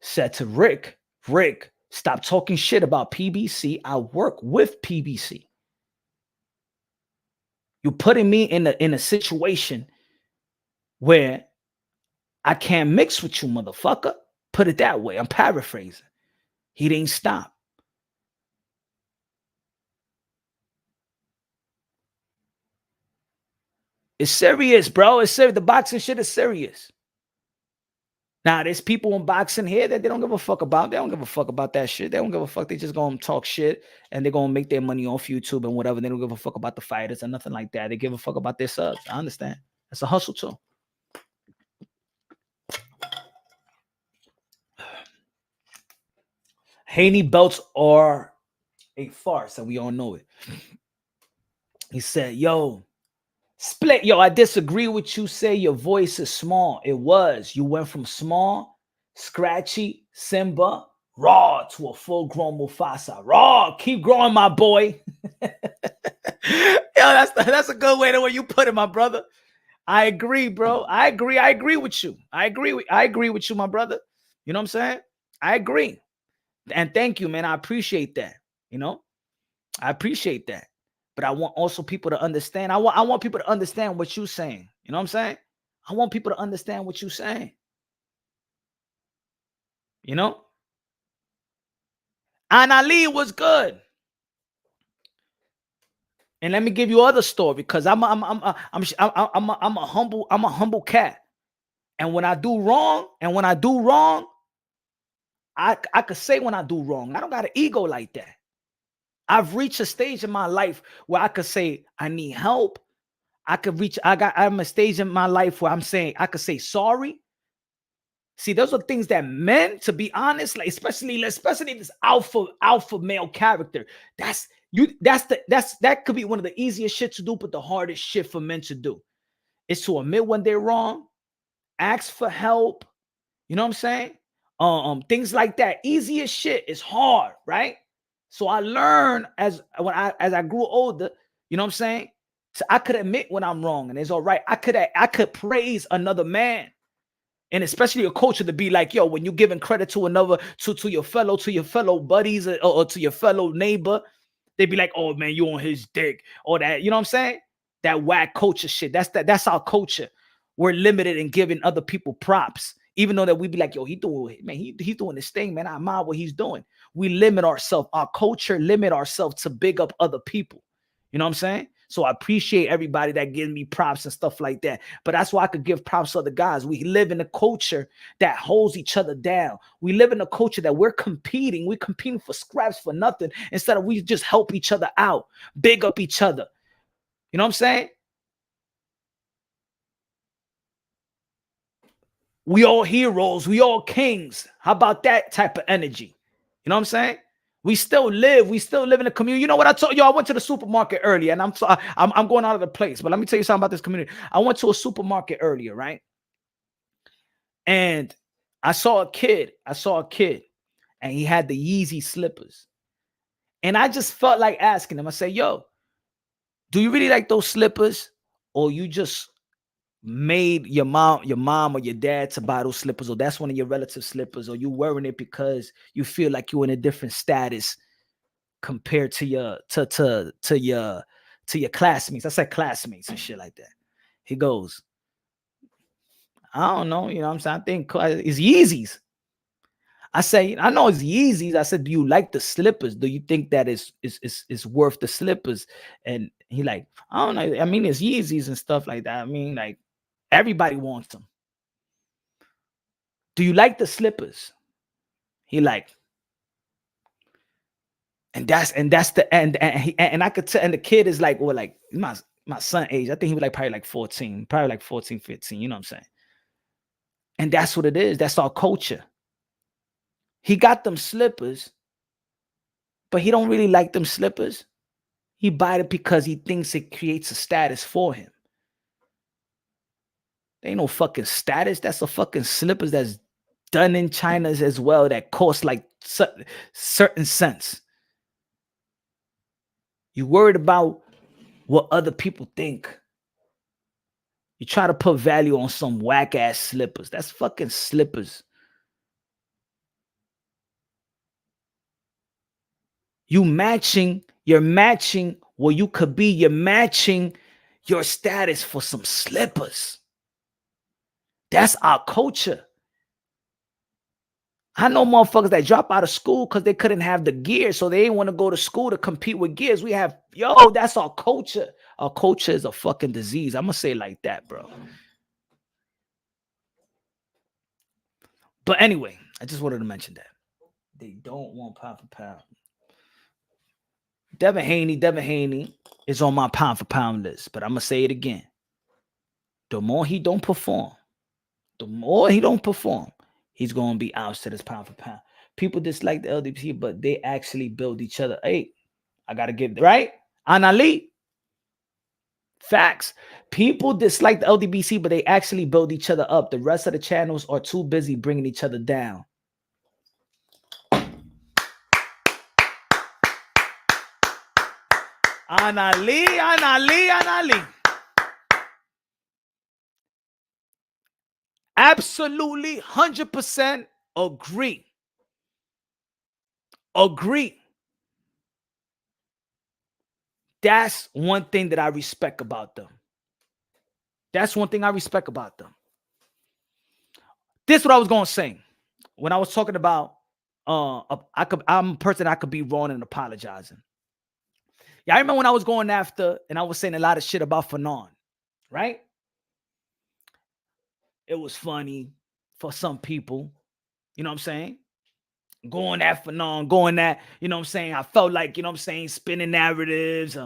said to Rick, stop talking shit about PBC. I work with PBC. You're putting me in a situation where I can't mix with you, motherfucker. Put it that way. I'm paraphrasing. He didn't stop. It's serious, bro. It's serious. The boxing shit is serious. Now, there's people in boxing here that they don't give a fuck about. They don't give a fuck about that shit. They don't give a fuck. They just gonna talk shit and they're gonna make their money off YouTube and whatever. They don't give a fuck about the fighters or nothing like that. They give a fuck about their subs. I understand. That's a hustle too. Haney belts are a farce, and we all know it. He said, yo, Split, yo, I disagree with you. Say your voice is small. It was. You went from small, scratchy, Simba, raw to a full-grown Mufasa. Raw, keep growing, my boy. Yo, that's a good way to where you put it, my brother. I agree, bro. I agree with you. I agree with you, my brother. You know what I'm saying? I agree. And thank you, man. I appreciate that. You know, I appreciate that. But I want also people to understand. I want people to understand what you're saying. You know what I'm saying? I want people to understand what you're saying. You know? And Ali was good. And let me give you other story because I'm a humble cat. And when I do wrong, I could say when I do wrong. I don't got an ego like that. I've reached a stage in my life where I could say I need help. I'm a stage in my life where I'm saying I could say sorry. See, those are things that men, to be honest, like especially this alpha male character. That could be one of the easiest shit to do, but the hardest shit for men to do is to admit when they're wrong, ask for help. You know what I'm saying? Things like that. Easiest shit is hard, right? So I learned as I grew older, you know what I'm saying? So I could admit when I'm wrong and it's all right. I could praise another man. And especially a culture to be like, yo, when you're giving credit to another, to your fellow buddies or to your fellow neighbor, they'd be like, oh man, you on his dick or that, you know what I'm saying? That whack culture shit. That's our culture. We're limited in giving other people props. Even though that we be like, yo, he's doing this thing, man. I admire what he's doing. We limit ourselves. Our culture limit ourselves to big up other people. You know what I'm saying? So I appreciate everybody that gives me props and stuff like that. But that's why I could give props to other guys. We live in a culture that holds each other down. We live in a culture that we're competing. We're competing for scraps for nothing instead of we just help each other out, big up each other. You know what I'm saying? We all heroes. We all kings. How about that type of energy? You know what I'm saying? We still live in a community. You know what I told you? I went to the supermarket earlier, and I'm going out of the place. But let me tell you something about this community. I went to a supermarket earlier, right? And I saw a kid, and he had the Yeezy slippers. And I just felt like asking him. I said, yo, do you really like those slippers? Or you just made your mom or your dad to buy those slippers, or that's one of your relatives' slippers, or you wearing it because you feel like you're in a different status compared to your classmates. I said classmates and shit like that. He goes, I don't know, you know what I'm saying? I think it's Yeezys. I say, I know it's Yeezys. I said, do you like the slippers? Do you think that it's worth the slippers? And he like, I don't know. I mean, it's Yeezys and stuff like that. I mean, like, everybody wants them. Do you like the slippers? He like, and that's the end. And I could tell, and the kid is like, well, like my son age. I think he was like probably like 14, 15. You know what I'm saying? And that's what it is. That's our culture. He got them slippers, but he don't really like them slippers. He buy it because he thinks it creates a status for him. There ain't no fucking status. That's a fucking slippers that's done in China as well that cost like certain cents. You worried about what other people think. You try to put value on some whack ass slippers. That's fucking slippers. You're matching what you could be. You're matching your status for some slippers. That's our culture. I know motherfuckers that drop out of school because they couldn't have the gear, so they didn't want to go to school to compete with gears. We have, that's our culture. Our culture is a fucking disease. I'm going to say it like that, bro. But anyway, I just wanted to mention that. They don't want pound for pound. Devin Haney is on my pound for pound list, but I'm going to say it again. The more he don't perform, he's going to be ousted as pound for pound. People dislike the LDP, but they actually build each other. Hey, I got to give, right? Anali. Facts. People dislike the LDBC, but they actually build each other up. The rest of the channels are too busy bringing each other down. Anali. Absolutely 100% agree. That's one thing that I respect about them. This is what I was going to say. When I was talking about I'm a person I could be wrong and apologizing. Yeah, I remember when I was going after and I was saying a lot of shit about Fanon, right? It was funny for some people. You know what I'm saying? Going at Fanon, you know what I'm saying? I felt like, you know what I'm saying, spinning narratives,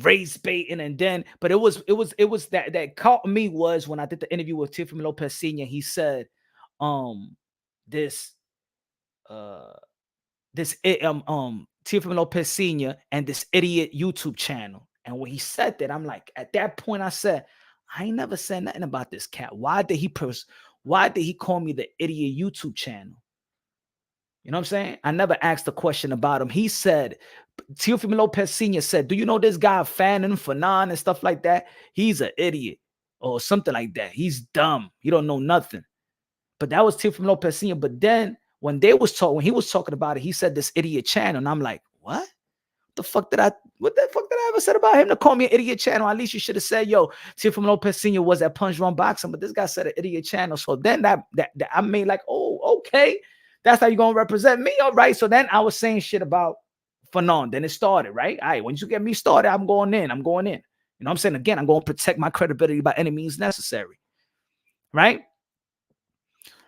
race baiting, and then, but it was that caught me was when I did the interview with Teofimo Lopez Sr. He said, Teofimo Lopez Sr. and this idiot YouTube channel. And when he said that, I'm like, at that point, I said, I ain't never said nothing about this cat. Why did he call me the idiot YouTube channel? You know what I'm saying? I never asked a question about him. He said, Teofimo Lopez Sr. said, do you know this guy fanning Fanon and stuff like that? He's an idiot or something like that. He's dumb. He don't know nothing. But that was Teofimo Lopez Sr. But then when he was talking about it, he said this idiot channel. And I'm like, what? What the fuck did I ever said about him to call me an idiot channel? At least you should have said, yo, Teofimo Lopez Sr. was at Punch Drunk Boxing, but this guy said an idiot channel. So then that I made like, oh, okay. That's how you're going to represent me. All right. So then I was saying shit about Fanon. Then it started, right? All right. Once you get me started, I'm going in. You know what I'm saying? Again, I'm going to protect my credibility by any means necessary. Right?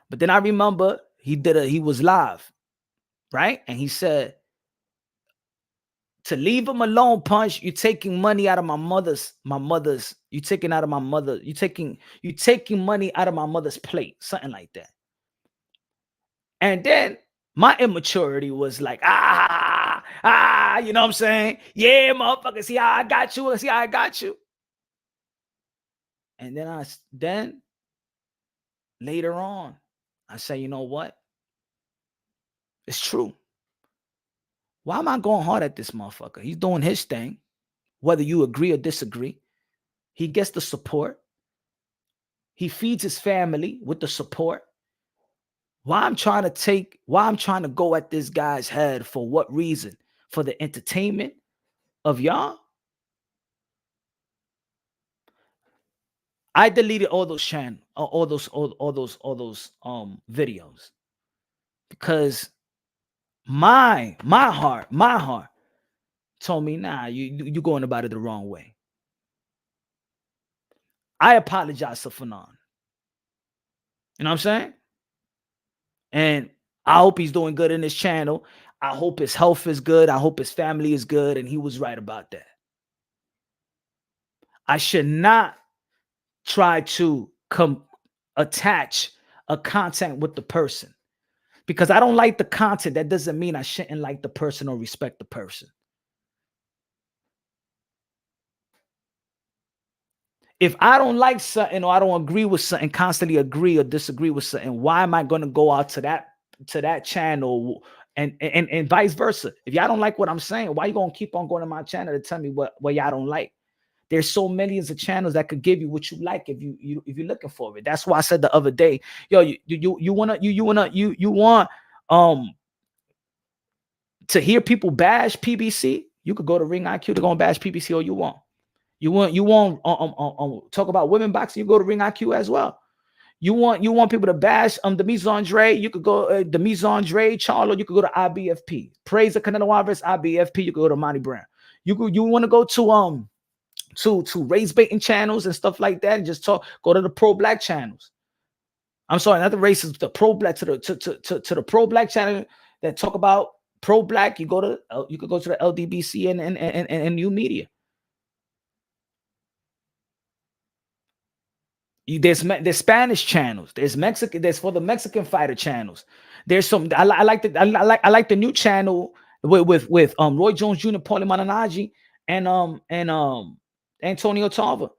But then I remember he was live. Right? And he said, to leave him alone, Punch, you're taking money out of my mother's, you're taking money out of my mother's plate. Something like that. And then my immaturity was like, you know what I'm saying? Yeah, motherfucker, see how I got you. And then later on, I say, you know what? It's true. Why am I going hard at this motherfucker? He's doing his thing. Whether you agree or disagree, he gets the support. He feeds his family with the support. Why I'm trying to go at this guy's head, for what reason? For the entertainment of y'all? I deleted all those videos because my heart told me, nah, you going about it the wrong way. I apologize to Fanon. You know what I'm saying? And I hope he's doing good in his channel. I hope his health is good. I hope his family is good. And he was right about that. I should not try to attach a content with the person. Because I don't like the content, that doesn't mean I shouldn't like the person or respect the person. If I don't like something or I don't agree with something, constantly agree or disagree with something, why am I going to go out to that channel and vice versa? If y'all don't like what I'm saying, why you going to keep on going to my channel to tell me what y'all don't like? There's so millions of channels that could give you what you like if you're looking for it. That's why I said the other day, yo, you want to hear people bash PBC? You could go to Ring IQ to go and bash PBC all you want. You want talk about women boxing, you go to Ring IQ as well. You want people to bash Demise Andre, you could go Demise Andre, Charlo, you could go to IBFP. Praise the Canelo Alvarez, IBFP, you could go to Monty Brown. You want to go to race baiting channels and stuff like that and just go to the pro black channels. I'm sorry, not the races, the pro black to the pro black channel that talk about pro black. You could go to the LDBC and New Media. There's Spanish channels. There's Mexican. There's for the Mexican fighter channels. There's some. I like the new channel with Roy Jones Jr., Paulie Malignaggi, and Antonio Tarver. You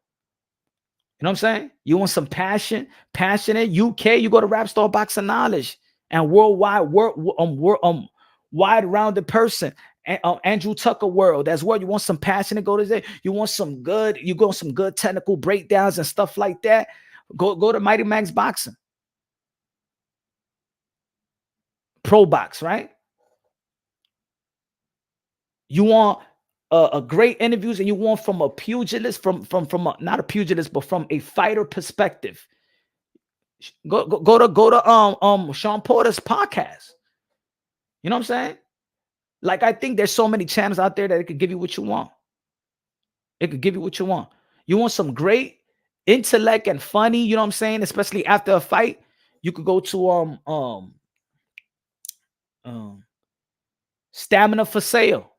know what I'm saying? You want some passionate UK? You go to Rap Star Boxing Knowledge and wide rounded person. Andrew Tucker World as well. You want some passion to go to there. You want some good, some good technical breakdowns and stuff like that. Go to Mighty Max Boxing. Pro Box, right? You want a great interviews and you want from a pugilist, from not a pugilist, but from a fighter perspective. Go to Sean Porter's podcast. You know what I'm saying? Like, I think there's so many channels out there that it could give you what you want. It could give you what you want. You want some great intellect and funny, you know what I'm saying? Especially after a fight, you could go to Stamina for Sale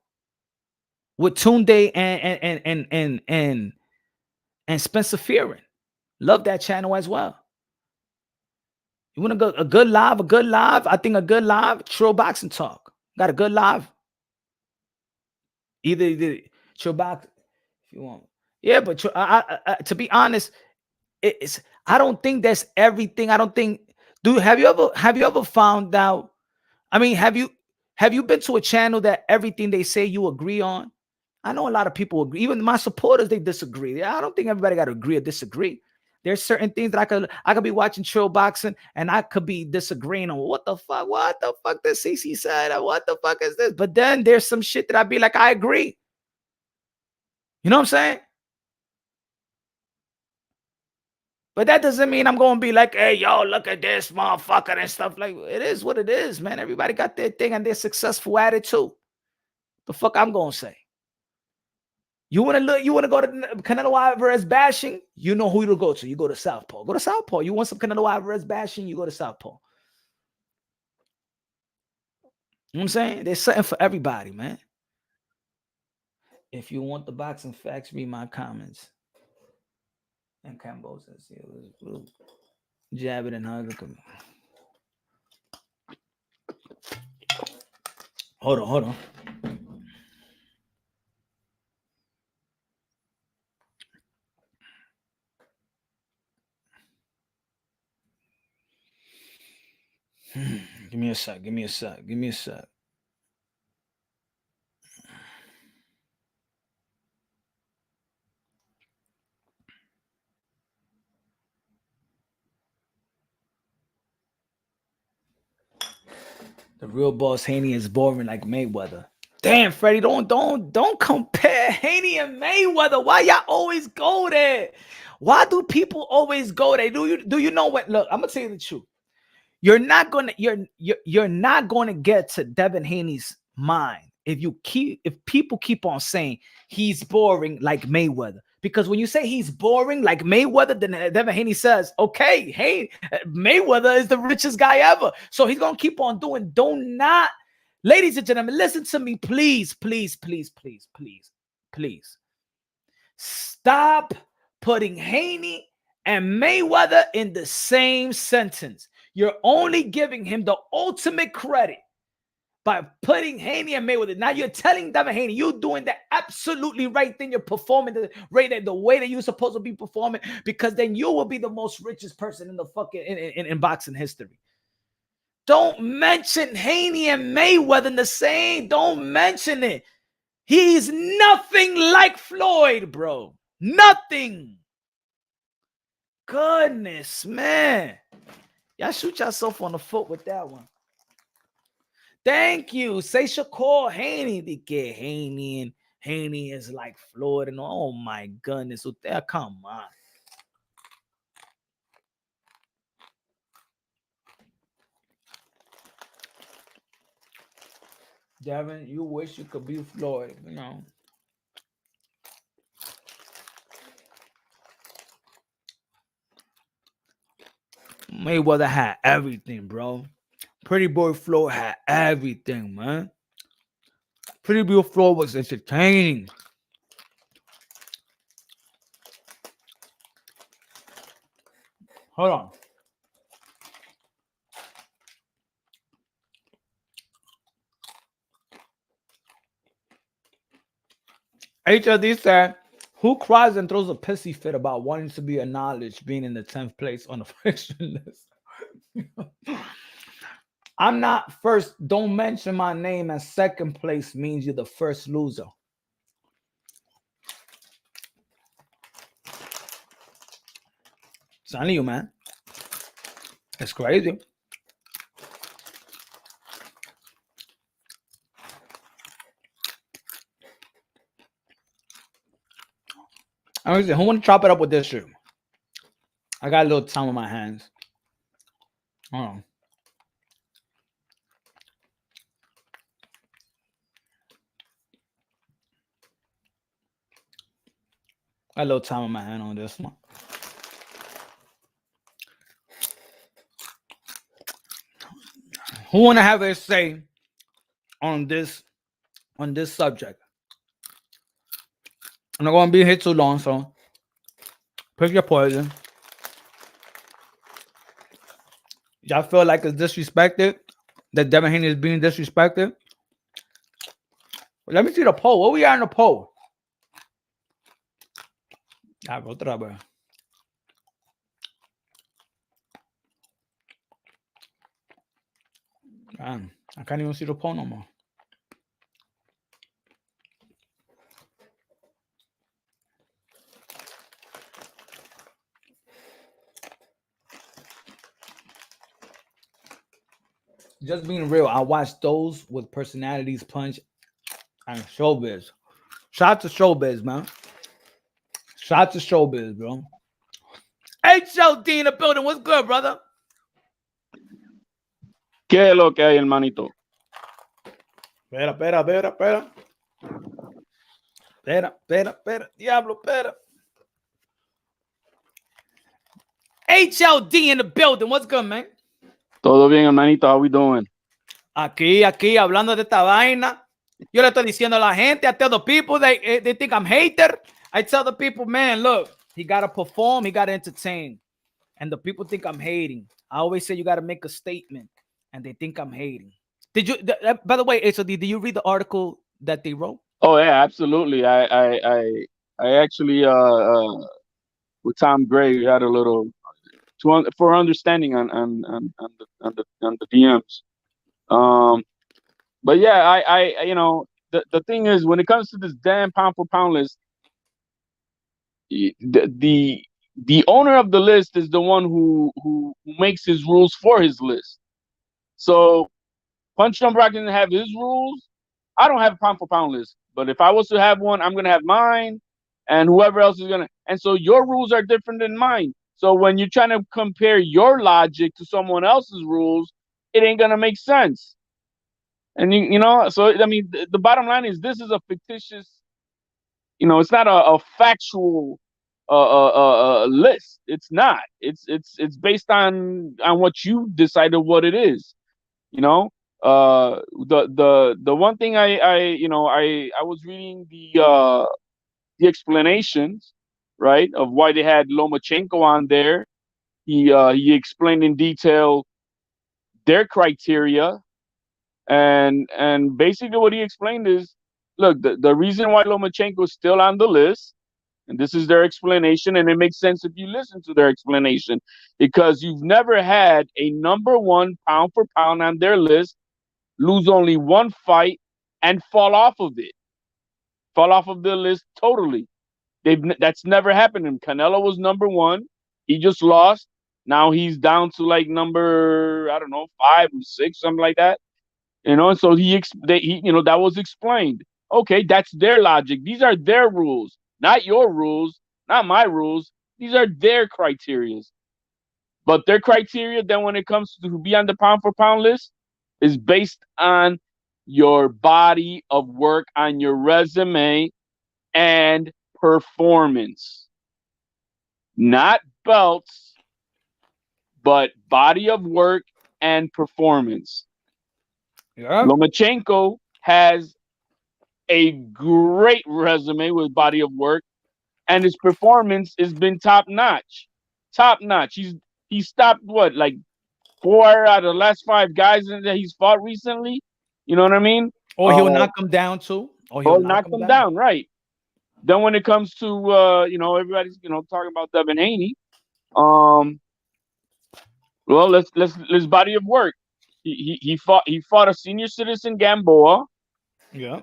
with Tunde and Spencer Fearon. Love that channel as well. You want to go a good live? I think a good live, Trill Boxing Talk. Got a good live. Either Trill Boxing, if you want. Yeah, but to be honest, I don't think that's everything. I don't think. Have you ever found out? I mean, have you been to a channel that everything they say you agree on? I know a lot of people agree. Even my supporters, they disagree. I don't think everybody got to agree or disagree. There's certain things that I could be watching Trill Boxing and I could be disagreeing on what the fuck did CC said? What the fuck is this? But then there's some shit that I'd be like, I agree. You know what I'm saying? But that doesn't mean I'm going to be like, hey, yo, look at this motherfucker and stuff. Like, it is what it is, man. Everybody got their thing and they're successful at it too. The fuck I'm going to say. You want to go to Canelo Alvarez bashing? You know who to go to. You go to Southpaw. Go to Southpaw. You want some Canelo Alvarez bashing? You go to Southpaw. You know what I'm saying? There's something for everybody, man. If you want the boxing facts, read my comments. And Cambo says, jab it and hug it. Hold on. Give me a sec. The real boss Haney is boring like Mayweather. Damn, Freddie, don't compare Haney and Mayweather. Why y'all always go there? Why do people always go there? Do you know what? Look, I'm gonna tell you the truth. You're not gonna get to Devin Haney's mind if people keep on saying he's boring like Mayweather. Because when you say he's boring like Mayweather, then Devin Haney says, okay, hey, Mayweather is the richest guy ever. So he's gonna keep on doing. Ladies and gentlemen, listen to me, please. Stop putting Haney and Mayweather in the same sentence. You're only giving him the ultimate credit by putting Haney and Mayweather. Now you're telling Devin Haney, you're doing the absolutely right thing. You're performing the way that you're supposed to be performing, because then you will be the most richest person in the fucking in boxing history. Don't mention Haney and Mayweather in the same. Don't mention it. He's nothing like Floyd, bro. Nothing. Goodness, man. Y'all shoot yourself on the foot with that one. Thank you. Say Shakur Haney. They get Haney, and Haney is like Floyd. And oh my goodness. So there, come on. Devin, you wish you could be Floyd, you know. Mayweather had everything, bro. Pretty Boy Floyd had everything, man. Pretty Boy Floyd was entertaining. Hold on. HLD said, who cries and throws a pissy fit about wanting to be acknowledged being in the 10th place on the prediction list? I'm not first. Don't mention my name, and second place means you're the first loser. It's only you, man. It's crazy. Who want to chop it up with this shit? I got a little time on my hands. Hold on. Got a little time on my hand on this one. Who want to have a say on this subject? I'm not going to be here too long, so pick your poison. Y'all feel like it's disrespected? That Devin Haney is being disrespected? Well, let me see the poll. Where we at in the poll? Otra vez. Damn, I can't even see the poll no more. Just being real, I watched those with personalities punch and showbiz. Shout out to showbiz, man. Shout out to showbiz, bro. HLD in the building. What's good, brother? ¿Qué es lo que hay, hermanito? Espera. Diablo, espera. HLD in the building. What's good, man? Todo bien, hermanito. How we doing? Aquí, hablando de esta vaina. Yo le estoy diciendo a la gente, I tell the people, they think I'm hater. I tell the people, man, look, he got to perform, he got to entertain. And the people think I'm hating. I always say you got to make a statement, and they think I'm hating. Did you, by the way, HOD, did you read the article that they wrote? Oh, yeah, absolutely. I actually, with Tom Gray, we had a little, for understanding on the DMs. But yeah, I you know, the thing is, when it comes to this damn pound for pound list, the owner of the list is the one who makes his rules for his list. So Punch Drunk Brock didn't have his rules. I don't have a pound for pound list, but if I was to have one, I'm gonna have mine, and whoever else is gonna. And so your rules are different than mine. So when you're trying to compare your logic to someone else's rules, it ain't gonna make sense. And you know, so I mean, the bottom line is this is a fictitious. You know, it's not a factual list. It's not. It's based on what you decided what it is. You know, the one thing I was reading the explanations, right, of why they had Lomachenko on there. He explained in detail their criteria, and basically what he explained is, look, the reason why Lomachenko is still on the list, and this is their explanation, and it makes sense if you listen to their explanation, because you've never had a number one pound for pound on their list lose only one fight and fall off of the list totally. That's never happened to him. Canelo was number one. He just lost. Now he's down to like number, I don't know, 5 or 6, something like that. So that was explained. Okay, that's their logic. These are their rules, not your rules, not my rules. These are their criteria. But their criteria, then when it comes to be on the pound for pound list, is based on your body of work, on your resume and performance. Not belts, but body of work and performance. Yeah. Lomachenko has a great resume with body of work, and his performance has been top notch. Top notch. He stopped like 4 out of the last 5 guys that he's fought recently. You know what I mean? Or he'll knock them down too. Or he'll knock them down, right? Then when it comes to everybody's talking about Devin Haney, well, let's body of work. He fought a senior citizen Gamboa. Yeah.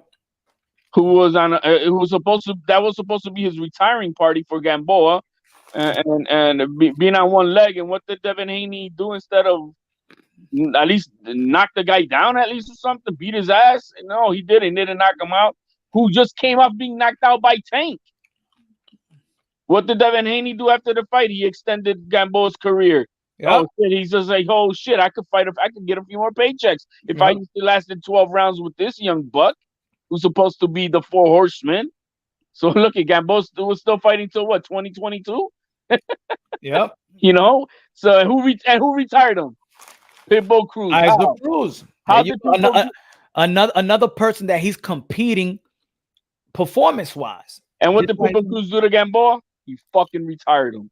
Who was on that was supposed to be his retiring party for Gamboa, and being on one leg. And what did Devin Haney do instead of at least knock the guy down at least or something, beat his ass? No, he didn't. He didn't knock him out. Who just came off being knocked out by Tank? What did Devin Haney do after the fight? He extended Gamboa's career. Yep. Oh shit! He's just like, oh shit! I could fight. I could get a few more paychecks if I lasted 12 rounds with this young buck, who's supposed to be the 4 horsemen. So look at Gamboa was still fighting till what, 2022? Yep. So who retired him? Pitbull Cruz. Cruz. How did another person that he's competing performance wise? And what did Pitbull Cruz do to Gamboa? He fucking retired him,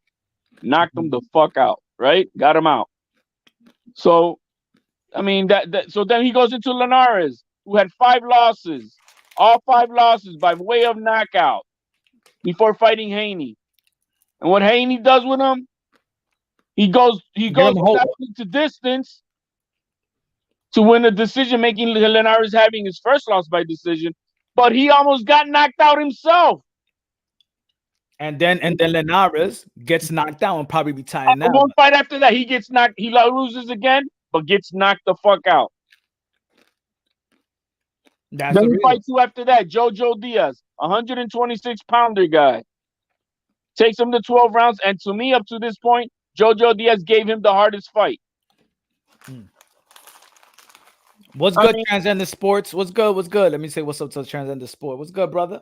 knocked him the fuck out. Right, got him out. So, I mean So then he goes into Linares, who had 5 losses. All 5 losses by way of knockout before fighting Haney. And what Haney does with him, he goes to distance to win a decision, making Linares having his first loss by decision, but he almost got knocked out himself. And then Linares gets knocked out and probably retired now. One fight after that, he gets knocked. He loses again, but gets knocked the fuck out. Then he fights 2 after that. Jojo Diaz, 126-pounder guy. Takes him to 12 rounds. And to me, up to this point, Jojo Diaz gave him the hardest fight. What's good, Transcendent Sports? What's good? What's good? Let me say what's up to Transcendent Sport. What's good, brother?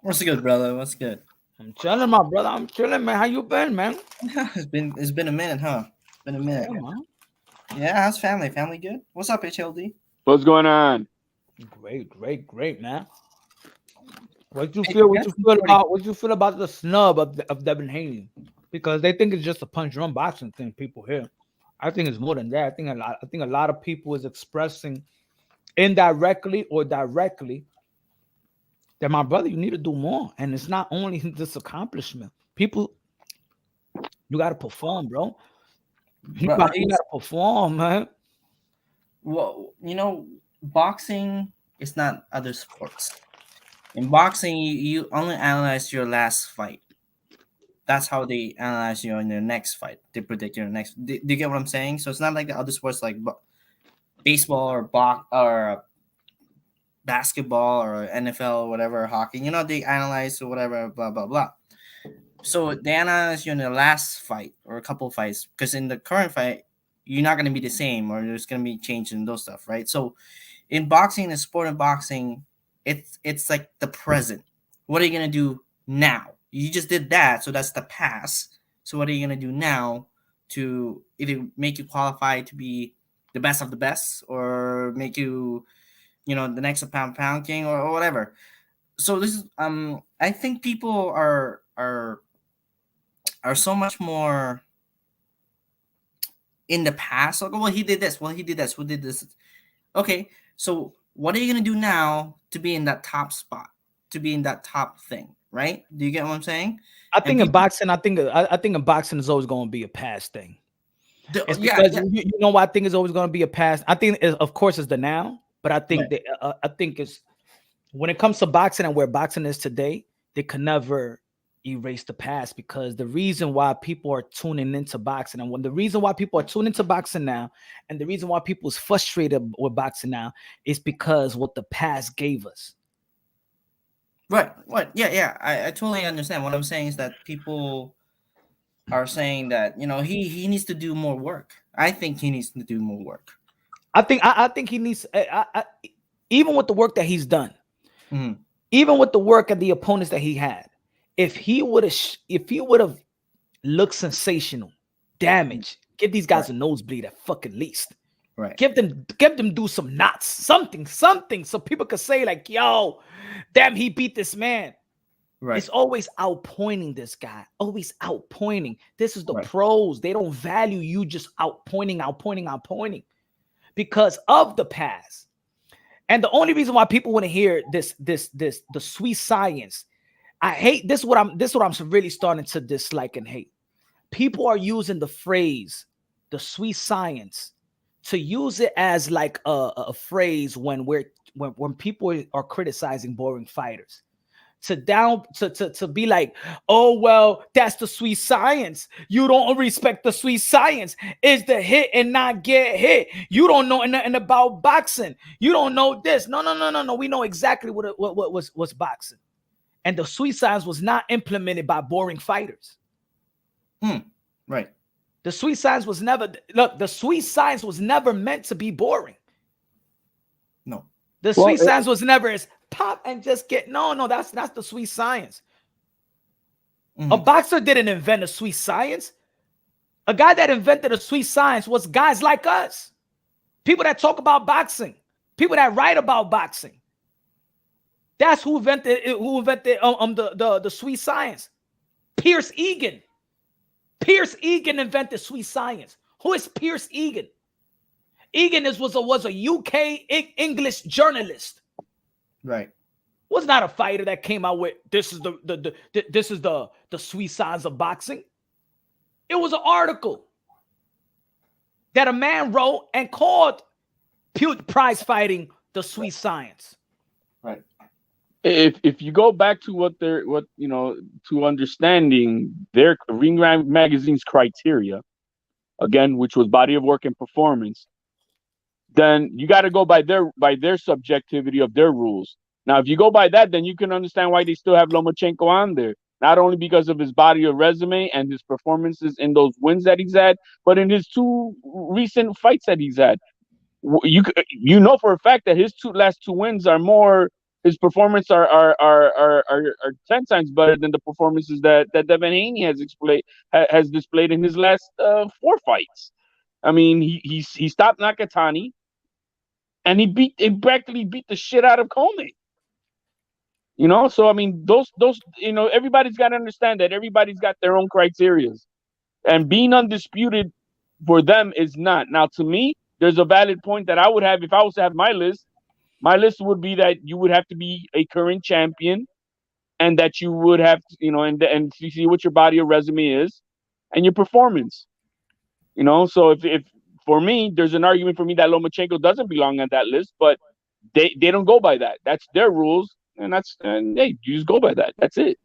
What's good, brother? What's good? I'm chilling, my brother. I'm chilling, man. How you been, man? It's been a minute, huh? Been a minute. Yeah, how's family? Family good? What's up, HLD? What's going on? Great, man. What you feel about the snub of Devin Haney? Because they think it's just a punch drum boxing thing. People here, I think it's more than that. I think a lot of people is expressing indirectly or directly that, my brother, you need to do more. And it's not only this accomplishment. People, you got to perform, bro. You got to perform, man. Well, boxing is not other sports. In boxing, you only analyze your last fight. That's how they analyze you on your next fight. They predict your next. Do you get what I'm saying? So it's not like the other sports like baseball or basketball or NFL or whatever, hockey. They analyze or whatever, blah, blah, blah. So they analyze you in the last fight or a couple of fights, because in the current fight, you're not going to be the same, or there's going to be changes in those stuff, right? So in boxing, the sport of boxing, it's like the present. What are you going to do now? You just did that, so that's the past. So what are you going to do now to either make you qualify to be the best of the best, or make you, the next pound king or whatever? So this is I think people are so much more in the past. Like, well, he did this. Well, he did this. Who did this? Okay, so what are you gonna do now to be in that top spot? To be in that top thing, right? Do you get what I'm saying? I think in boxing, I think in boxing is always going to be a past thing. It's because you know why I think it's always going to be a past. I think, of course, it's the now, but I think that I think it's when it comes to boxing and where boxing is today, they can never erase the past, because the reason why people are tuning into boxing, and when the reason why people are tuning into boxing now, and the reason why people is frustrated with boxing now, is because what the past gave us. Right. What? Yeah. I totally understand. What I'm saying is that people are saying that, you know, he needs to do more work. I think he needs to do more work. I think he needs. Even with the work that he's done, even with the work and the opponents that he had, if he would have looked sensational, damage, give these guys a nosebleed at fucking least. Right. Give them do some knots, something, so people could say like, yo, damn, he beat this man. Right. It's always outpointing this guy, always outpointing. This is the pros. They don't value you just outpointing because of the past. And the only reason why people want to hear the sweet science, I hate this. What I'm really starting to dislike and hate. People are using the phrase, the sweet science, to use it as like a phrase when people are criticizing boring fighters, to be like, oh well, that's the sweet science. You don't respect the sweet science. Is the hit and not get hit. You don't know nothing about boxing. You don't know this. No. We know exactly what was boxing, and the sweet science was not implemented by boring fighters. Right. The sweet science was never meant to be boring. No. The sweet science was never as pop and just get. No, that's the sweet science. A boxer didn't invent a sweet science. A guy that invented a sweet science was guys like us. People that talk about boxing. People that write about boxing. That's who invented the sweet science. Pierce Egan. Pierce Egan invented sweet science. Who is Pierce Egan? Egan was a UK English journalist. Right. Was not a fighter that came out with this is the sweet science of boxing. It was an article that a man wrote and called prize fighting the sweet science. Right. If you go back to to understanding their Ring Magazine's criteria, again, which was body of work and performance, then you got to go by their subjectivity of their rules. Now, if you go by that, then you can understand why they still have Lomachenko on there. Not only because of his body of resume and his performances in those wins that he's had, but in his two recent fights that he's had. You know for a fact that his last two wins are more. His performance are 10 times better than the performances that Devin Haney has displayed in his last 4 fights. I mean, he stopped Nakatani, and he practically beat the shit out of Coleman. You know, so I mean, those everybody's got to understand that everybody's got their own criterias, and being undisputed for them is not. Now, to me, there's a valid point that I would have if I was to have my list. My list would be that you would have to be a current champion, and that you would have to, and you see what your body of resume is, and your performance. So if for me, there's an argument for me that Lomachenko doesn't belong on that list, but they don't go by that. That's their rules, and hey, you just go by that. That's it.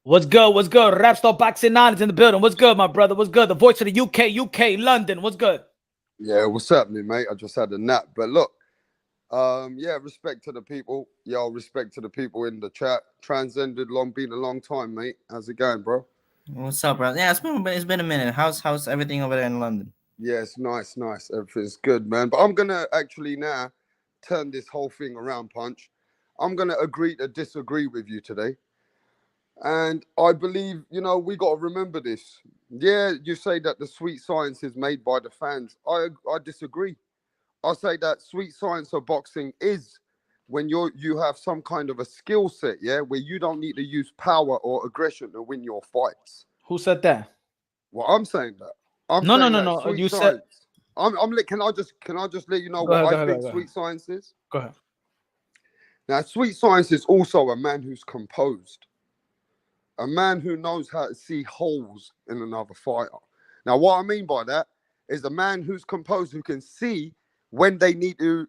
What's good? What's good? Rapstar Boxing 9 is in the building. What's good, my brother? What's good? The voice of the UK, London. What's good? Yeah, what's happening, mate? I just had a nap, but look. Respect to the people. Yo, respect to the people in the chat. Transcended been a long time, mate. How's it going, bro? What's up, bro? Yeah, it's been a minute. How's everything over there in London? Yeah, it's nice. Everything's good, man. But I'm gonna actually now turn this whole thing around, Punch. I'm gonna agree to disagree with you today. And I believe, we gotta remember this. Yeah, you say that the sweet science is made by the fans. I disagree. I say that sweet science of boxing is when you have some kind of a skill set, yeah, where you don't need to use power or aggression to win your fights. Who said that? Well, I'm saying that. I'm No, saying no, that no. sweet You said. science. Can I just let you know what I think sweet science is? Go ahead. Now, sweet science is also a man who's composed, a man who knows how to see holes in another fighter. Now, what I mean by that is a man who's composed, who can see when they need to,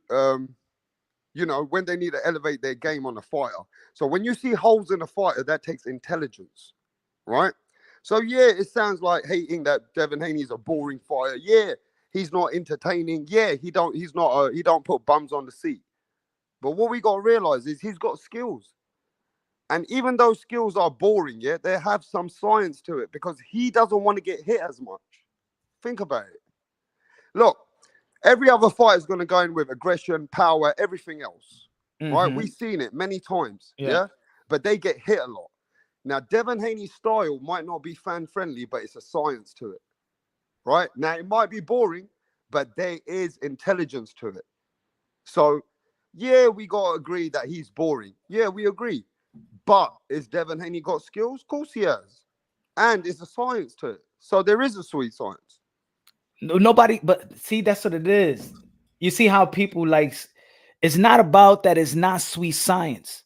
when they need to elevate their game on a fighter. So when you see holes in a fighter, that takes intelligence, right? So yeah, it sounds like hating that Devin Haney's a boring fighter. Yeah, he's not entertaining. Yeah, he don't put bums on the seat. But what we got to realize is he's got skills. And even though skills are boring, yeah, they have some science to it because he doesn't want to get hit as much. Think about it. Look, every other fighter is going to go in with aggression, power, everything else, right? We've seen it many times, yeah? But they get hit a lot. Now, Devin Haney's style might not be fan-friendly, but it's a science to it, right? Now, it might be boring, but there is intelligence to it. So, yeah, we got to agree that he's boring. Yeah, we agree. But is Devin Haney got skills? Of course he has. And it's a science to it. So there is a sweet science. Nobody, but see, that's what it is. You see how people like, it's not about that it's not sweet science.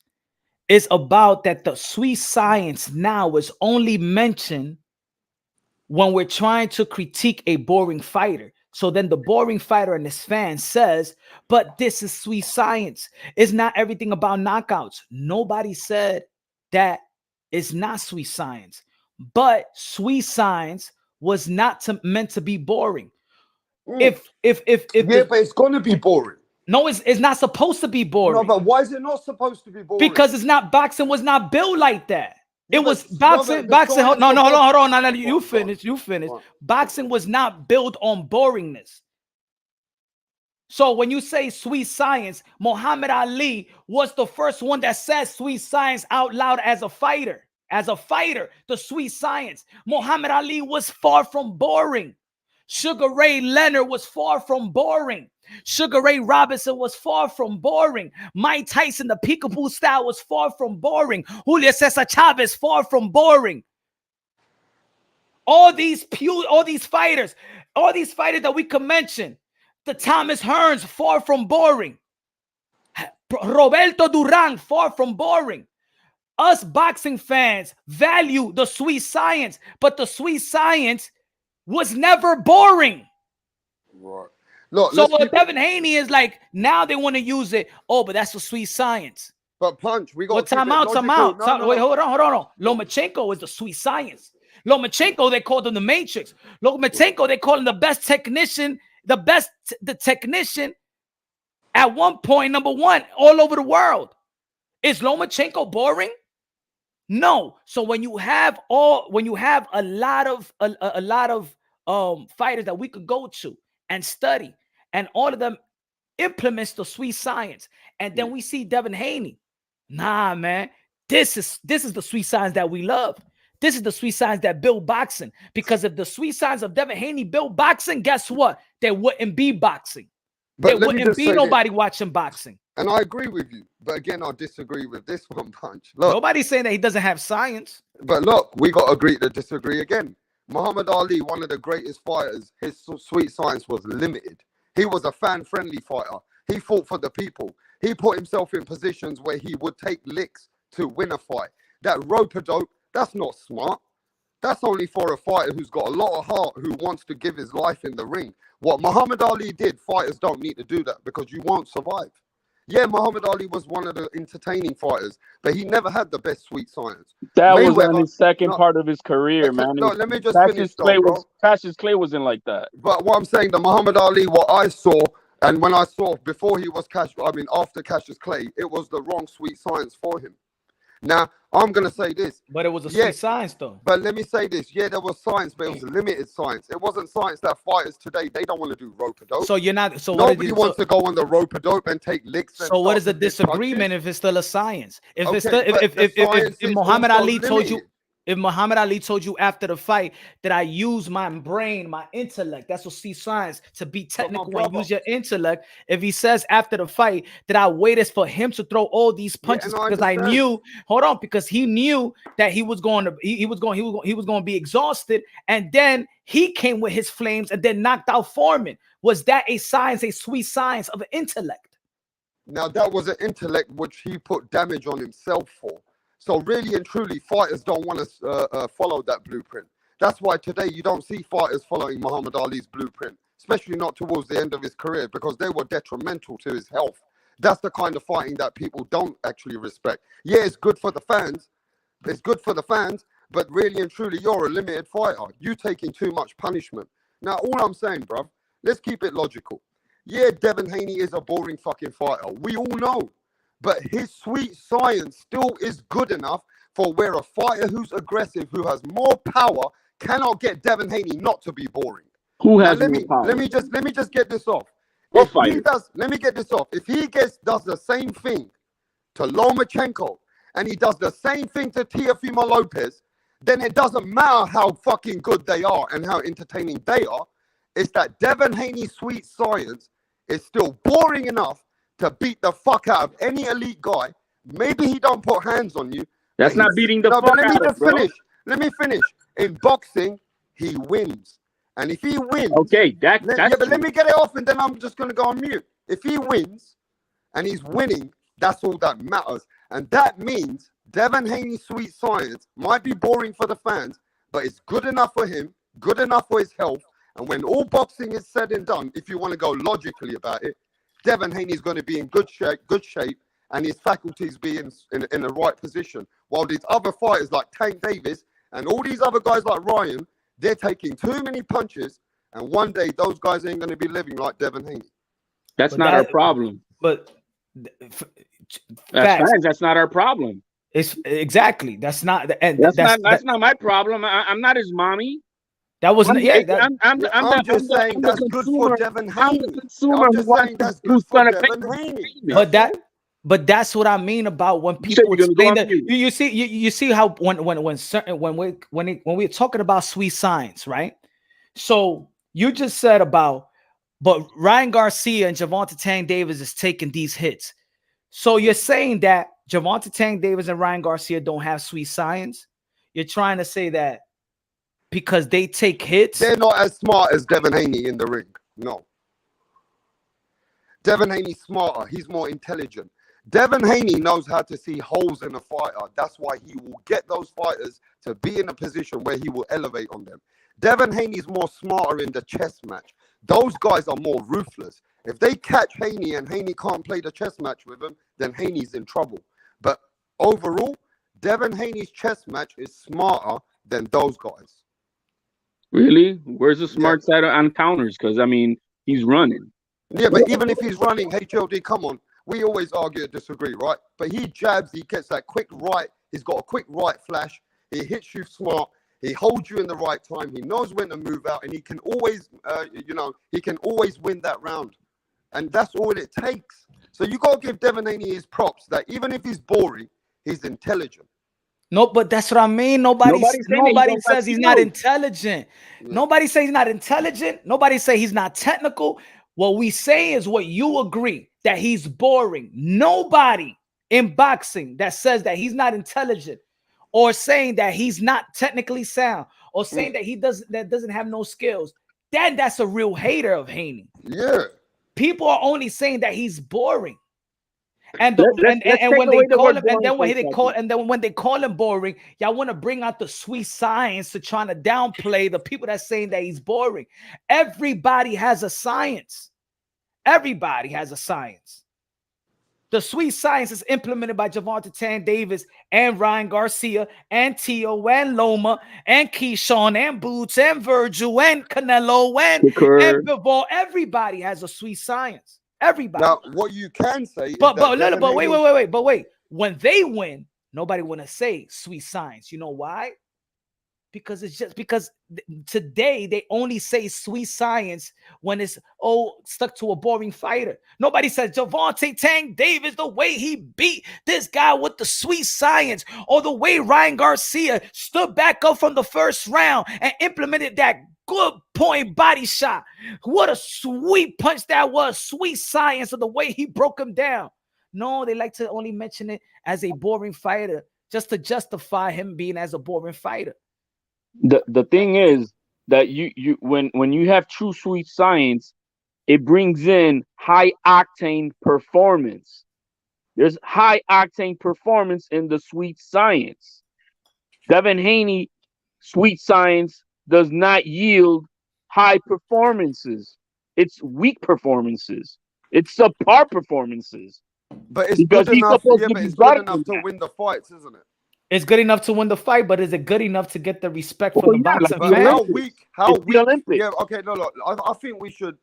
It's about that the sweet science now is only mentioned when we're trying to critique a boring fighter. So then the boring fighter and his fan says, but this is sweet science. It's not everything about knockouts. Nobody said that it's not sweet science. But sweet science was not meant to be boring. If but it's gonna be boring. No, it's not supposed to be boring. No, but why is it not supposed to be boring? Because it's not, boxing was not built like that. Yeah, it was boxing. Hold on. You finish. Boxing was not built on boringness. So when you say sweet science, Muhammad Ali was the first one that said sweet science out loud as a fighter. As a fighter, the sweet science. Muhammad Ali was far from boring. Sugar Ray Leonard was far from boring. Sugar Ray Robinson was far from boring. Mike Tyson, the peekaboo style, was far from boring. Julio Cesar Chavez, far from boring. All these fighters that we can mention, the Thomas Hearns, far from boring. Roberto Duran, far from boring. Us boxing fans value the sweet science, but the sweet science was never boring. Right. Look, so Devin Haney is like, now they want to use it. Oh, but that's the sweet science. But Punch, we got time out. Wait, hold on. Lomachenko is the sweet science. Lomachenko, they called him the Matrix. Lomachenko, they call him the best technician, the technician at one point, number one, all over the world. Is Lomachenko boring? No. So when you have a lot of fighters that we could go to and study, and all of them implements the sweet science, and then we see Devin Haney. Nah, man, this is the sweet science that we love. This is the sweet science that build boxing. Because if the sweet science of Devin Haney built boxing, guess what? There wouldn't be boxing. There wouldn't be nobody watching boxing. And I agree with you. But again, I disagree with this one, Punch. Look, nobody's saying that he doesn't have science. But look, we got to agree to disagree again. Muhammad Ali, one of the greatest fighters, his sweet science was limited. He was a fan-friendly fighter. He fought for the people. He put himself in positions where he would take licks to win a fight. That rope-a-dope, that's not smart. That's only for a fighter who's got a lot of heart, who wants to give his life in the ring. What Muhammad Ali did, fighters don't need to do that because you won't survive. Yeah, Muhammad Ali was one of the entertaining fighters, but he never had the best sweet science. That was on his second part of his career, man. No, let me just finish. Cassius Clay wasn't like that. But what I'm saying, the Muhammad Ali, what I saw, and when I saw before he was after Cassius Clay, it was the wrong sweet science for him. Now, I'm going to say this. But it was a sweet science, though. But let me say this. Yeah, there was science, but it was limited science. It wasn't science that fighters today, they don't want to do rope-a-dope. So you're not... So nobody wants to go on the rope-a-dope and take licks. So what is the disagreement if it's still a science? If Muhammad Ali told you... If Muhammad Ali told you after the fight that I use my brain, my intellect, that's what sweet science, to be technical and use your intellect. If he says after the fight that I waited for him to throw all these punches because I knew, hold on, because he knew that he was going to, he was going to be exhausted, and then he came with his flames and then knocked out Foreman. Was that a science, a sweet science of an intellect? Now that was an intellect which he put damage on himself for. So really and truly, fighters don't want to follow that blueprint. That's why today you don't see fighters following Muhammad Ali's blueprint, especially not towards the end of his career, because they were detrimental to his health. That's the kind of fighting that people don't actually respect. Yeah, it's good for the fans. It's good for the fans, but really and truly, you're a limited fighter. You taking too much punishment. Now, all I'm saying, bruv, let's keep it logical. Yeah, Devin Haney is a boring fucking fighter. We all know. But his sweet science still is good enough for where a fighter who's aggressive, who has more power, cannot get Devin Haney not to be boring. Who has more power? Let me just get this off. Let me get this off. If he does the same thing to Lomachenko and he does the same thing to Teofimo Lopez, then it doesn't matter how fucking good they are and how entertaining they are. It's that Devin Haney's sweet science is still boring enough to beat the fuck out of any elite guy. Maybe he don't put hands on you. That's not beating the fuck out of, bro. Let me finish. In boxing, he wins. And if he wins... Okay, that's but let me get it off and then I'm just going to go on mute. If he wins and he's winning, that's all that matters. And that means Devin Haney's sweet science might be boring for the fans, but it's good enough for him, good enough for his health. And when all boxing is said and done, if you want to go logically about it, Devin Haney is going to be in good shape, and his faculties be in the right position. While these other fighters like Tank Davis and all these other guys like Ryan, they're taking too many punches, and one day those guys ain't going to be living like Devin Haney. That's not our problem. But that's not our problem. It's exactly that's not my problem. I'm not his mommy. That wasn't. I'm just saying that's good for Devin Haney. I'm just saying that's good for Devin Haney. But that's what I mean about when people explain that. You see how when we're talking about sweet science, right? So you just said about, but Ryan Garcia and Gervonta Tank Davis is taking these hits. So you're saying that Gervonta Tank Davis and Ryan Garcia don't have sweet science? You're trying to say that because they take hits, they're not as smart as Devin Haney in the ring. No. Devin Haney's smarter. He's more intelligent. Devin Haney knows how to see holes in a fighter. That's why he will get those fighters to be in a position where he will elevate on them. Devin Haney's more smarter in the chess match. Those guys are more ruthless. If they catch Haney and Haney can't play the chess match with him, then Haney's in trouble. But overall, Devin Haney's chess match is smarter than those guys. Really? Where's the smart side on counters? Because, I mean, he's running. Yeah, but even if he's running, HLD, come on. We always argue and disagree, right? But he jabs, he gets that quick right. He's got a quick right flash. He hits you smart. He holds you in the right time. He knows when to move out. And he can always, he can always win that round. And that's all it takes. So you got to give Devin Haney his props that even if he's boring, he's intelligent. No, but that's what I mean. Nobody says he's not intelligent. Nobody says he's not intelligent. Nobody say he's not technical. What we say is what you agree, that he's boring. Nobody in boxing that says that he's not intelligent or saying that he's not technically sound or saying that he doesn't have no skills. That's a real hater of Haney. Yeah. People are only saying that he's boring. And when they call him, and then when they call him boring, y'all want to bring out the sweet science to trying to downplay the people that's saying that he's boring. Everybody has a science. Everybody has a science. The sweet science is implemented by Gervonta Tank Davis and Ryan Garcia and Tio and Loma and Keyshawn and Boots and Virgil and Canelo and Bivol. Everybody has a sweet science. Everybody. Now, what you can say, but wait. When they win, nobody want to say sweet science. You know why? because it's just because today they only say sweet science when it's stuck to a boring fighter. Nobody says Gervonta Tank Davis, the way he beat this guy with the sweet science, or the way Ryan Garcia stood back up from the first round and implemented that good point body shot. What a sweet punch that was, sweet science of the way he broke him down. No, they like to only mention it as a boring fighter just to justify him being as a boring fighter. The thing is that when you have true sweet science, it brings in high octane performance. There's high octane performance in the sweet science. Devin Haney sweet science does not yield high performances. It's weak performances. It's subpar performances. But it's good enough. Yeah, but it's good enough to win the fights, isn't it? It's good enough to win the fight, but is it good enough to get the respect from the boxing fans? How weak? Yeah, okay, no, look, I think we should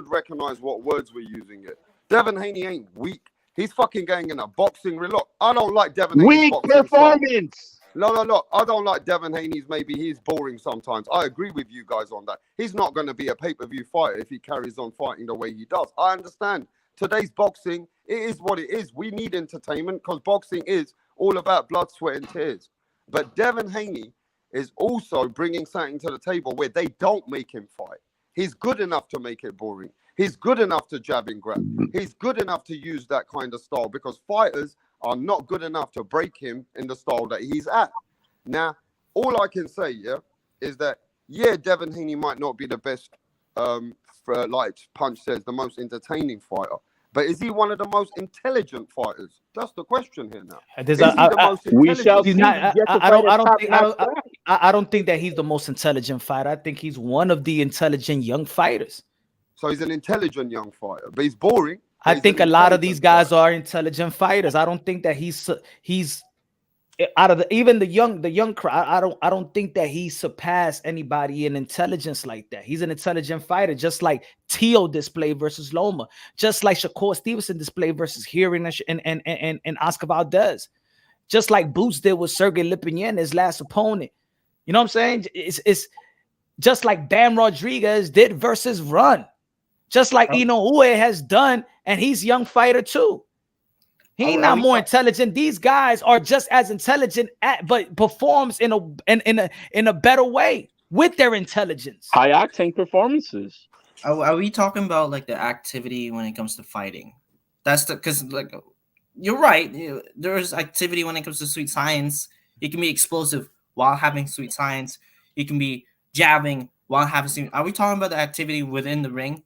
recognize what words we're using here. Devin Haney ain't weak. He's fucking going in a boxing ring. Look, I don't like Devin Haney's weak performance. No, I don't like Devin Haney's. Maybe he's boring sometimes. I agree with you guys on that. He's not going to be a pay-per-view fighter if he carries on fighting the way he does. I understand. Today's boxing, it is what it is. We need entertainment because boxing is all about blood, sweat, and tears. But Devin Haney is also bringing something to the table where they don't make him fight. He's good enough to make it boring. He's good enough to jab and grab. He's good enough to use that kind of style because fighters are not good enough to break him in the style that he's at. Now, all I can say, is that, Devin Haney might not be the best, like Punch says, the most entertaining fighter. But is he one of the most intelligent fighters? That's the question here now. I don't think that he's the most intelligent fighter. I think he's one of the intelligent young fighters. So he's an intelligent young fighter, but he's boring. I think a lot of these guys are intelligent fighters. I don't think that he's out of even the young crowd. I don't think that he surpassed anybody in intelligence like that. He's an intelligent fighter, just like Tio displayed versus Loma, just like Shakur Stevenson displayed versus Hearing and Oscar Valdez, just like Boots did with Sergey Lipinyan, his last opponent. You know what I'm saying? It's just like Bam Rodriguez did versus Run, just like Inoue has done, and he's a young fighter too. He ain't not more intelligent. These guys are just as intelligent, but performs in a better way with their intelligence. High octane performances. Are we talking about like the activity when it comes to fighting? That's because like you're right. There's activity when it comes to sweet science. You can be explosive while having sweet science. You can be jabbing while having sweet. Are we talking about the activity within the ring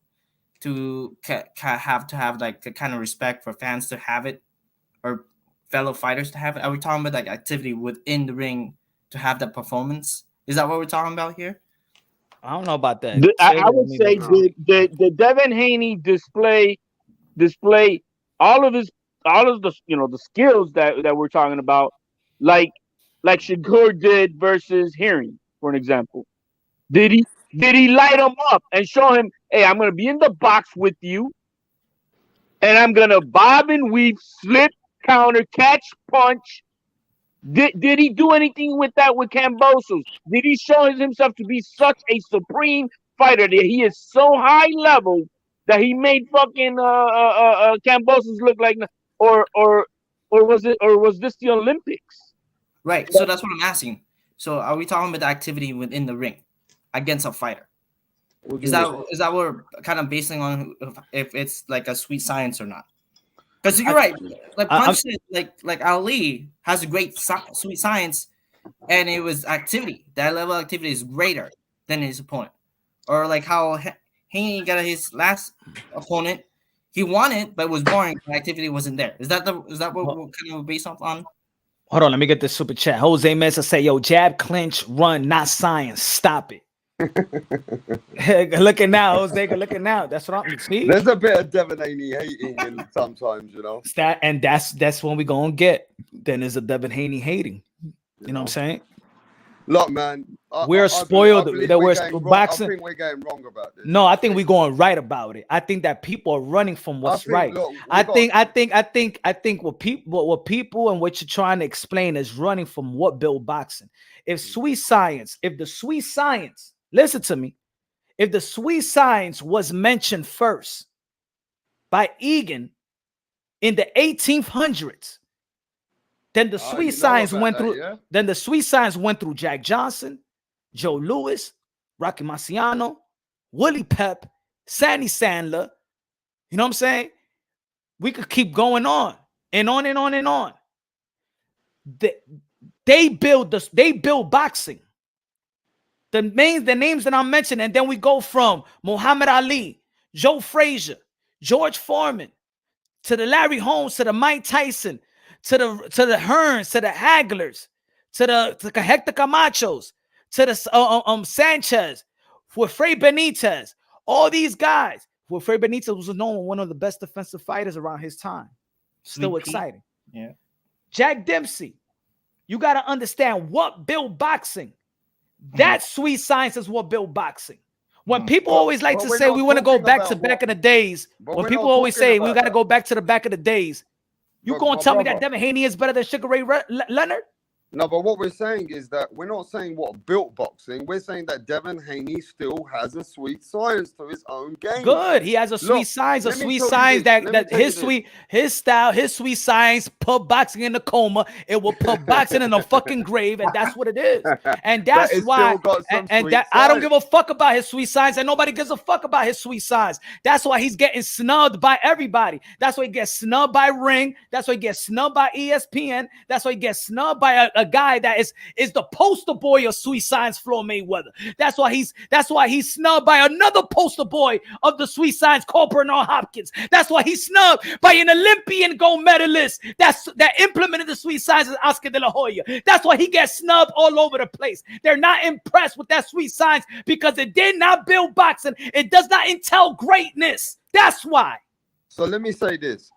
to have like the kind of respect for fans to have it? Or fellow fighters to have it? Are we talking about like activity within the ring to have that performance? Is that what we're talking about here? I don't know about that. I would say the Devin Haney display all of the the skills that we're talking about, like Shakur did versus Hearing, for an example. Did he light him up and show him, hey, I'm gonna be in the box with you, and I'm gonna bob and weave, slip, counter, catch, punch. Did he do anything with that with Kambosos? Did he show himself to be such a supreme fighter that he is so high level that he made fucking Kambosos look like, or was this the Olympics? Right. So that's what I'm asking. So are we talking about the activity within the ring against a fighter? Is that what we're kind of basing on if it's like a sweet science or not? Because you're right, like Punch said, like Ali has a great sweet science, and it was activity. That level of activity is greater than his opponent, or like how Haney got his last opponent. He won it, but it was boring. The activity wasn't there. Is that what we're kind of based off on? Hold on, let me get this super chat. Jose Mesa say, "Yo, jab, clinch, run, not science. Stop it." Looking now, Jose, looking now. That's what I'm see. There's a bit of Devin Haney hating in sometimes, That's when we gonna get. Then there's a Devin Haney hating. You know what I'm saying? Look, man, We're spoiled believe that we're we're getting wrong. boxing. I think we're getting wrong about this. No, I think we're going right about it. I think that people are running from what's right. Look, I think what people and what you're trying to explain is running from what built boxing. If the sweet science, listen to me, if the sweet science was mentioned first by Egan in the 1800s, then the sweet science went through. Yeah? Then the sweet science went through Jack Johnson, Joe Louis, Rocky Marciano, Willie Pep, Sandy Sandler. You know what I'm saying? We could keep going on and on and on and on. They build boxing. The names that I'm mentioning, and then we go from Muhammad Ali, Joe Frazier, George Foreman, to the Larry Holmes, to the Mike Tyson, to the Hearns, to the Haglers, to the Hector Camachos, to the Sanchez, with Frey Benitez, all these guys. Well, Frey Benitez was known one of the best defensive fighters around his time. Still exciting. Yeah. Jack Dempsey. You got to understand what built boxing. That sweet science is what built boxing. When people always like to say we want to go back to back in the days, when people always say we got to go back to the back of the days, you going to tell me that Devin Haney is better than Sugar Ray Leonard? No, but what we're saying is that we're not saying what built boxing. We're saying that Devin Haney still has a sweet science to his own game. Good. He has a sweet science, that his style, his sweet science put boxing in the coma. It will put boxing in a fucking grave, and that's what it is. And that's why. And that I don't give a fuck about his sweet science, and nobody gives a fuck about his sweet science. That's why he's getting snubbed by everybody. That's why he gets snubbed by Ring. That's why he gets snubbed by ESPN. That's why he gets snubbed by a guy that is the poster boy of sweet science, Floyd Mayweather. That's why he's snubbed by another poster boy of the sweet science called Bernard Hopkins. That's why he's snubbed by an Olympian gold medalist that implemented the sweet science, Oscar de la Hoya. That's why he gets snubbed all over the place. They're not impressed with that sweet science because it did not build boxing. It does not entail greatness. That's why. So let me say this.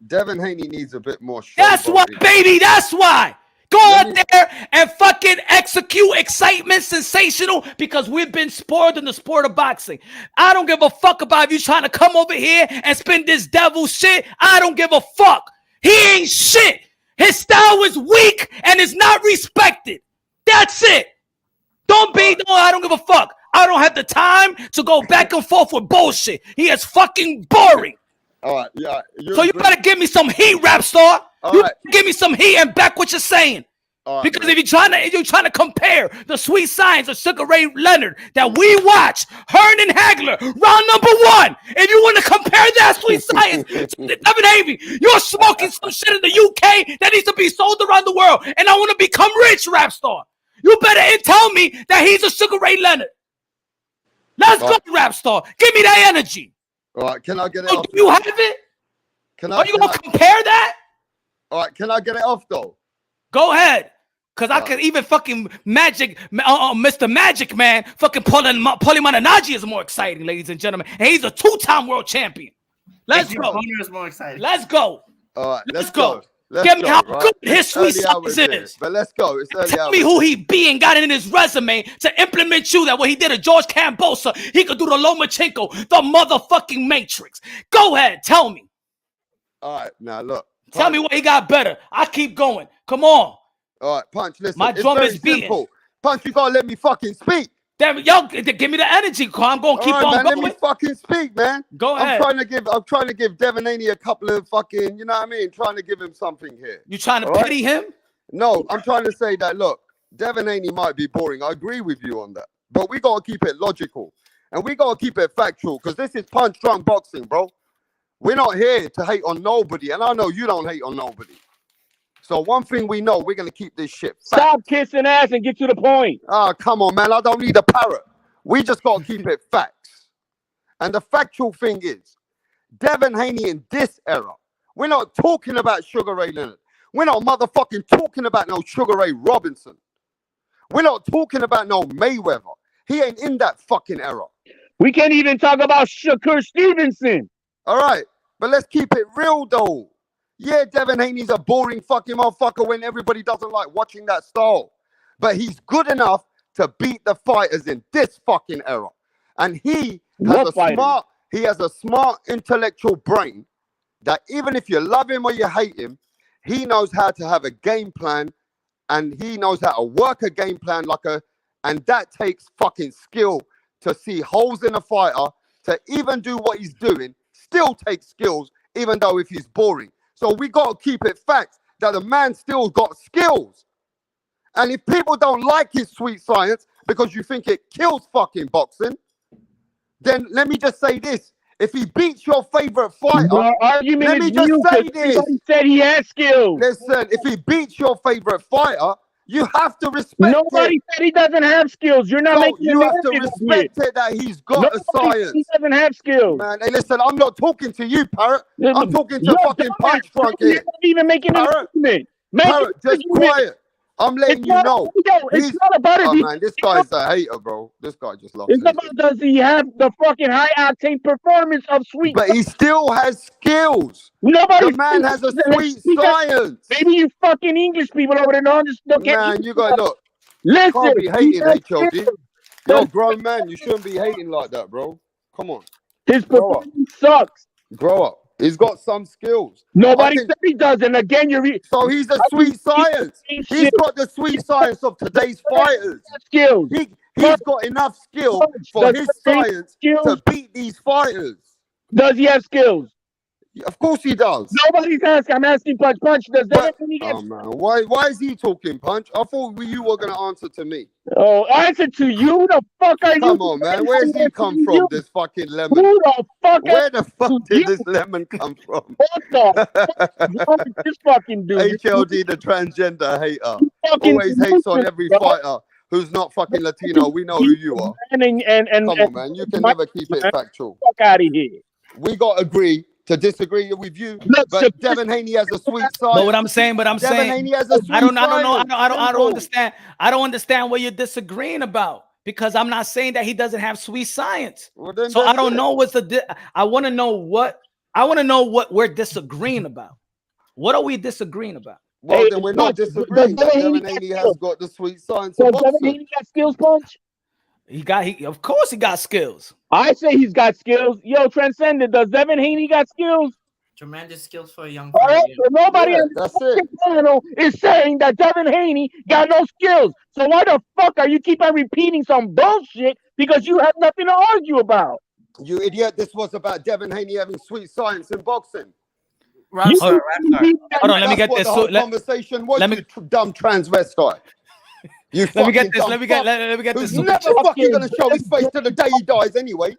Devin Haney needs a bit more show. That's why, baby. That's why. Go out there and fucking execute excitement, sensational, because we've been spoiled in the sport of boxing. I don't give a fuck about if you trying to come over here and spin this devil shit. I don't give a fuck. He ain't shit. His style is weak and is not respected. That's it. I don't give a fuck. I don't have the time to go back and forth with bullshit. He is fucking boring. All right, yeah. So you better give me some heat, rap star. Give me some heat and back what you're saying. Because if you're trying to compare the sweet science of Sugar Ray Leonard that we watch, Hearn and Hagler, round number 1. If you want to compare that sweet science to Devin Haney, you're smoking some shit in the UK that needs to be sold around the world. And I want to become rich, rap star. You better tell me that he's a Sugar Ray Leonard. Let's go, rap star. Give me that energy. All right, can I get it off? Do you have it? Are you going to compare that? All right, can I get it off, though? Go ahead. Because I could even fucking Mr. Magic Man, fucking Paulie Malignaggi is more exciting, ladies and gentlemen. And he's a 2-time world champion. Let's go. Is more exciting. Let's go. All right, let's go. Get me how good his sweet science is. But let's go. Tell me who he be and got it in his resume to implement you that what he did to George Kambosos, he could do to Lomachenko, the motherfucking Matrix. Go ahead. Tell me. All right. Now, look. Tell me what he got better. I keep going. Come on. All right, Punch, listen. My drum is beating. Punch, you gotta let me fucking speak. Damn, yo, give me the energy, Carl. I'm gonna keep on man, going. Let me fucking speak, man. Go ahead. I'm trying to give Devin Haney a couple of fucking, you know what I mean? Trying to give him something here. You trying to pity him? No, I'm trying to say that, look, Devin Haney might be boring. I agree with you on that. But we gotta keep it logical. And we gotta keep it factual, because this is punch drunk boxing, bro. We're not here to hate on nobody. And I know you don't hate on nobody. So one thing we know, we're going to keep this shit fat. Stop kissing ass and get to the point. Oh, come on, man. I don't need a parrot. We just got to keep it facts. And the factual thing is, Devin Haney in this era, we're not talking about Sugar Ray Leonard. We're not motherfucking talking about no Sugar Ray Robinson. We're not talking about no Mayweather. He ain't in that fucking era. We can't even talk about Shakur Stevenson. All right. But let's keep it real, though. Yeah, Devin Haney's a boring fucking motherfucker when everybody doesn't like watching that style. but he's good enough to beat the fighters in this fucking era. And he has a smart intellectual brain that even if you love him or you hate him, he knows how to have a game plan, and he knows how to work a game plan and that takes fucking skill to see holes in a fighter, to even do what he's doing, still takes skills, even though if he's boring. So we got to keep it facts that the man still got skills. And if people don't like his sweet science because you think it kills fucking boxing, then let me just say this. If he beats your favorite fighter, let me just say this. He said he has skills. Listen, if he beats your favorite fighter, you have to respect Nobody said he doesn't have skills. You're not making you have to respect it that he's got a science. He doesn't have skills. Man, hey, listen, I'm not talking to you, Parrot. I'm talking to fucking Punch Drunk here. You're not even making an argument. Parrot, just quiet. I'm letting you know. It's not about it. Oh, man, this guy's a hater, bro. This guy just loves it. It's about does he have the fucking high octane performance of sweet? But he still has skills. The man has a sweet science. Maybe you fucking English people over there don't just look at man, you gotta look. Listen, You can't be hating, HLD. You're a grown man. You shouldn't be hating like that, bro. Come on. His performance sucks. Grow up. He's got some skills. Nobody said he doesn't. Again, so he's a sweet science. He's got the sweet science of today's fighters. Skills. He's got enough skill for his science to beat these fighters. Does he have skills? Of course he does. Nobody's asking. I'm asking Punch. Does that oh man, why is he talking, Punch? I thought you were gonna answer to me. Oh, answer to you? The fuck are you? Come on, man. Where's he come from? This fucking lemon. Who the fuck? Where the fuck did this lemon come from? What the fuck is wrong with this fucking dude? HLD, the transgender hater, always hates on every fighter who's not fucking Latino. We know who you are. Come on, man. You can never keep it factual. Fuck out of here. We got to agree to disagree with you, but Devin Haney has a sweet science. But I'm saying, Devin Haney has a sweet I don't understand. I don't understand what you're disagreeing about, because I'm not saying that he doesn't have sweet science. Well, so I don't know what's I want to know what we're disagreeing about. What are we disagreeing about? Well, then we're not disagreeing. Devin Haney has got the sweet science. Devin Haney got skills, Punch? Of course he got skills. I say he's got skills. Yo, Transcendent, does Devin Haney got skills? Tremendous skills for a young player. All right, so nobody on the channel is saying that Devin Haney got no skills. So why the fuck are you keep on repeating some bullshit because you have nothing to argue about? You idiot, this was about Devin Haney having sweet science in boxing. Hold on, let me get this. Conversation was you dumb transvestite. Let me get this. Who's never fucking gonna show his face to the day he dies anyway.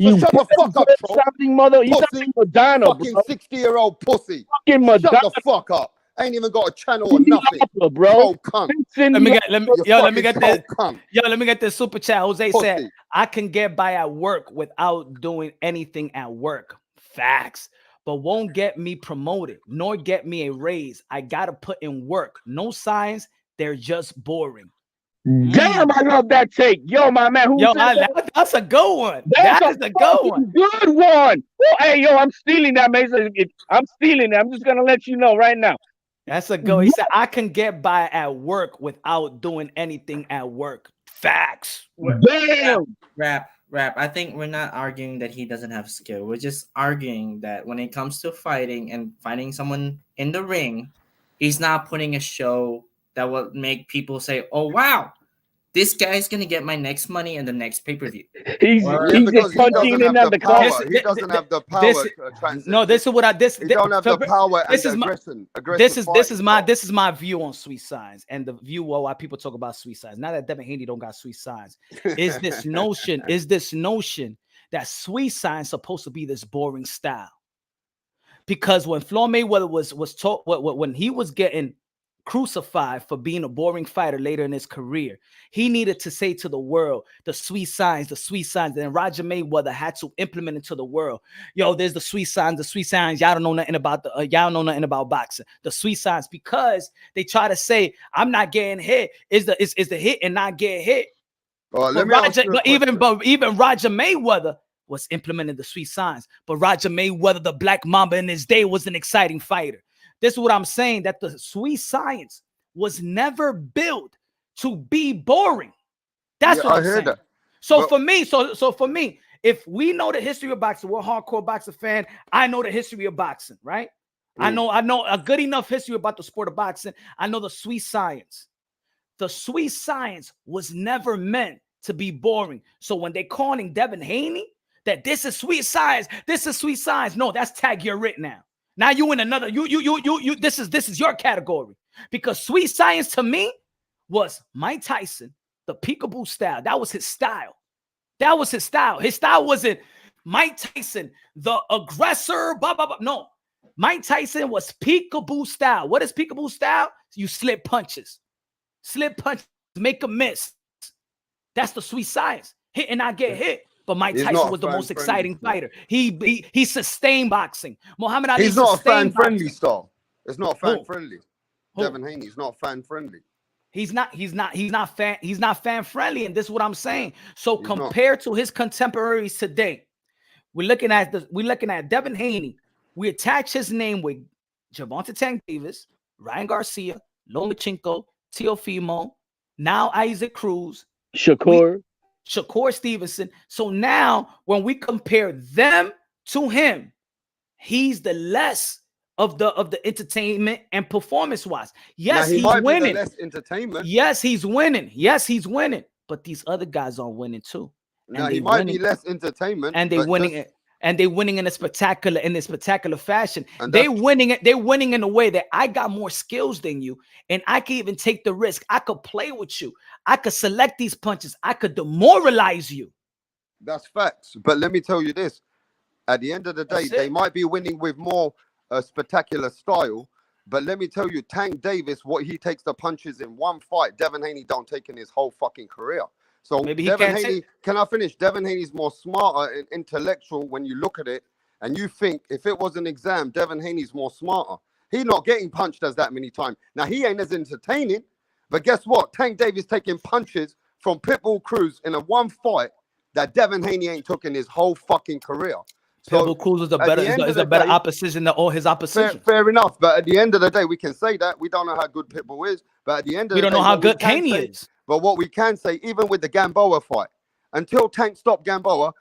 So shut the fuck up, something mother. You pussy. Madonna, fucking 60-year-old pussy. Fucking shut the fuck up. Ain't even got a channel or nothing, bro. Cunt. Let me get this super chat. Jose said, I can get by at work without doing anything at work. Facts. But won't get me promoted, nor get me a raise. I gotta put in work. No science. They're just boring. Damn, I love that take. Yo, my man. That's a good one. That is a good one. Good one. Oh, hey, yo, I'm stealing that, man. I'm stealing it. I'm just going to let you know right now. That's a good one. He said, I can get by at work without doing anything at work. Facts. Damn. Rap. I think we're not arguing that he doesn't have skill. We're just arguing that when it comes to fighting and finding someone in the ring, he's not putting a show that will make people say, "Oh wow, this guy's gonna get my next money in the next pay-per-view." He's just punching in at the car. He doesn't have the power. No, this is what I He don't have the power and aggression. This is my view on sweet signs, and the view of why people talk about sweet signs. Now that Devin Haney don't got sweet signs, is this notion that sweet signs supposed to be this boring style? Because when Floyd Mayweather was taught when he was getting crucified for being a boring fighter later in his career, he needed to say to the world the sweet signs. And Roger Mayweather had to implement it to the world. Yo, there's the sweet signs. Y'all don't know nothing about boxing. The sweet signs, because they try to say I'm not getting hit. Is the hit and not get hit. Even Roger Mayweather was implementing the sweet signs. But Roger Mayweather, the Black Mamba in his day, was an exciting fighter. This is what I'm saying, that the sweet science was never built to be boring. That's what I'm saying. That. So for me, so for me, if we know the history of boxing, we're a hardcore boxing fan. I know the history of boxing, right? I know a good enough history about the sport of boxing. I know the sweet science. The sweet science was never meant to be boring. So when they calling Devin Haney that this is sweet science, this is sweet science. No, that's tag your writ now. Now you in another, this is your category. Because sweet science to me was Mike Tyson, the peekaboo style. That was his style. That was his style. His style wasn't Mike Tyson, the aggressor, blah, blah, blah. No, Mike Tyson was peekaboo style. What is peekaboo style? You slip punches. Slip punches, make a miss. That's the sweet science. Hit and not get hit. But Mike Tyson was the most exciting fighter. He sustained boxing. Muhammad Ali. He's not a fan-friendly style. It's not fan-friendly. Devin Haney is not fan-friendly. He's not fan-friendly, and this is what I'm saying. So compared to his contemporaries today, we're looking at Devin Haney. We attach his name with Gervonta Tank Davis, Ryan Garcia, Lomachenko, Teofimo, now Isaac Cruz, Shakur Stevenson. So now when we compare them to him, he's the less of the entertainment and performance wise. Yes, he's winning. Less entertainment. Yes, he's winning. Yes, he's winning. But these other guys are winning too. Now he might be less entertainment, and they're winning it. And they're winning in a spectacular fashion. They're winning it. They're winning in a way that I got more skills than you, and I can even take the risk. I could play with you. I could select these punches. I could demoralize you. That's facts. But let me tell you this: at the end of the day, they might be winning with more spectacular style. But let me tell you, Tank Davis, what he takes the punches in one fight, Devin Haney don't take in his whole fucking career. So maybe Devin Haney, can I finish? Devin Haney's more smarter and intellectual when you look at it, and you think if it was an exam, Devin Haney's more smarter. He's not getting punched as that many times. Now he ain't as entertaining, but guess what? Tank Davis taking punches from Pitbull Cruz in a one fight that Devin Haney ain't took in his whole fucking career. So Pitbull Cruz is a better opposition than all his opposition. Fair enough, but at the end of the day, we can say that we don't know how good Pitbull is, but at the end of the day, we don't know how good Haney is. But what we can say, even with the Gamboa fight, until Tank stopped Gamboa,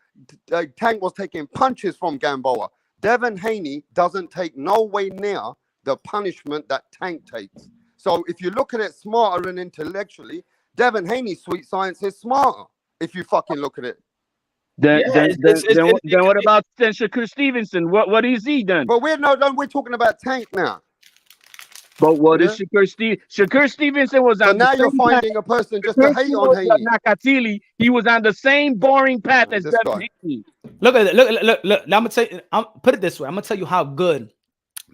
Tank was taking punches from Gamboa. Devin Haney doesn't take no way near the punishment that Tank takes. So if you look at it smarter and intellectually, Devin Haney's sweet science is smarter. If you fucking look at it. Then what about Shakur Stevenson? What is he done? But we're talking about Tank now. But what is Shakur Stevenson was on. So now you're finding a person just to hate on Haney. Nakatili, he was on the same boring path as Devin Haney. Look at it. Look. Now I'm gonna tell you. Put it this way. I'm gonna tell you how good,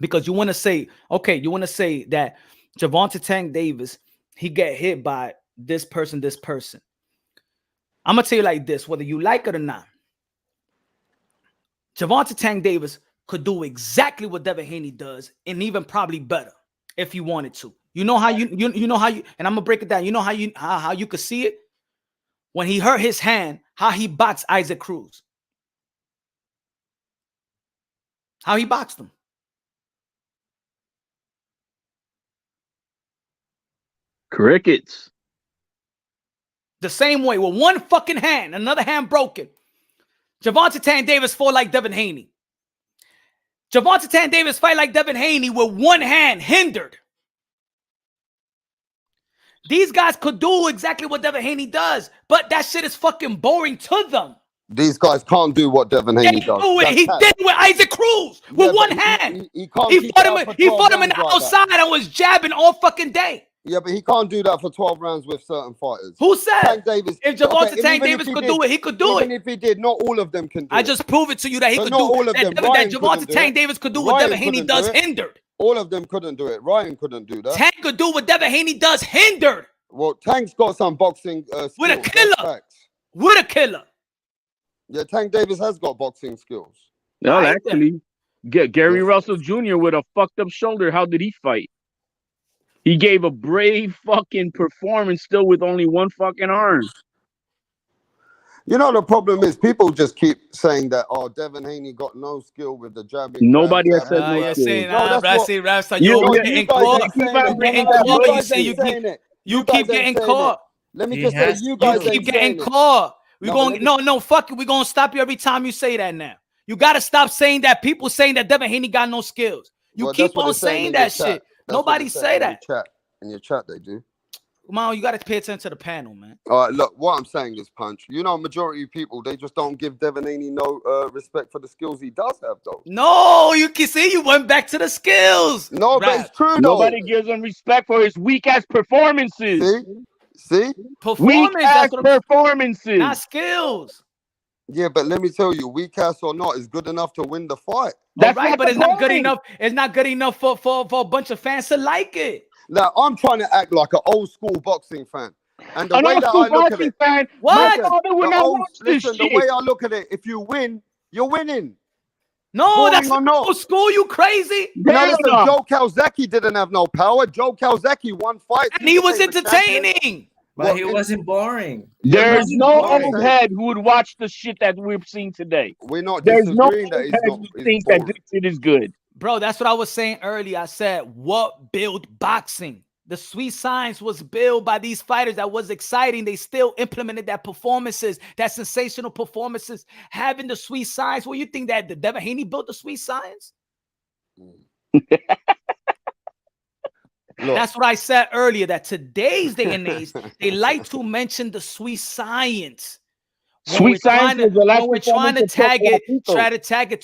because you want to say, okay, you want to say that Gervonta Tank Davis, he get hit by this person. I'm gonna tell you like this, whether you like it or not. Gervonta Tank Davis could do exactly what Devin Haney does, and even probably better if he wanted to. You know how you know how you, and I'm gonna break it down. You know how you could see it when he hurt his hand, how he boxed Isaac Cruz, how he boxed him. Crickets. The same way, with one fucking hand, another hand broken. Gervonta Tank Davis fought like Devin Haney. Gervonta Tank Davis fight like Devin Haney with one hand hindered. These guys could do exactly what Devin Haney does, but that shit is fucking boring to them. These guys can't do what Devin Haney does. He did it with Isaac Cruz with one hand. He fought him in the outside and was jabbing all fucking day. Yeah, but he can't do that for 12 rounds with certain fighters. Who said? Tank Davis. If Gervonta Tank Davis could do it, he could do it. Even if he did, not all of them can do it. I just prove it to you that he could do it. That Gervonta Tank Davis could do what Devin Haney does hindered. All of them couldn't do it. Ryan couldn't do that. Tank could do what Devin Haney does hindered. Well, Tank's got some boxing skills. With a killer. With a killer. Yeah, Tank Davis has got boxing skills. No, actually, Gary Russell Jr. with a fucked up shoulder. How did he fight? He gave a brave fucking performance still with only one fucking arm. You know, the problem is people just keep saying that, oh, Devin Haney got no skill with the jabbing. Nobody has said no skill. You say you You guys keep ain't getting saying caught. it. Let me He just say, has you to. guys You ain't keep getting saying it. caught. We're No, going no, fuck it. We're gonna stop you every time you say that now. You gotta stop saying that. People saying that Devin Haney got no skills. You Well, that's keep what on they're saying saying in that your shit. chat. That's what Nobody they're say saying in that. your chat. In your chat, they do. Come on, you gotta pay attention to the panel, man. All right, look, what I'm saying is, Punch, you know, majority of people, they just don't give Devin Haney no respect for the skills he does have, though. No, you can see you went back to the skills. No, but Rap. it's true, though. Nobody gives him respect for his weak ass performances. See? Weak Performance, ass that's what I'm, performances. not skills. Yeah, but let me tell you, weak ass or not, is good enough to win the fight. That's All right, not but the it's not good point. enough. It's not good enough for a bunch of fans to like it. Now, I'm trying to act like an old school boxing fan. And the An way old that school I look at boxing it, fan. What? My father would not watch this the shit. way I look at it, if you win, you're winning. No, Boring that's or not. old school. You crazy? Now, Hell listen, no. Joe Calzaghe didn't have no power. Joe Calzaghe won fights. And he was became a champion. entertaining. But Well, he wasn't boring. Yeah, There's but no what I'm old saying, head who would watch the shit that we're seeing today. we're not There's no disagreeing that old he's head not. who He's thinks that boring. this shit is good. Bro, that's what I was saying earlier. I said, what built boxing? The sweet science was built by these fighters that was exciting. They still implemented that performances, that sensational performances, having the sweet science. Well, you think that the Devin Haney built the sweet science? Look, That's what I said earlier, that today's day and age, they like to mention the sweet science. Sweet science was the last When we're trying to performance of try to tag it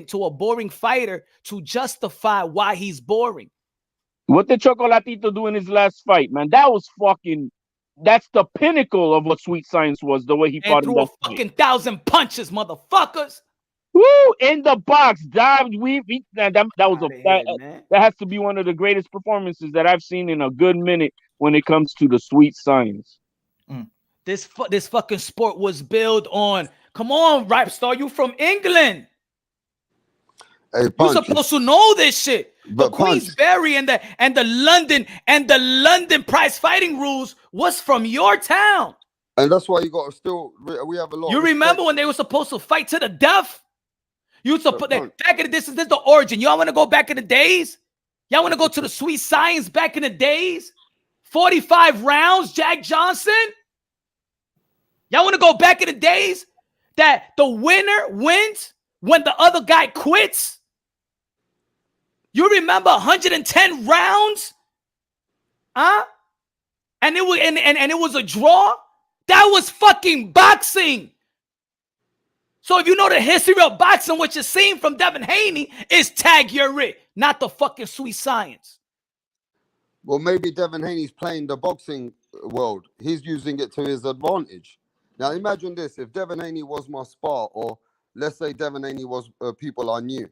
to a boring fighter to justify why he's boring. What did Chocolatito do in his last fight, man? That was fucking. That's the pinnacle of what Sweet Science was. The way he And fought in threw a that fight. fucking 1,000 punches, motherfuckers. Woo! In the box, dived, that was that has to be one of the greatest performances that I've seen in a good minute when it comes to the Sweet Science. This fucking sport was built on. Come on, Rap Star, you from England? hey, You're Punch, supposed to know this shit. But the Queensberry and the London prize fighting rules was from your town. and that's why you got to still. We have a lot. You of remember respect. when they were supposed to fight to the death? You used to put that Punch. back in the this is the origin. Y'all want to go back in the days? Y'all want to go to the sweet science back in the days? 45 rounds, Jack Johnson? Y'all want to go back in the days that the winner wins when the other guy quits? You remember 110 rounds? Huh? And it was and it was a draw? That was fucking boxing. So if you know the history of boxing, what you're seeing from Devin Haney is tag your it, not the fucking sweet science. Well, maybe Devin Haney's playing the boxing world. He's using it to his advantage. Now, imagine this. If Devin Haney was my spar, or let's say Devin Haney was people I knew.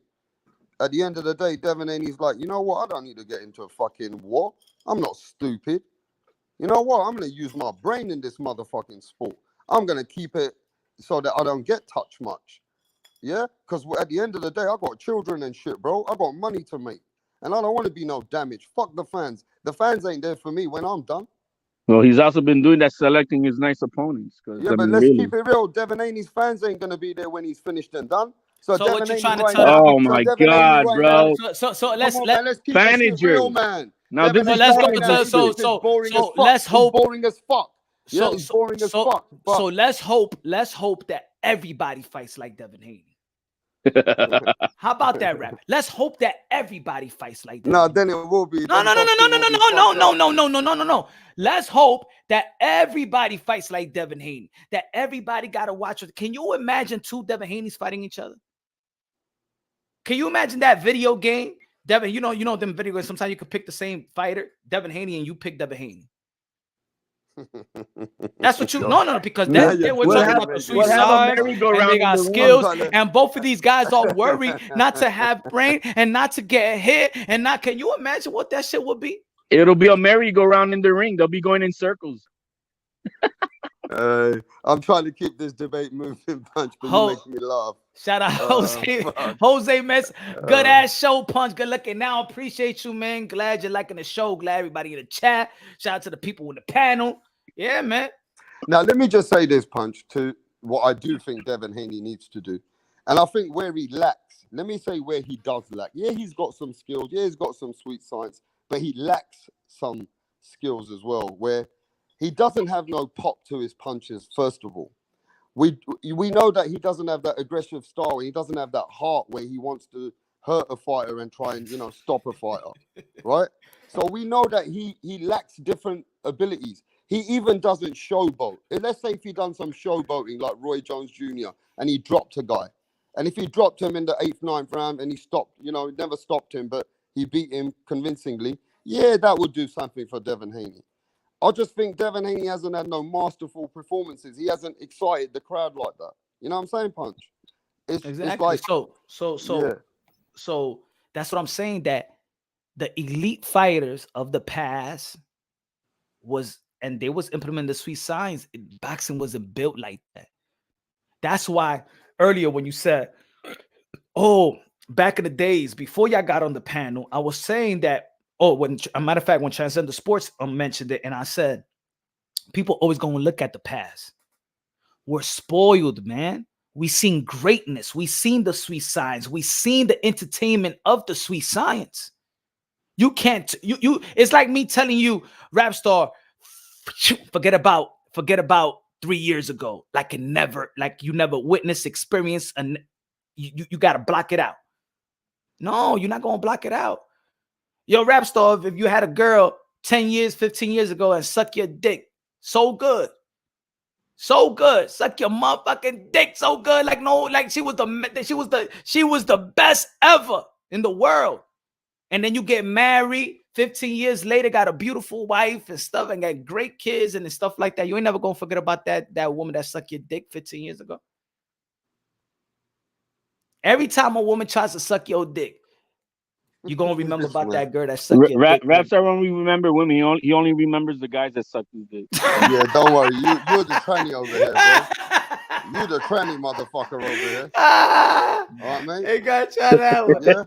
At the end of the day, Devin Haney's like, you know what? I don't need to get into a fucking war. I'm not stupid. You know what? I'm going to use my brain in this motherfucking sport. I'm going to keep it so that I don't get touched much. Yeah? Because at the end of the day, I got children and shit, bro. I got money to make. And I don't want to be no damage. Fuck the fans. The fans ain't there for me when I'm done. Well, he's also been doing that, selecting his nice opponents. Yeah, but let's keep it real. Devin Haney's fans ain't going to be there when he's finished and done. So Devin what you Haney trying to right tell now, Oh my God, bro. So let's keep it shit real, man. Now Devin this is let's go Haney to is boring as fuck. let's hope He's boring as fuck. Yeah, he's boring as fuck. But So let's hope that everybody fights like Devin Haney. How about that, rap? Let's hope that everybody fights like Devin. no, then it will be. No. Let's hope that everybody fights like Devin Haney. That everybody got to watch it. Can you imagine two Devin Haneys fighting each other? Can you imagine that video game? Devin, you know them video games. Sometimes you could pick the same fighter, Devin Haney, and you pick Devin Haney. That's what you because they were talking about the sweet side and they got skills, and both of these guys are worried not to have brain and not to get hit and not. Can you imagine what that shit would be? It'll be a merry-go-round in the ring. They'll be going in circles. I'm trying to keep this debate moving, Punch, but you make me laugh. Shout out Jose Mess. Good ass show, Punch. Good looking now. Appreciate you, man. Glad you're liking the show. Glad everybody in the chat. Shout out to the people in the panel. Yeah, man. Now, let me just say this, Punch, to what I do think Devin Haney needs to do. And I think where he lacks, let me say where he does lack. Yeah, he's got some skills. Yeah, he's got some sweet science, but he lacks some skills as well, where he doesn't have no pop to his punches. First of all, we know that he doesn't have that aggressive style. He doesn't have that heart where he wants to hurt a fighter and try and stop a fighter, right? So we know that he lacks different abilities. He even doesn't showboat. And let's say if he done some showboating like Roy Jones Jr. and he dropped a guy, and if he dropped him in the 8th, 9th round and he stopped, never stopped him, but he beat him convincingly, yeah, that would do something for Devin Haney. I just think Devin Haney hasn't had no masterful performances. He hasn't excited the crowd like that. You know what I'm saying, Punch? Exactly. It's like, so that's what I'm saying, that the elite fighters of the past they was implementing the sweet science. Boxing wasn't built like that. That's why earlier when you said, oh, back in the days before y'all got on the panel, I was saying that, when a matter of fact, when Transcendent Sports mentioned it, and I said, people always going to look at the past. We're spoiled, man. We seen greatness. We seen the sweet science. We seen the entertainment of the sweet science. You can't, it's like me telling you, rap star, forget about 3 years ago. Like you never witnessed, experienced, and you got to block it out. No, you're not going to block it out. Yo, rap star, if you had a girl 10 years, 15 years ago and suck your dick so good, suck your motherfucking dick so good, like she was the best ever in the world. And then you get married 15 years later, got a beautiful wife and stuff, and got great kids and stuff like that. You ain't never gonna forget about that woman that sucked your dick 15 years ago. Every time a woman tries to suck your dick, you're gonna remember about that girl that sucked your dick. Rap star only remember women. He only remembers the guys that suck his dick. Yeah, don't worry. You're the tranny over here, bro. You the tranny motherfucker over here. All right, mate. Hey, got you that one. Yeah.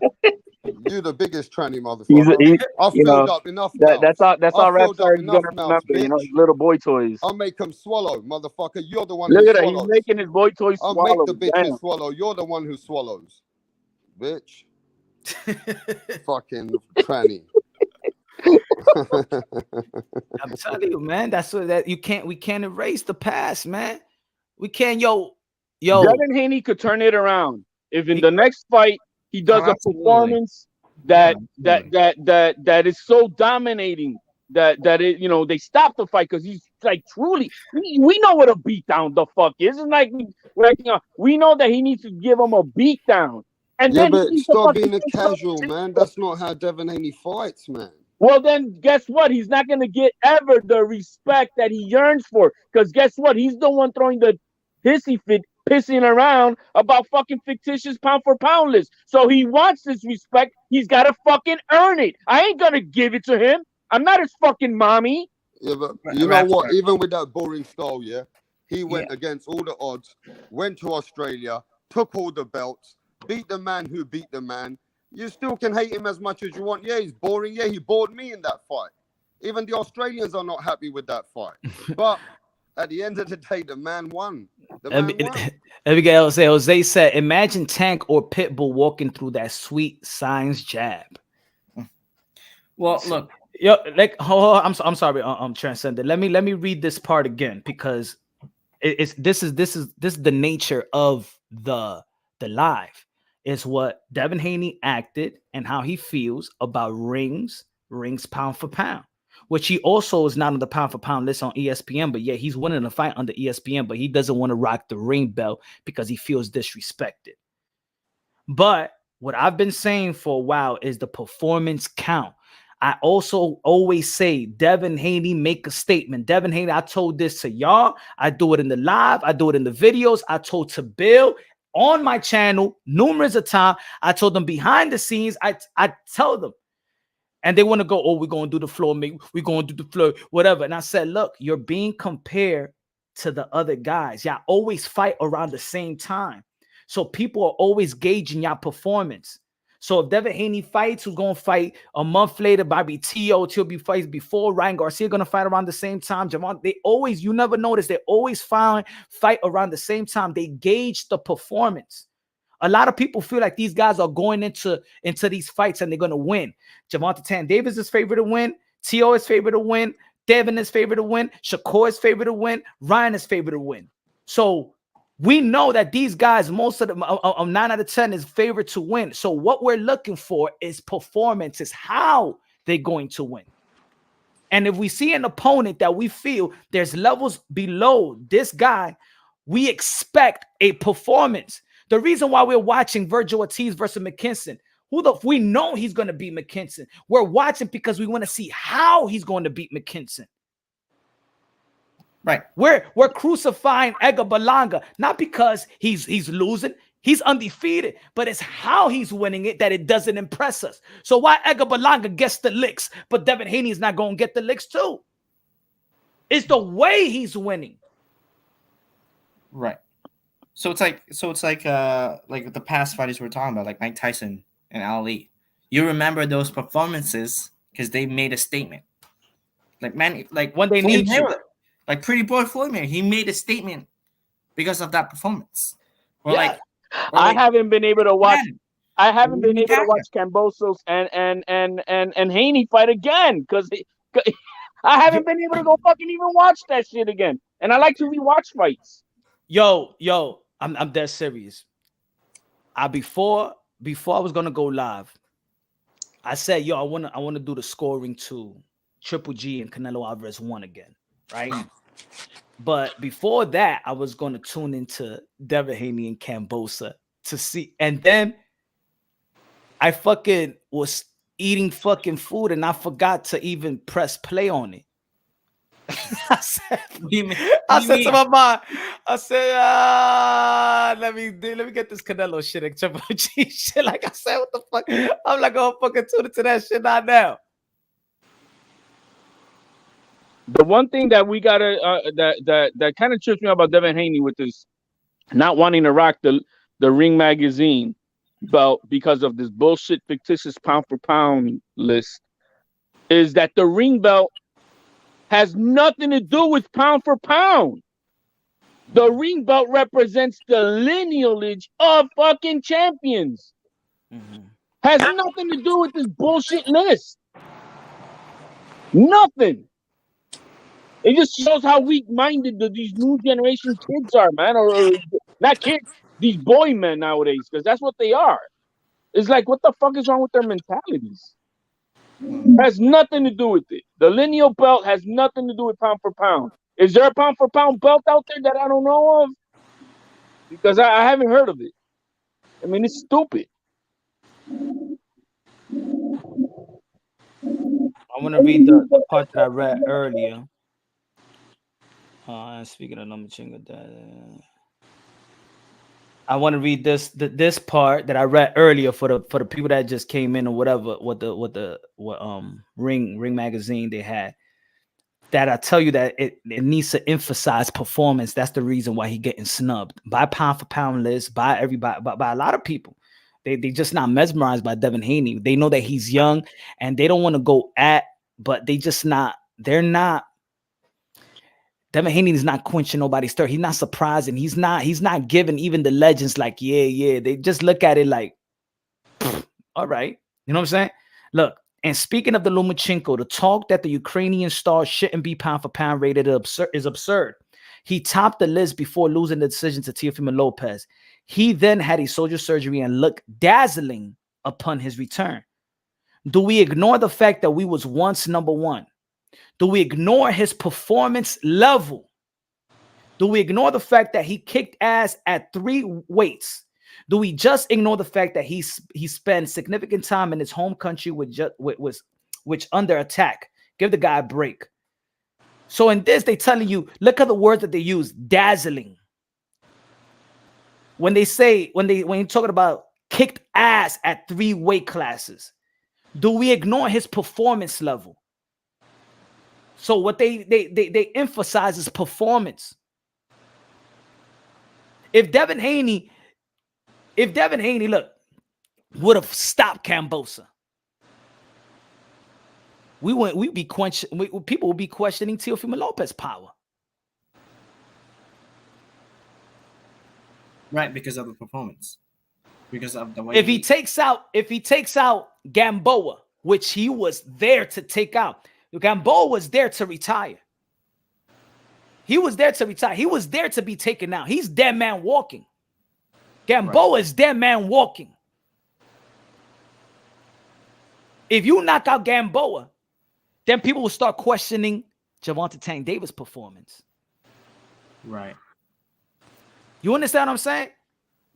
You the biggest tranny motherfucker. I've filled up enough now. That's all rap star is gonna remember. His little boy toys. I'll make him swallow, motherfucker. You're the one Look who at that. swallows. He's making his boy toys swallow. I'll make the bitches swallow. You're the one who swallows, bitch. Fucking tranny. I'm telling you, man. That's what we can't erase the past, man. We can't, yo. Devin Haney could turn it around if in the next fight he does a performance that is so dominating that it they stop the fight, because he's like truly, we know what a beatdown the fuck is. It's like we know that he needs to give him a beatdown. And yeah, then but stop being a casual, man. That's not how Devin Haney fights, man. Well, then guess what? He's not going to get ever the respect that he yearns for. Because guess what? He's the one throwing the hissy fit, pissing around about fucking fictitious pound for pound list. So he wants this respect. He's got to fucking earn it. I ain't going to give it to him. I'm not his fucking mommy. Yeah, but you know what? Even with that boring style, yeah, he went against all the odds, went to Australia, took all the belts, beat the man who beat the man. You still can hate him as much as you want. Yeah, he's boring. Yeah, he bored me in that fight. Even the Australians are not happy with that fight. But at the end of the day, the man won. Let me get Jose said, imagine Tank or Pitbull walking through that sweet science jab. Well, look. Yo, I'm sorry, Transcendent. Let me read this part again, because this is the nature of the live. Is what Devin Haney acted and how he feels about rings pound for pound, which he also is not on the pound for pound list on ESPN, but yeah, he's winning a fight on the ESPN, but he doesn't want to rock the ring belt because he feels disrespected. But what I've been saying for a while is the performance count. I also always say, Devin Haney, make a statement. Devin Haney, I told this to y'all. I do it in the live. I do it in the videos. I told to Bill on my channel numerous of times. I told them behind the scenes. I tell them, and they want to go, oh, we're going to do the floor, we're going to do the floor, whatever. And I said, look, you're being compared to the other guys. Y'all always fight around the same time. So people are always gauging y'all performance. So if Devin Haney fights, who's going to fight a month later, Bobby Tio, be fights before Ryan Garcia going to fight around the same time. Javon, they always, you never notice, they always fight around the same time. They gauge the performance. A lot of people feel like these guys are going into these fights and they're going to win. Javonta Tan Davis is favored to win. T.O. is favored to win. Devin is favored to win. Shakur is favored to win. Ryan is favored to win. So we know that these guys, most of them, 9 out of 10 is favored to win. So what we're looking for is performances, how they're going to win. And if we see an opponent that we feel there's levels below this guy, we expect a performance. The reason why we're watching Virgil Ortiz versus McKinson, we know he's going to beat McKinson. We're watching because we want to see how he's going to beat McKinson. Right. We're crucifying Edgar Berlanga, not because he's losing. He's undefeated, but it's how he's winning it that it doesn't impress us. So why Edgar Berlanga gets the licks, but Devin Haney is not going to get the licks too? It's the way he's winning. Right. So it's like the past fighters we're talking about, like Mike Tyson and Ali. You remember those performances because they made a statement. Like when they need you. Like Pretty Boy Floyd Mayweather, he made a statement because of that performance. I haven't been able to watch. I haven't been able to watch Kambosos and Haney fight again because I haven't been able to go fucking even watch that shit again. And I like to rewatch fights. Yo, I'm dead serious. Before I was gonna go live, I said, yo, I wanna do the scoring to Triple G and Canelo Alvarez 1 again, right? But before that, I was gonna tune into Devin Haney and Kambosa to see, and then I fucking was eating fucking food and I forgot to even press play on it. I said to my mom, I said, let me get this Canelo shit and Triple G shit. Like I said, what the fuck? I'm like, oh, fucking tune into that shit not now. The one thing that we gotta that kind of trips me about Devin Haney with this not wanting to rock the Ring magazine belt because of this bullshit fictitious pound for pound list is that the Ring belt has nothing to do with pound for pound. The Ring belt represents the lineage of fucking champions. Has nothing to do with this bullshit list. Nothing. It just shows how weak-minded these new generation kids are, man. Or not kids, these boy men nowadays, because that's what they are. It's like, what the fuck is wrong with their mentalities? Has nothing to do with it. The lineal belt has nothing to do with pound for pound. Is there a pound for pound belt out there that I don't know of? Because I haven't heard of it. I mean, it's stupid. I want to read the part that I read earlier. Speaking of Lomachenko, I want to read this part that I read earlier for the people that just came in or whatever. What Ring magazine they had. That I tell you that it needs to emphasize performance. That's the reason why he getting snubbed by pound for pound list, by everybody, by a lot of people. They just not mesmerized by Devin Haney. They know that he's young and they don't want to go at, but they just not. They're not. Devin Haney is not quenching nobody's thirst. He's not surprising. He's not giving even the legends like, yeah. They just look at it like, all right. You know what I'm saying? Look, and speaking of the Lomachenko, the talk that the Ukrainian star shouldn't be pound for pound rated is absurd. He topped the list before losing the decision to Teofimo Lopez. He then had a soldier surgery and looked dazzling upon his return. Do we ignore the fact that we was once number one? Do we ignore his performance level? Do we ignore the fact that he kicked ass at 3 weights? Do we just ignore the fact that he spent significant time in his home country which under attack? Give the guy a break. So in this, they telling you, look at the words that they use, dazzling. When you're talking about kicked ass at 3 weight classes, do we ignore his performance level? So what they emphasize is performance. If Devin Haney, look, would have stopped Kambosa, people would be questioning Teofimo Lopez's power. Right, because of the performance. Because of the way if he takes out Gamboa, which he was there to take out. Gamboa was there to retire. He was there to retire. He was there to be taken out. He's dead man walking. Gamboa is dead man walking. If you knock out Gamboa, then people will start questioning Gervonta Tank Davis' performance. Right. You understand what I'm saying?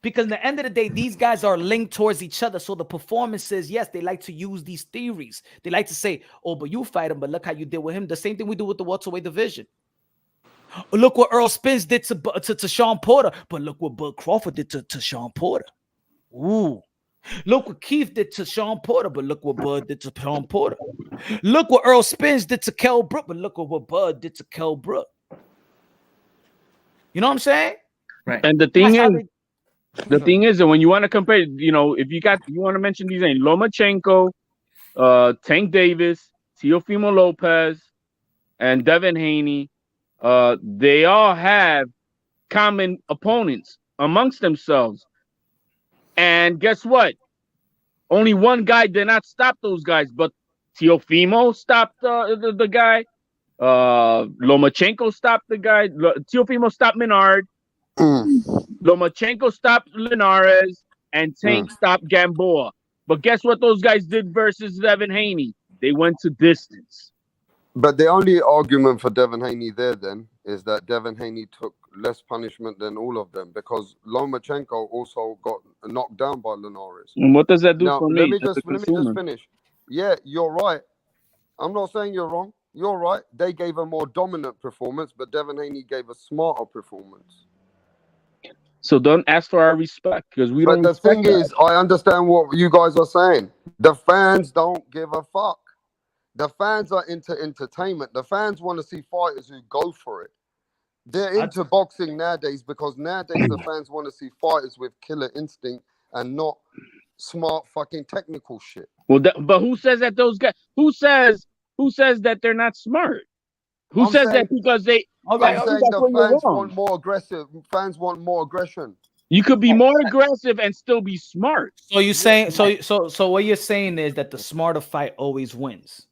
Because at the end of the day, these guys are linked towards each other. So the performances, yes, they like to use these theories. They like to say, oh, but you fight him, but look how you did with him. The same thing we do with the welterweight division. Look what Earl Spence did to Sean Porter, but look what Bud Crawford did to Sean Porter. Ooh. Look what Keith did to Sean Porter, but look what Bud did to Sean Porter. Look what Earl Spence did to Kell Brook, but look what Bud did to Kell Brook. You know what I'm saying? Right. And the thing is that when you want to compare, you know, if you want to mention these names, Lomachenko, Tank Davis, Teofimo Lopez, and Devin Haney, they all have common opponents amongst themselves. And guess what? Only one guy did not stop those guys, but Teofimo stopped the guy. Lomachenko stopped the guy. Teofimo stopped Menard. Lomachenko stopped Linares, and Tank stopped Gamboa. But guess what those guys did versus Devin Haney? They went to distance. But the only argument for Devin Haney there then is that Devin Haney took less punishment than all of them, because Lomachenko also got knocked down by Linares. And what does that do Now, for me? let me just finish. Yeah, you're right. I'm not saying you're wrong. You're right. They gave a more dominant performance, but Devin Haney gave a smarter performance. So don't ask for our respect, because we don't. But the thing is, I understand what you guys are saying. The fans don't give a fuck. The fans are into entertainment. The fans want to see fighters who go for it. They're into boxing nowadays because nowadays the fans want to see fighters with killer instinct and not smart fucking technical shit. Well, but who says that those guys? Who says that they're not smart? Who says that because they? I'm saying the fans want more aggressive. Fans want more aggression. You could be more aggressive and still be smart. So you're saying so what you're saying is that the smarter fight always wins.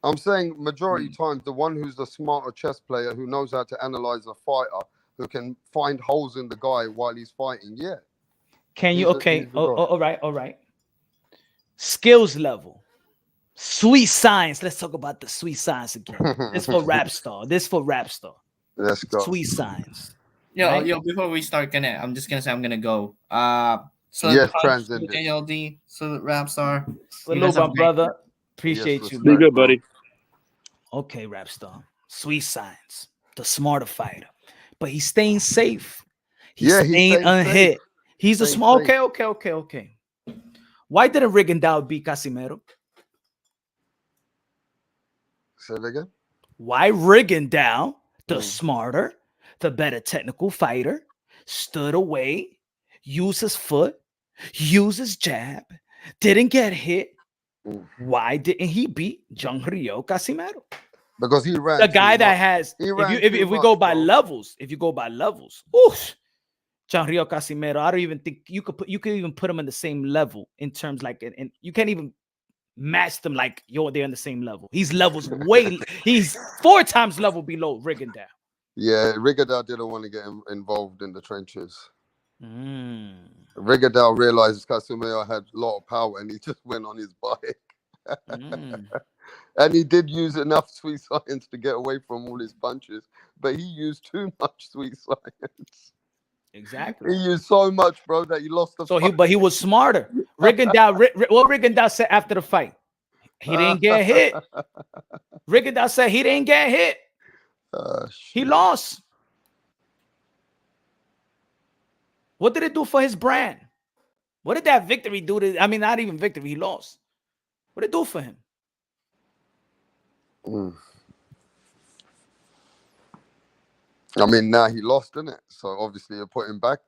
I'm saying majority times the one who's the smarter chess player, who knows how to analyze a fighter, who can find holes in the guy while he's fighting. Yeah. Can you? Okay. All right. Skills level. Sweet science. Let's talk about the sweet science again. This for rap star. Let's go. Sweet science. Yo, before we start, I'm just gonna say I'm gonna go. So yes, transcendent. ALD, so rap star. Hello, my brother. Appreciate you. Be good, buddy. Okay, rap star. Sweet science. The smarter fighter. But he's staying safe. He's staying unhit. Safe. He's a small. Okay. Why didn't Rigondeaux beat Casimero? Say it again. Why Rigondeaux, the smarter, the better technical fighter, stood away, used his foot, used his jab, didn't get hit? Why didn't he beat Jung Rio Casimero? Because he ran. The guy that has, if we go by levels, oof, Jung Rio Casimero, I don't even think you could even put him in the same level in terms like, and you can't even match them like they're on the same level. He's 4 times level below Rigondeaux. Yeah, Rigondeaux didn't want to get involved in the trenches. Rigondeaux realized Casimero had a lot of power and he just went on his bike. And he did use enough sweet science to get away from all his punches, but he used too much sweet science. Exactly. He used so much, bro, that he lost the but he was smarter. Rigondeaux, what Rigondeaux said after the fight? He didn't get hit. Rigondeaux said he didn't get hit. He lost. What did it do for his brand? What did that victory do to? I mean, not even victory. He lost. What did it do for him? I mean, now he lost, didn't it? So obviously you put him back.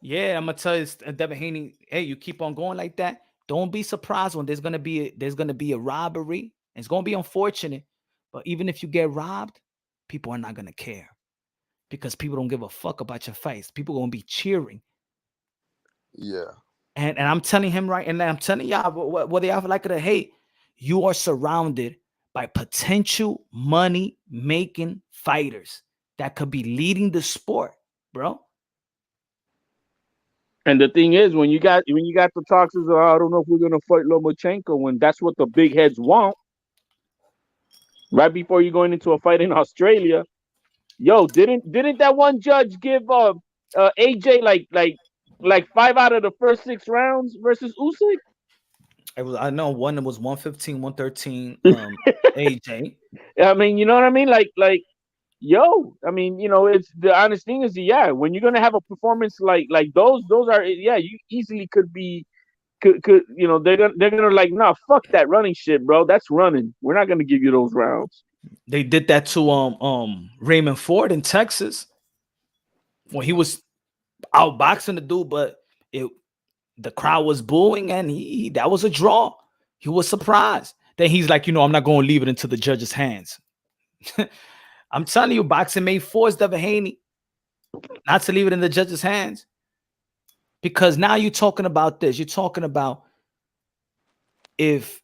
Yeah, I'm gonna tell you, Devin Haney. Hey, you keep on going like that. Don't be surprised when there's gonna be a robbery. It's gonna be unfortunate, but even if you get robbed, people are not gonna care because people don't give a fuck about your fights. People are gonna be cheering. Yeah. And I'm telling him right, and I'm telling y'all whether y'all like it or hate, you are surrounded by potential money-making fighters that could be leading the sport, bro. And the thing is, when you got the talks of, I don't know if we're gonna fight Lomachenko, when that's what the big heads want, right before you're going into a fight in Australia, yo, didn't that one judge give AJ like 5 out of the first 6 rounds versus Usyk? I know one was 115, 113, AJ. I mean, you know what I mean? Yo, I mean, it's the honest thing is, yeah, when you're gonna have a performance like those are, yeah, you easily could be could they're gonna like, nah, fuck that running shit, bro. That's running. We're not gonna give you those rounds. They did that to Raymond Ford in Texas when he was outboxing the dude, but the crowd was booing, and that was a draw. He was surprised. Then he's like, I'm not going to leave it into the judge's hands. I'm telling you, boxing may force Devin Haney not to leave it in the judge's hands, because now you're talking about this. You're talking about if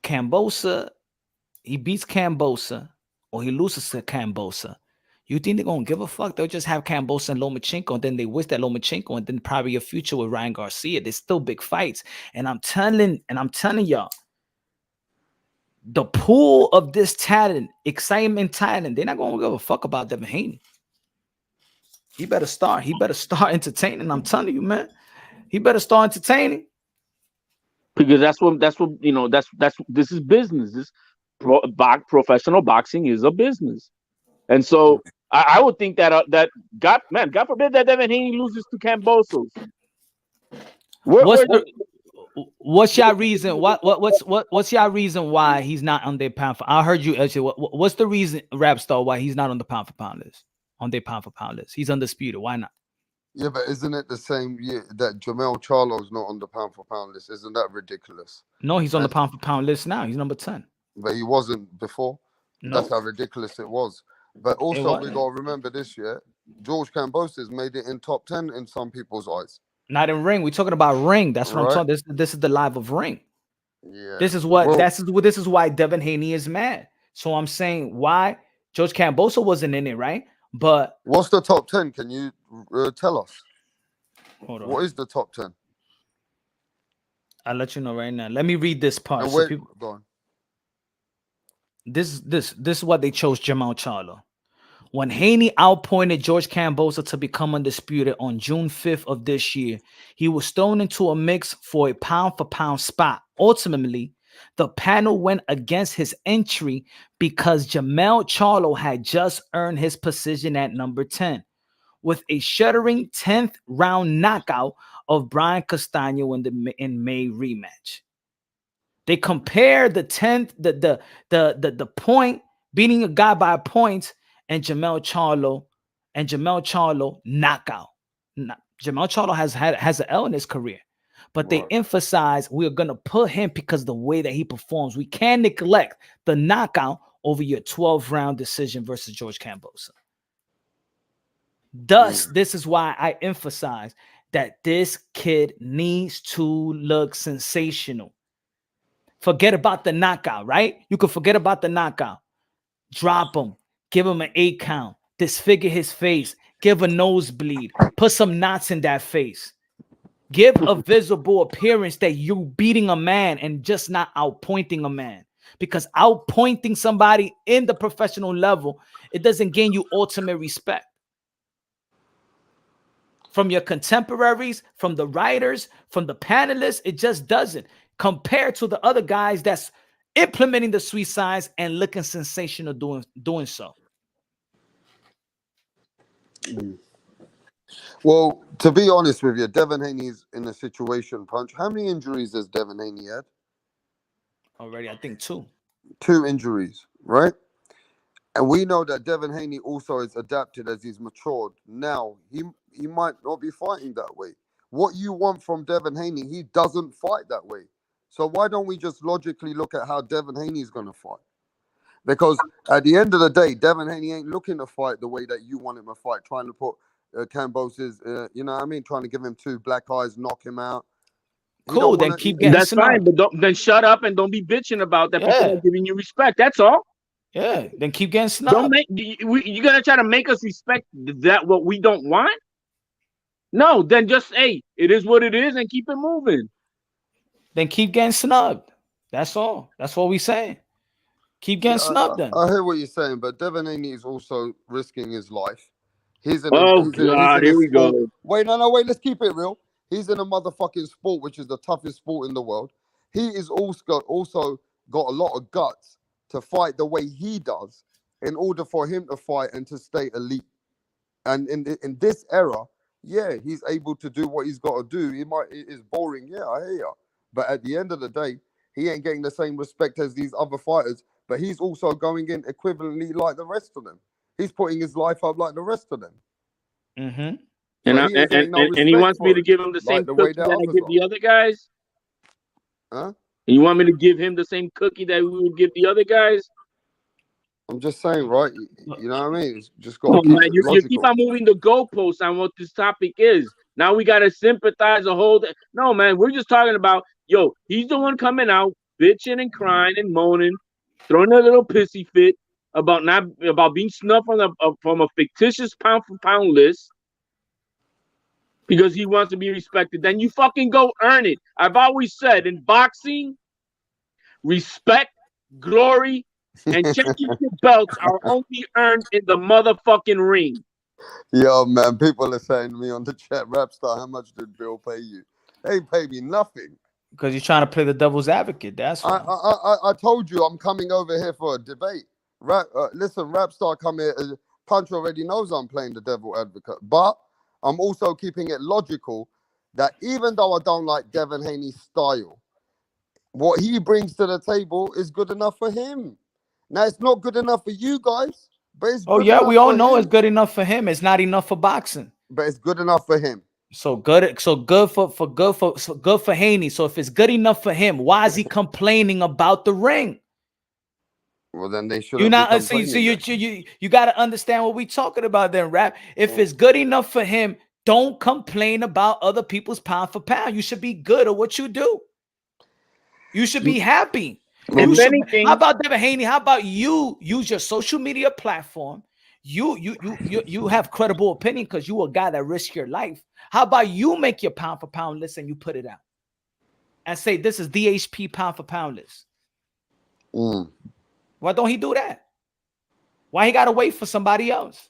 Kambosa, he beats Kambosa or he loses to Kambosa, you think they're going to give a fuck? They'll just have Kambosa and Lomachenko, and then they wish that Lomachenko, and then probably a future with Ryan Garcia. There's still big fights. And I'm telling y'all, the pool of this talent, excitement talent, they're not going to give a fuck about Devin Haney. He better start entertaining. I'm telling you, man. He better start entertaining. Because that's what this is business. This professional boxing is a business. And so I would think that God forbid that Devin Haney loses to Kambosos. What's your reason? What's your reason why he's not on their pound for? I heard you actually. What's the reason, Rap Star, why he's not on the pound for pound list? On their pound for pound list, he's undisputed. Why not? Yeah, but isn't it the same year that Jamel Charlo's not on the pound for pound list? Isn't that ridiculous? No, he's on the pound for pound list now. He's number 10. But he wasn't before. No. That's how ridiculous it was. But also, we got to remember this year, George Kambosos made it in top 10 in some people's eyes. Not in ring. We're talking about ring. That's what I'm talking. This is the live of ring. Yeah. This is why Devin Haney is mad. So I'm saying why George Kambosos wasn't in it, right? But what's the top 10? Can you tell us? Hold on. What is the top 10? I'll let you know right now. Let me read this part. Go on. This is what they chose Jermall Charlo. When Haney outpointed George Kambosos to become undisputed on June 5th of this year, he was thrown into a mix for a pound-for-pound spot. Ultimately, the panel went against his entry because Jermall Charlo had just earned his position at number 10 with a shuddering 10th round knockout of Brian Castaño in May rematch. They compared the 10th, the point, beating a guy by a point, and Jermall Charlo knockout. Jermall Charlo has an L in his career, but they emphasize we're gonna put him because of the way that he performs. We can't neglect the knockout over your 12-round decision versus George Kambosos. Thus, this is why I emphasize that this kid needs to look sensational. Forget about the knockout, right? You can forget about the knockout. Drop him. Give him an 8 count. Disfigure his face. Give a nosebleed. Put some knots in that face. Give a visible appearance that you're beating a man and just not outpointing a man. Because outpointing somebody in the professional level, it doesn't gain you ultimate respect. From your contemporaries, from the writers, from the panelists, it just doesn't. Compared to the other guys that's implementing the sweet science and looking sensational doing so. Well, to be honest with you, Devin Haney's in a situation, Punch. How many injuries has Devin Haney had? Already, I think 2. 2 injuries, right? And we know that Devin Haney also has adapted as he's matured. Now, he might not be fighting that way. What you want from Devin Haney, he doesn't fight that way. So why don't we just logically look at how Devin Haney is going to fight? Because at the end of the day, Devin Haney ain't looking to fight the way that you want him to fight, trying to put Kambosos, you know what I mean? Trying to give him 2 black eyes, knock him out. Cool. Then keep getting That's fine, snubbed. but then shut up and don't be bitching about that. Yeah. People are giving you respect. That's all. Yeah. Then keep getting Don't snubbed. you're gonna try to make us respect that what we don't want? No, then just hey, it is what it is, and keep it moving. Then keep getting snubbed. That's all. That's what we saying. Keep getting snubbed then. I hear what you're saying, but Devin Haney is also risking his life. He's in Here we go. Wait, let's keep it real. He's in a motherfucking sport, which is the toughest sport in the world. He is also got a lot of guts to fight the way he does in order for him to fight and to stay elite. And in this era, yeah, he's able to do what he's got to do. It is boring, yeah, I hear you. But at the end of the day, he ain't getting the same respect as these other fighters, but he's also going in equivalently like the rest of them. He's putting his life up like the rest of them. Mm-hmm. And he wants me to give him the same cookie that I give the other guys? Huh? And you want me to give him the same cookie that we would give the other guys? I'm just saying, right? You know what I mean? It's just got to keep you keep on moving the goalposts on what this topic is. Now we got to sympathize a whole... No, man, we're just talking about, yo, he's the one coming out, bitching and crying and moaning, throwing a little pissy fit about being snubbed from a fictitious pound-for-pound list because he wants to be respected. Then you fucking go earn it. I've always said in boxing, respect, glory, and championship belts are only earned in the motherfucking ring. Yo, man, people are saying to me on the chat, Rapstar, how much did Bill pay you? They pay me nothing. Because you're trying to play the devil's advocate. That's why. I told you I'm coming over here for a debate. Listen, Rapstar come here. Punch already knows I'm playing the devil advocate, but I'm also keeping it logical that even though I don't like Devin Haney's style, what he brings to the table is good enough for him. Now, it's not good enough for you guys, but it's good enough we all for know him. It's good enough for him. It's not enough for boxing. But it's good enough for him. So good for Haney. So if it's good enough for him, why is he complaining about the ring? Well, then they should. You got to understand what we're talking about then, Rap. If it's good enough for him, don't complain about other people's pound for pound. You should be good at what you do. You should be happy. How about Devin Haney? How about you use your social media platform? You have credible opinion because you a guy that risks your life. How about you make your pound for pound list and you put it out and say this is DHP pound for pound list? Why don't he do that? Why he gotta wait for somebody else?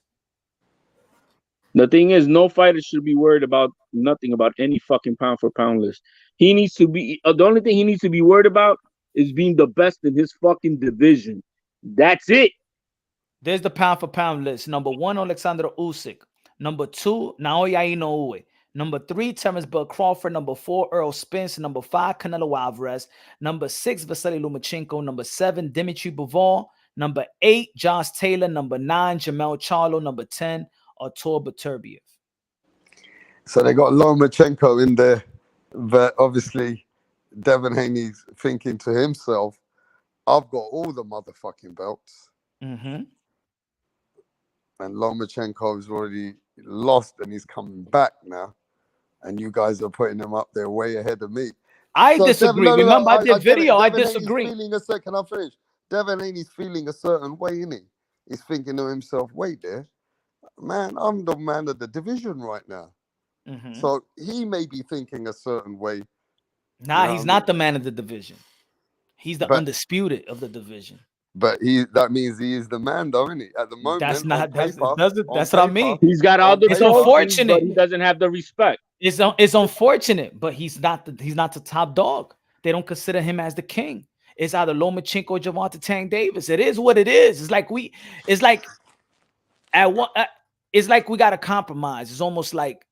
The thing is, no fighter should be worried about nothing about any fucking pound for pound list. He needs to be the only thing he needs to be worried about is being the best in his fucking division. That's it. There's the pound for pound list. Number 1, Alexander Usyk. Number 2, Naoya Inoue. Number 3, Terence Bud Crawford. Number 4, Earl Spence. Number 5, Canelo Alvarez. Number 6, Vasily Lomachenko. Number 7, Dimitri Bivol. Number 8, Josh Taylor. Number 9, Jamel Charlo. Number 10, Artur Beterbiev. So they got Lomachenko in there, but obviously Devin Haney's thinking to himself, I've got all the motherfucking belts. Mm-hmm. And Lomachenko's already lost and he's coming back now. And you guys are putting him up there way ahead of me. I disagree. Remember, I did video. I disagree. Can I finish? Devin Haney's feeling a certain way, isn't he? He's thinking to himself, wait there. Man, I'm the man of the division right now. Mm-hmm. So he may be thinking a certain way. Nah, he's not the man of the division. He's the undisputed of the division. But that means he is the man, though, isn't he? At the moment, that's what I mean. He's got all the. It's unfortunate, but he doesn't have the respect. It's unfortunate, but he's not the top dog. They don't consider him as the king. It's either Lomachenko or Gervonta Tank Davis. It is what it is. It's like we got to compromise. It's almost like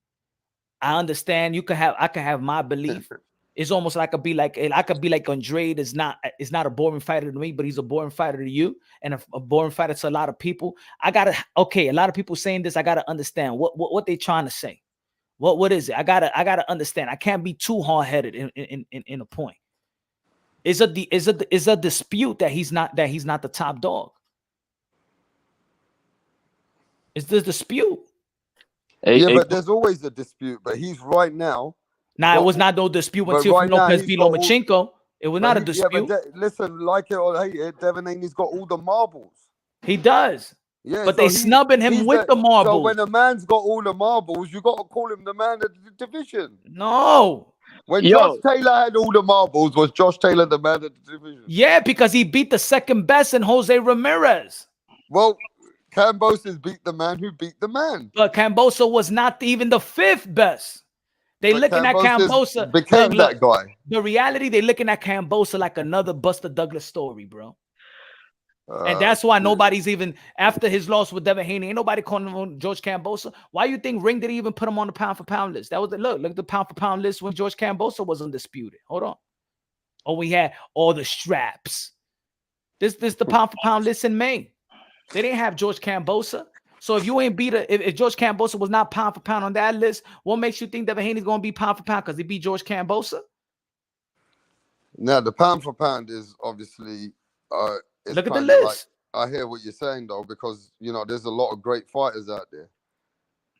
I understand I can have my belief. It's almost like I could be like Andrade is not a boring fighter to me, but he's a boring fighter to you and a boring fighter to a lot of people. A lot of people saying this. I gotta understand what they trying to say. What is it? I gotta understand. I can't be too hard-headed in a point. Is a dispute that he's not the top dog. It's the dispute. But there's always a dispute. But he's right now Now, But- it was not no dispute when but Teofimo right now Lopez he's beat got all- Lomachenko. It was not a But yeah, dispute. but listen, like it or hate it, Devin Haney's got all the marbles. He does. Yeah, But so they snubbing him he's with the marbles. So when a man's got all the marbles, you got to call him the man of the division. No. When Yo. Josh Taylor had all the marbles, was Josh Taylor the man of the division? Yeah, because he beat the second best in Jose Ramirez. Well, Kambosos beat the man who beat the man. But Kambosos was not even the fifth best. They But looking at Kambosos. became Look, that guy. The reality, they looking at Kambosos like another Buster Douglas story, bro. And that's why nobody's even, after his loss with Devin Haney, ain't nobody calling him George Kambosos. Why you think Ring didn't even put him on the pound for pound list? That was look at the pound for pound list when George Kambosos was undisputed. Hold on. Oh, we had all the straps. This the pound for pound list in May. They didn't have George Kambosos. So if you ain't beat if George Kambosos was not pound for pound on that list, what makes you think Devin Haney's gonna be pound for pound because he beat George Kambosos? Now the pound for pound is obviously it's Look at the kinda list. I hear what you're saying though, because there's a lot of great fighters out there,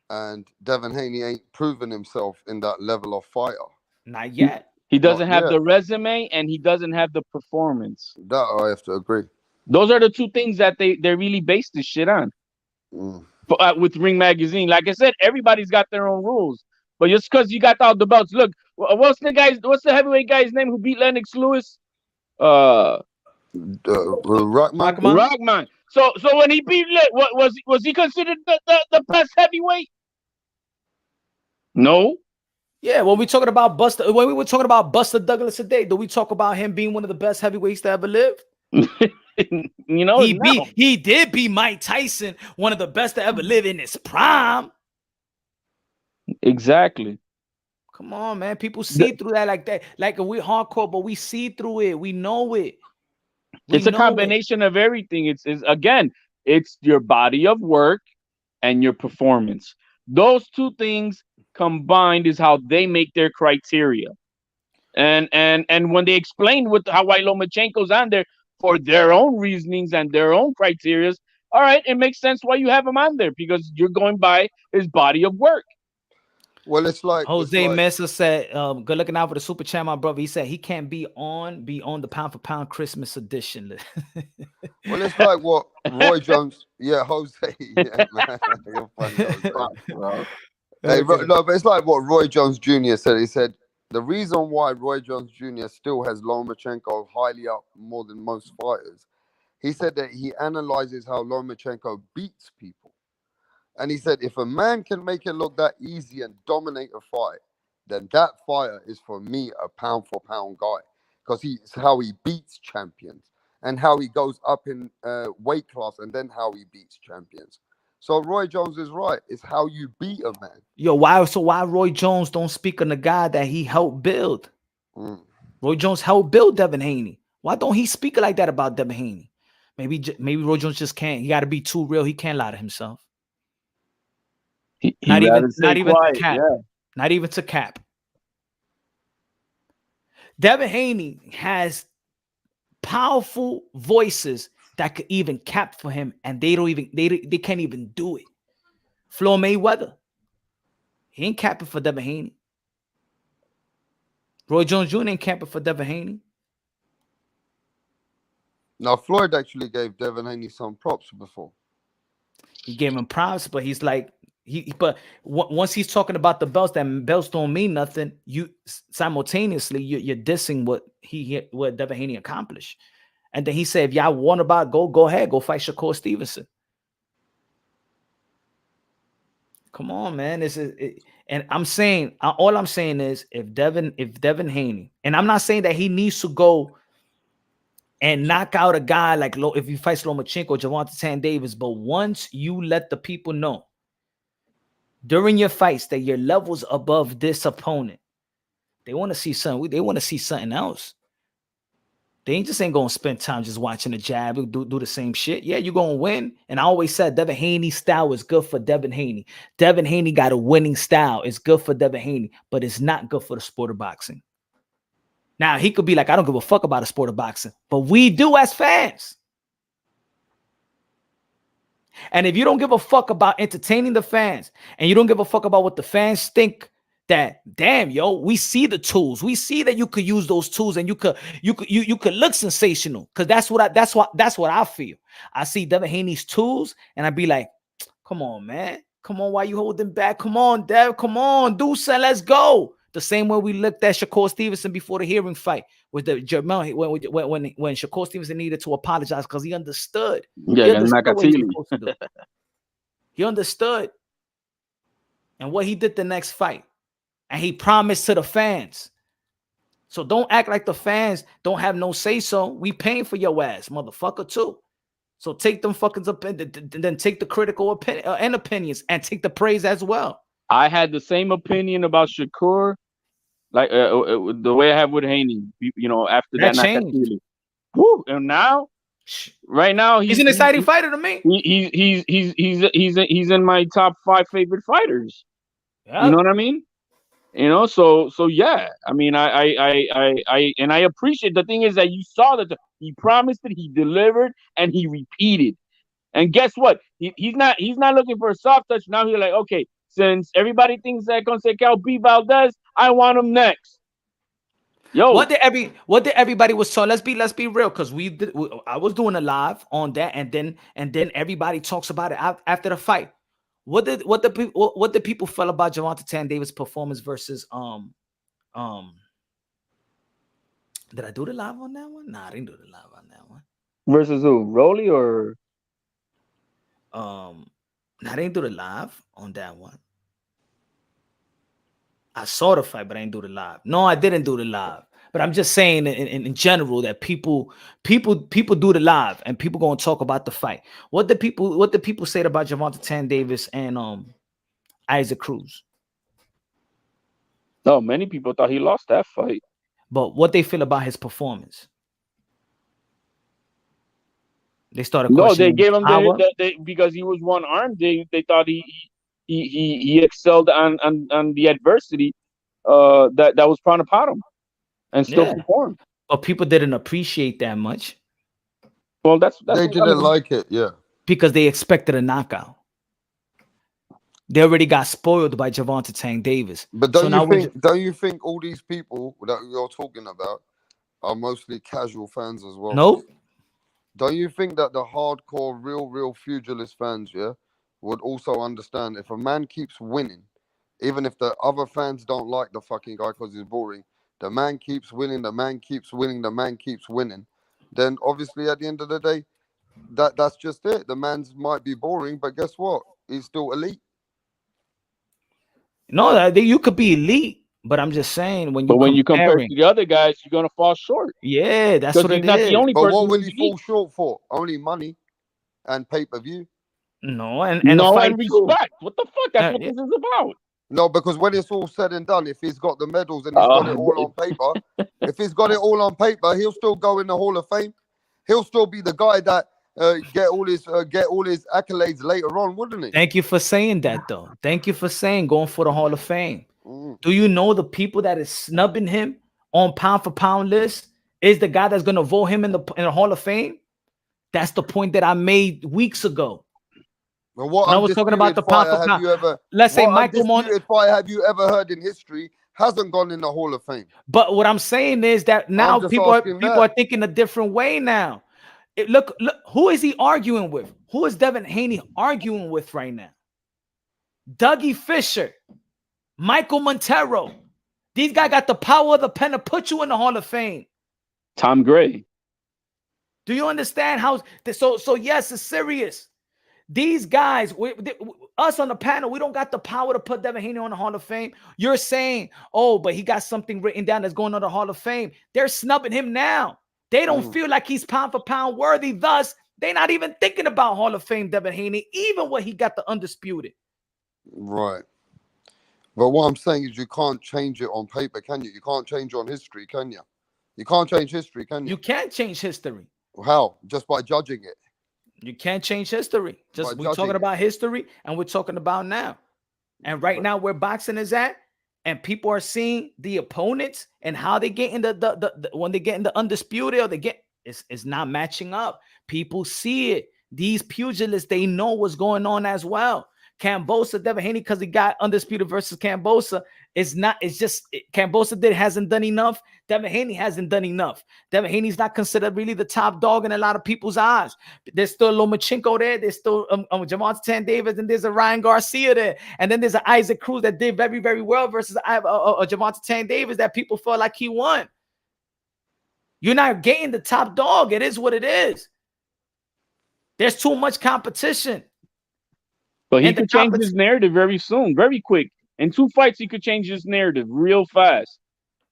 and Devin Haney ain't proven himself in that level of fighter. Not yet. He doesn't Not have yet. the resume and he doesn't have the performance. That I have to agree. Those are the two things that they really base this shit on. Mm. But with Ring Magazine, like I said, everybody's got their own rules. But just because you got all the belts, look, what's the heavyweight guy's name who beat Lennox Lewis? Rockman. Rockman. So when he beat was he considered the best heavyweight? No. Yeah, when we were talking about Buster Douglas today, do we talk about him being one of the best heavyweights to ever live? He did beat Mike Tyson, one of the best to ever live in his prime. Exactly. Come on, man. People see through that like that. Like we're hardcore, but we see through it. We know it. It's a combination of everything. It's your body of work and your performance. Those two things combined is how they make their criteria. And when they explain why Lomachenko's on there for their own reasonings and their own criterias, all right, it makes sense why you have him on there, because you're going by his body of work. Well, it's like Jose Mesa said, good looking out for the super chat, my brother. He said he can't be on the pound for pound Christmas edition. Well, it's like what Roy Jones, Jose, man. You're funny, Jose. Hey, no, but it's like what Roy Jones Jr. said. He said the reason why Roy Jones Jr. still has Lomachenko highly up more than most fighters, he said that he analyzes how Lomachenko beats people. And he said, if a man can make it look that easy and dominate a fight, then that fighter is, for me, a pound-for-pound guy. Because it's how he beats champions and how he goes up in weight class and then how he beats champions. So Roy Jones is right. It's how you beat a man. Yo, why Roy Jones don't speak on the guy that he helped build? Roy Jones helped build Devin Haney. Why don't he speak like that about Devin Haney? Maybe Roy Jones just can't. He got to be too real. He can't lie to himself. Not even to cap. Yeah. Not even to cap. Devin Haney has powerful voices that could even cap for him, and they can't even do it. Floyd Mayweather, he ain't capping for Devin Haney. Roy Jones Jr. ain't capping for Devin Haney. Now, Floyd actually gave Devin Haney some props before. He gave him props, but he's like, once he's talking about the belts, that belts don't mean nothing. You simultaneously you're dissing what Devin Haney accomplished. And then he said, if y'all want about go ahead, go fight Shakur Stevenson. Come on, man. And I'm saying, all I'm saying is, if Devin Haney, and I'm not saying that he needs to go and knock out a guy like if he fights Lomachenko or Gervonta Tank Davis, but once you let the people know during your fights that your level's above this opponent, they want to see something. They want to see something else. They ain't gonna spend time just watching the jab, do the same shit. Yeah, you're gonna win. And I always said Devin Haney's style is good for Devin Haney. Devin Haney got a winning style. It's good for Devin Haney, but it's not good for the sport of boxing. Now, he could be like, I don't give a fuck about the sport of boxing, but we do as fans. And if you don't give a fuck about entertaining the fans, and you don't give a fuck about what the fans think that, damn, yo, we see the tools. We see that you could use those tools and you could look sensational. Because that's what I feel. I see Devin Haney's tools and I'd be like, come on, man. Come on, why you holding back? Come on, Dev. Come on, do something. Let's go. The same way we looked at Shakur Stevenson before the hearing fight with the Jermel when Shakur Stevenson needed to apologize because he understood. Yeah, he understood what he was Nakatili. supposed to do. He understood. And what he did the next fight. And he promised to the fans. So don't act like the fans don't have no say-so. We paying for your ass, motherfucker, too. So take them fuckings up and then take the critical opinions and take the praise as well. I had the same opinion about Shakur, like the way I have with Haney. You know, after that changed. Woo, and now, right now, he's an exciting fighter to me. He's in my top 5 favorite fighters. Yeah. You know what I mean? You know, so yeah. I mean, I appreciate. The thing is that you saw that he promised it, he delivered, and he repeated. And guess what? He's not looking for a soft touch. Now he's like, okay, since everybody thinks that Conceição beat Valdez, I want him next. Yo, what did everybody was told? Let's be real, because I was doing a live on that, and then everybody talks about it after the fight. What did people feel about Gervonta Tank Davis' performance versus did I do the live on that one? Nah, I didn't do the live on that one. Versus who? Rolly or I didn't do the live on that one. I saw the fight, but I didn't do the live. No, I didn't do the live. But I'm just saying in general that people do the live and people gonna talk about the fight. What the people say about Gervonta Tank Davis and Isaac Cruz? No, many people thought he lost that fight. But what they feel about his performance? They started. No, they gave him because he was one armed. They thought he excelled on the adversity that was trying to pot him. And still perform. But people didn't appreciate that much. Well, that's they didn't like it, yeah. Because they expected a knockout. They already got spoiled by Gervonta Tank Davis. But don't you think all these people that you're talking about are mostly casual fans as well? Nope. Don't you think that the hardcore, real pugilist fans, yeah, would also understand if a man keeps winning, even if the other fans don't like the fucking guy because he's boring, the man keeps winning, the man keeps winning, the man keeps winning, then obviously at the end of the day, that's just it. The man's might be boring, but guess what? He's still elite. No, you could be elite, but I'm just saying when you compare to the other guys, you're gonna fall short. Yeah, that's what it is. The only but what will he fall short for? Only money and pay-per-view? No, and respect. What the fuck? That's what this is about. No, because when it's all said and done, if he's got the medals and he's got it all on paper, if he's got it all on paper, he'll still go in the Hall of Fame. He'll still be the guy that get all his accolades later on, wouldn't he? Thank you for saying that, though. Thank you for saying going for the Hall of Fame. Do you know the people that is snubbing him on pound for pound list is the guy that's gonna vote him in the Hall of Fame? That's the point that I made weeks ago. What I was talking about the pound for pound. Let's say Michael Undisputed fight have you ever heard in history hasn't gone in the Hall of Fame. But what I'm saying is that now people are thinking a different way now. Look, who is he arguing with? Who is Devin Haney arguing with right now? Dougie Fisher, Michael Montero. These guys got the power of the pen to put you in the Hall of Fame. Tom Gray. Do you understand how? So yes, it's serious. These guys, us on the panel, we don't got the power to put Devin Haney on the Hall of Fame. You're saying, oh, but he got something written down that's going on the Hall of Fame. They're snubbing him now. They don't feel like he's pound for pound worthy. Thus, they're not even thinking about Hall of Fame Devin Haney, even when he got the undisputed. Right. But what I'm saying is you can't change it on paper, can you? You can't change on history, can you? You can't change history, can you? You can't change history. How? Just by judging it. You can't change history. Just we're talking about history and we're talking about now. And right now where boxing is at, and people are seeing the opponents and how they get in the when they get in the undisputed, or they get it's not matching up. People see it. These pugilists, they know what's going on as well. Kambosa, Devin Haney, because he got undisputed versus Kambosa. It's not. It's just Kambosa hasn't done enough. Devin Haney hasn't done enough. Devin Haney's not considered really the top dog in a lot of people's eyes. There's still Lomachenko there. There's still Gervonta Davis, and there's a Ryan Garcia there, and then there's an Isaac Cruz that did very, very well versus Gervonta Davis that people felt like he won. You're not getting the top dog. It is what it is. There's too much competition. But he could change his narrative very soon, very quick. In 2 fights, he could change his narrative real fast.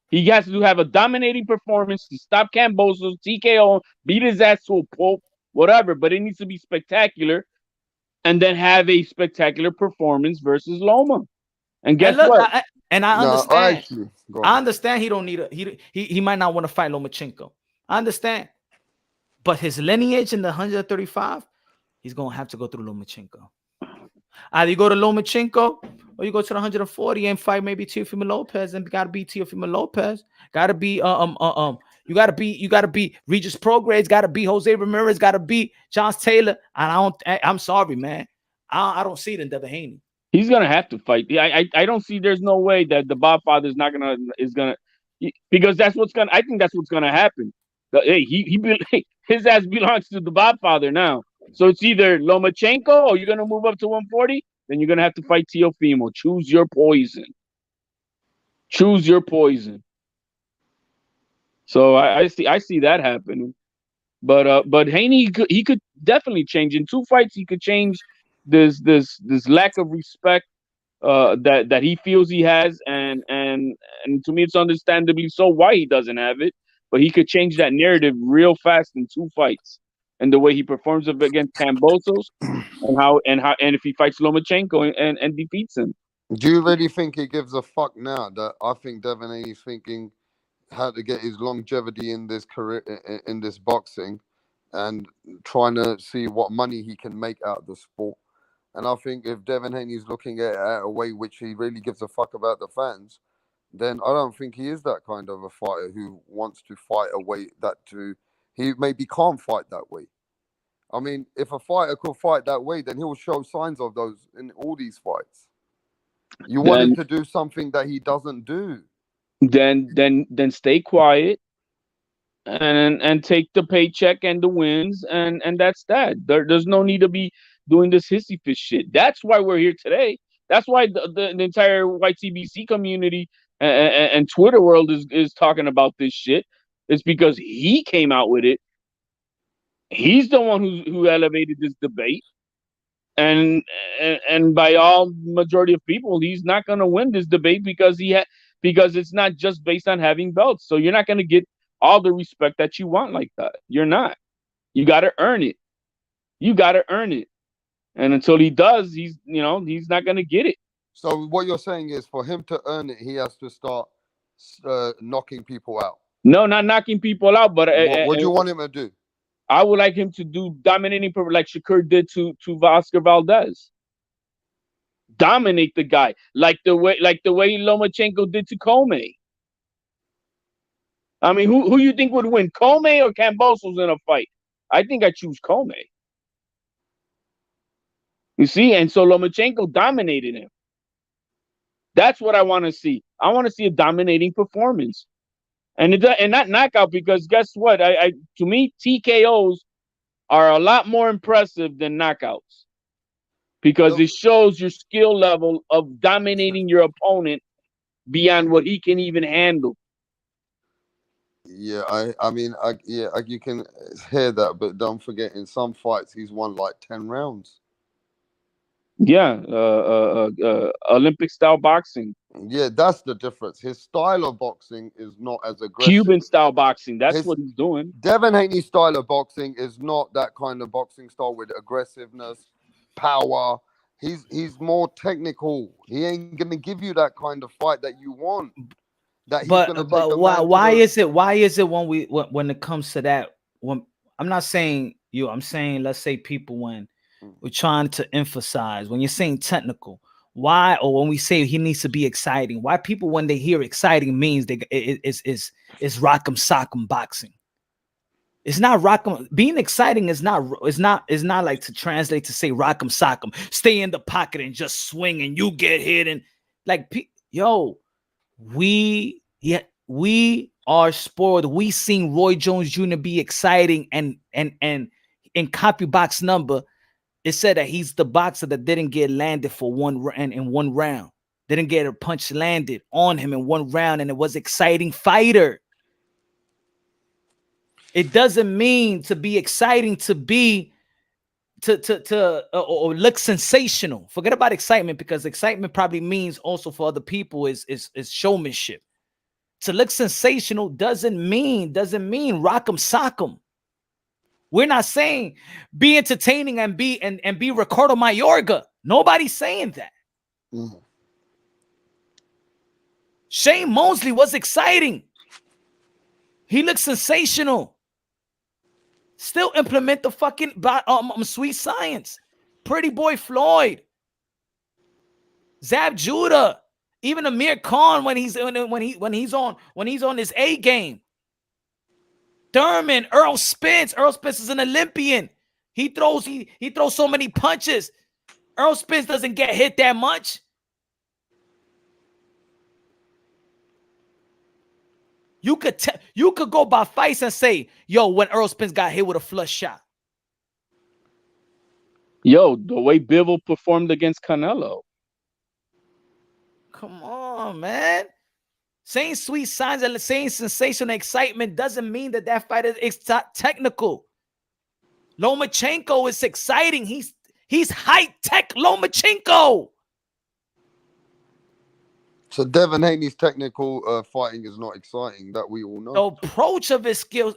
He has to have a dominating performance to stop Kambosa, TKO, beat his ass to a pulp, whatever. But it needs to be spectacular, and then have a spectacular performance versus Loma. And guess what? I understand. I understand he don't need a he might not want to fight Lomachenko. I understand. But his lineage in the 135, he's gonna have to go through Lomachenko. Either you go to Lomachenko or you go to the 140 and fight maybe Teofimo Lopez, and gotta be Teofimo Lopez. Gotta be you gotta be Regis Prograis, gotta be Jose Ramirez, gotta be John Taylor. And I'm sorry, man. I don't see it in Devin Haney. He's gonna have to fight. I don't see. There's no way that the Godfather is gonna because that's what's gonna. I think that's what's gonna happen. His ass belongs to the Godfather now. So it's either Lomachenko or you're gonna move up to 140. Then you're gonna have to fight Teofimo. Choose your poison. Choose your poison. So I see that happening. But Haney he could definitely change in 2 fights. He could change this lack of respect that he feels he has, and to me it's understandably so why he doesn't have it. But he could change that narrative real fast in 2 fights, and the way he performs against Kambosos, and if he fights Lomachenko and defeats him. Do you really think he gives a fuck now? That I think Devin Haney's thinking how to get his longevity in this career, in this boxing, and trying to see what money he can make out of the sport. And I think if Devin Haney's looking at a way which he really gives a fuck about the fans, then I don't think he is that kind of a fighter who wants to fight a way he maybe can't fight that way. I mean, if a fighter could fight that way, then he'll show signs of those in all these fights. You want him to do something that he doesn't do. Then stay quiet and take the paycheck and the wins, and that's that. There's no need to be doing this hissy fit shit. That's why we're here today. That's why the entire white CBC community and Twitter world is talking about this shit. It's because he came out with it. He's the one who elevated this debate, and by all majority of people, he's not going to win this debate because it's not just based on having belts. So you're not going to get all the respect that you want like that. You're not. You got to earn it. You got to earn it. And until he does, he's not going to get it. So what you're saying is, for him to earn it, he has to start knocking people out. No, not knocking people out, but what do you want him to do? I would like him to do dominating, like Shakur did to Oscar Valdez. Dominate the guy like the way Lomachenko did to Comey. I mean, who you think would win, Comey or Kambosos in a fight? I think I choose Comey. You see, and so Lomachenko dominated him. That's what I want to see. I want to see a dominating performance, and not knockout, because guess what? To me, TKOs are a lot more impressive than knockouts, because it shows your skill level of dominating your opponent beyond what he can even handle. Yeah, I mean, you can hear that, but don't forget, in some fights he's won like 10 rounds. Yeah, Olympic style boxing. Yeah, that's the difference. His style of boxing is not as aggressive. Cuban style boxing. That's what he's doing. Devin Haney's style of boxing is not that kind of boxing style with aggressiveness, power. He's more technical. He ain't gonna give you that kind of fight that you want. But why is it when it comes to that? When I'm not saying you, I'm saying, let's say people, when we're trying to emphasize, when you're saying technical, why, or when we say he needs to be exciting, why people, when they hear exciting, means it's rock'em sock'em boxing. It's not rock'em. Being exciting is not like to translate to say rock'em sock'em. Stay in the pocket and just swing and you get hit and like we are spoiled. We seen Roy Jones Jr. be exciting and in copy box number, it said that he's the boxer that didn't get landed for one round. Didn't get a punch landed on him in one round, and it was exciting fighter. It doesn't mean to be exciting to be or look sensational. Forget about excitement, because excitement probably means also for other people is showmanship. To look sensational doesn't mean rock'em sock'em. We're not saying be entertaining and be Ricardo Mayorga. Nobody's saying that. Mm-hmm. Shane Mosley was exciting. He looked sensational. Still implement the fucking sweet science. Pretty boy Floyd, Zab Judah, even Amir Khan when he's on his A game. Thurman, Earl Spence. Earl Spence is an Olympian. He throws so many punches. Earl Spence doesn't get hit that much. You could go by fights and say, yo, when Earl Spence got hit with a flush shot. Yo, the way Bivol performed against Canelo. Come on, man. Saying sweet signs and saying sensational excitement doesn't mean that fighter is technical. Lomachenko is exciting. He's high-tech Lomachenko. So Devin Haney's technical fighting is not exciting, that we all know. The approach of his skills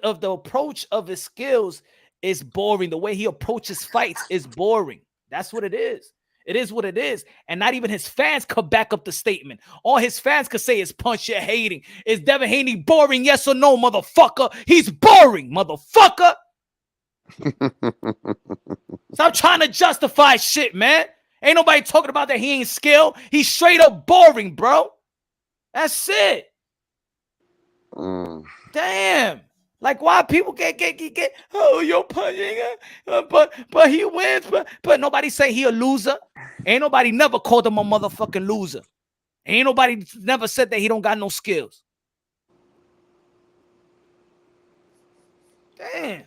is boring. The way he approaches fights is boring. That's what it is. It is what it is. And not even his fans could back up the statement. All his fans could say is punch you're hating. Is Devin Haney boring? Yes or no, motherfucker? He's boring, motherfucker. Stop trying to justify shit, man. Ain't nobody talking about that he ain't skilled. He's straight up boring, bro. That's it. Damn. Like, why people get oh, you're punching, but he wins, but nobody say he a loser. Ain't nobody never called him a motherfucking loser. Ain't nobody never said that he don't got no skills. Damn.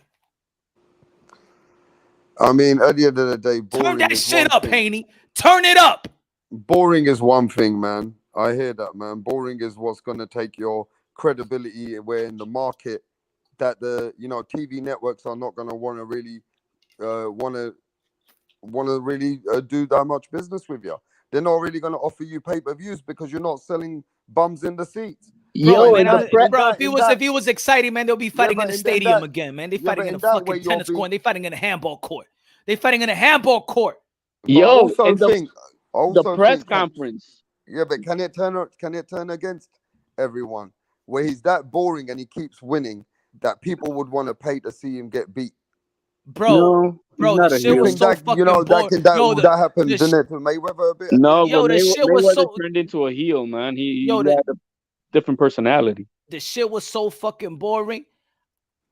I mean, at the end of the day, turn that shit up, Haney. Turn it up. Boring is one thing, man. I hear that, man. Boring is what's going to take your credibility where in the market that the TV networks are not going to want to really do that much business with you. They're not really going to offer you pay-per-views because you're not selling bums in the seats. Bro, if he was exciting, man, they'll be fighting in the stadium again, man. They fighting in a fucking tennis court. They fighting in a handball court. They fighting in a handball court. Yo, the press conference. Yeah, but can it turn against everyone? Where he's that boring and he keeps winning, that people would want to pay to see him get beat. Bro, the shit was so fucking boring. That happened, didn't it, to Mayweather a bit? No, but Mayweather turned into a heel, man. He had a different personality. The shit was so fucking boring.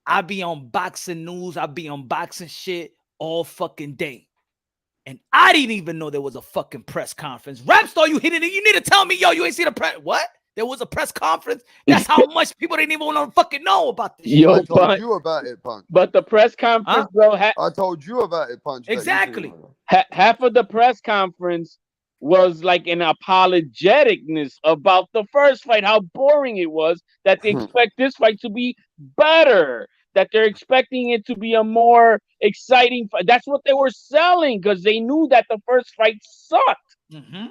I be on boxing news. I be on boxing shit all fucking day. And I didn't even know there was a fucking press conference. Rapstar, you hit it. You need to tell me, yo, you ain't seen a press. What? There was a press conference? That's how much people didn't even want to fucking know about this shit. I told you about it, Punch. But the press conference, bro. I told you about it, Punch. Exactly. Half of the press conference was like an apologeticness about the first fight, how boring it was, that they expect this fight to be better, that they're expecting it to be a more exciting fight. That's what they were selling because they knew that the first fight sucked. Mm-hmm.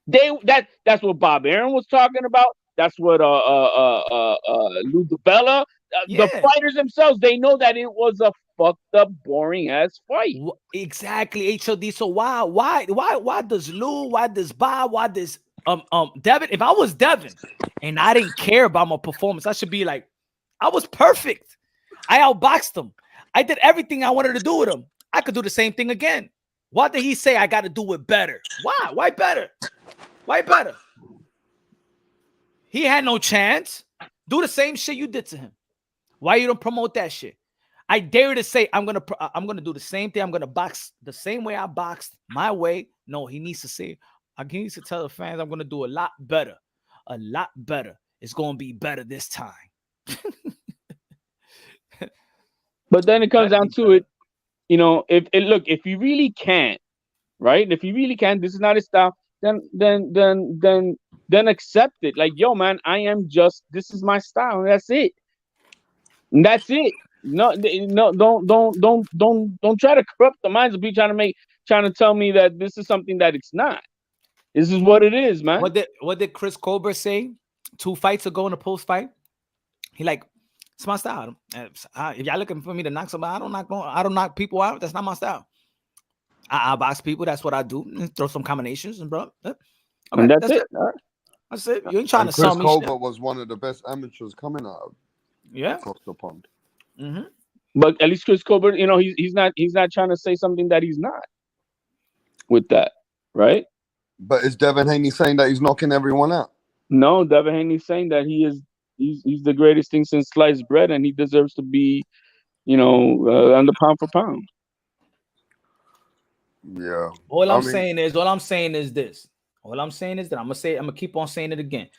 That's what Bob Arum was talking about. That's what Lou DiBella, the fighters themselves, they know that it was a fucked up, boring ass fight. Exactly, HOD. So why does Lou, why does Bob, why does Devin? If I was Devin and I didn't care about my performance, I should be like, I was perfect. I outboxed him. I did everything I wanted to do with him. I could do the same thing again. Why did he say I got to do it better? Why? Why better? Why better? He had no chance. Do the same shit you did to him. Why you don't promote that shit? I dare to say I'm gonna do the same thing. I'm gonna box the same way I boxed my way. No, he needs to say, he needs to tell the fans I'm gonna do a lot better. A lot better. It's gonna be better this time. But then it comes down to it, you know, if you really can't, right? If you really can't, this is not his style, then accept it. Like, yo, man, this is my style, and that's it. And that's it. No, don't try to corrupt the minds of people trying to tell me that this is something that it's not. This is what it is, man. What did Chris Colbert say 2 fights ago in the post fight? He like, it's my style. If y'all looking for me to knock somebody, I don't knock people out. That's not my style. I box people. That's what I do. Throw some combinations and bro. Okay, and that's it. All right. That's it. You ain't trying to sell me. Chris Colbert was one of the best amateurs coming out. Across the pond. Mm-hmm. But at least Chris Colbert, you know, he's not trying to say something that he's not with that, right? But is Devin Haney saying that he's knocking everyone out? No, Devin Haney's saying that he's the greatest thing since sliced bread, and he deserves to be, you know, under pound for pound. Yeah. All I'm saying is this. All I'm saying is that I'm gonna keep on saying it again.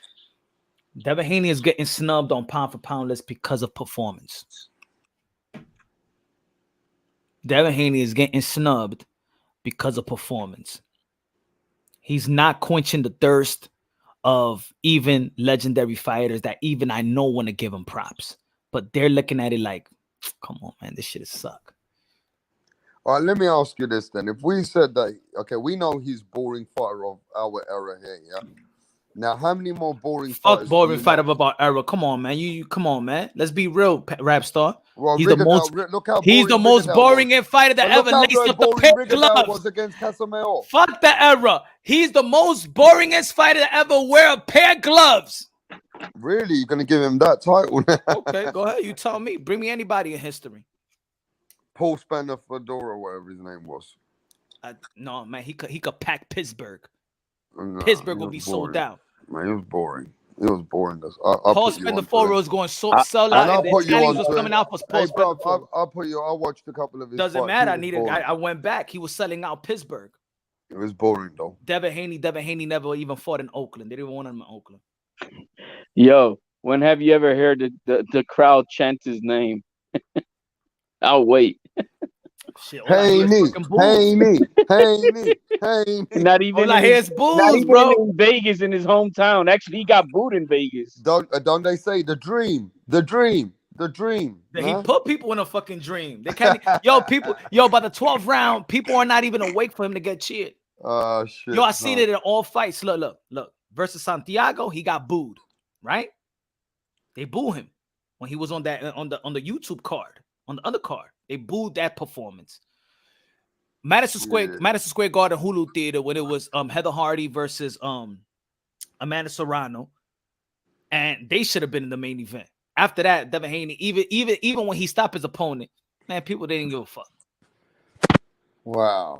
Devin Haney is getting snubbed on pound for pound list because of performance. Devin Haney is getting snubbed because of performance. He's not quenching the thirst of even legendary fighters that even I know want to give him props. But they're looking at it like, come on, man, this shit is suck. All right, let me ask you this then. If we said that, okay, we know he's boring fighter of our era here, yeah? Now, how many more boring fighters? Fuck boring fighter of our era. Come on, man. You come on, man. Let's be real, rap star. Well, He's the most boring fighter that ever laced up the pair of gloves. Was against Casameo. Fuck the era. He's the most boringest fighter to ever wear a pair of gloves. Really? You're gonna give him that title? Okay, go ahead. You tell me. Bring me anybody in history. Paul Spanner Fedora, whatever his name was. No, man. He could pack Pittsburgh. No, Pittsburgh will be sold out. Man, it was boring. It was boring. Paul Spanner was going sell out. I'll put you on was coming out for Paul Spanner. I'll put you. I watched a couple of his. Doesn't matter. I went back. He was selling out Pittsburgh. It was boring though. Devin Haney never even fought in Oakland. They didn't want him in Oakland. Yo, when have you ever heard the crowd chant his name? I'll wait. Shit, Haney. Not even in Vegas, in his hometown. Actually, he got booed in Vegas. Don't they say the dream? He put people in a fucking dream. They can't. By the 12th round, people are not even awake for him to get cheered. Shit. Yo, I seen it in all fights. Look. Versus Santiago, he got booed. Right? They boo him when he was on the YouTube card, on the undercard. They booed that performance. Madison Square Garden Hulu Theater when it was Heather Hardy versus Amanda Serrano, and they should have been in the main event. After that, Devin Haney, even when he stopped his opponent, man, people didn't give a fuck. Wow.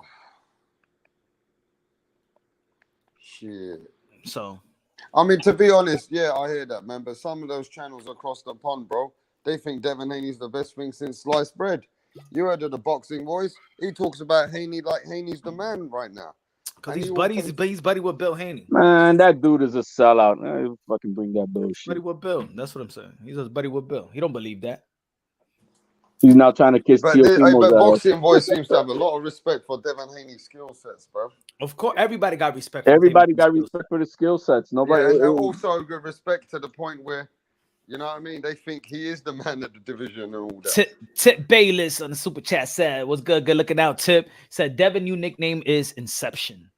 Shit. So, I mean, to be honest, yeah, I hear that, man. But some of those channels across the pond, bro, they think Devin Haney's the best thing since sliced bread. You heard of the boxing voice? He talks about Haney like Haney's the man right now. Because he's buddy with Bill Haney. Man, that dude is a sellout. Fucking bring that bullshit. Buddy with Bill. That's what I'm saying. He's a buddy with Bill. He don't believe that. He's not trying to kiss. But boxing voice seems to have a lot of respect for Devin Haney's skill sets, bro. Of course, everybody got respect. Everybody got respect for the skill sets. Nobody. Yeah, and also good respect to the point where, you know what I mean? They think he is the man of the division and all that. Tip Bayless on the super chat said, "What's good? Good looking out." Tip said, "Devin, new nickname is Inception."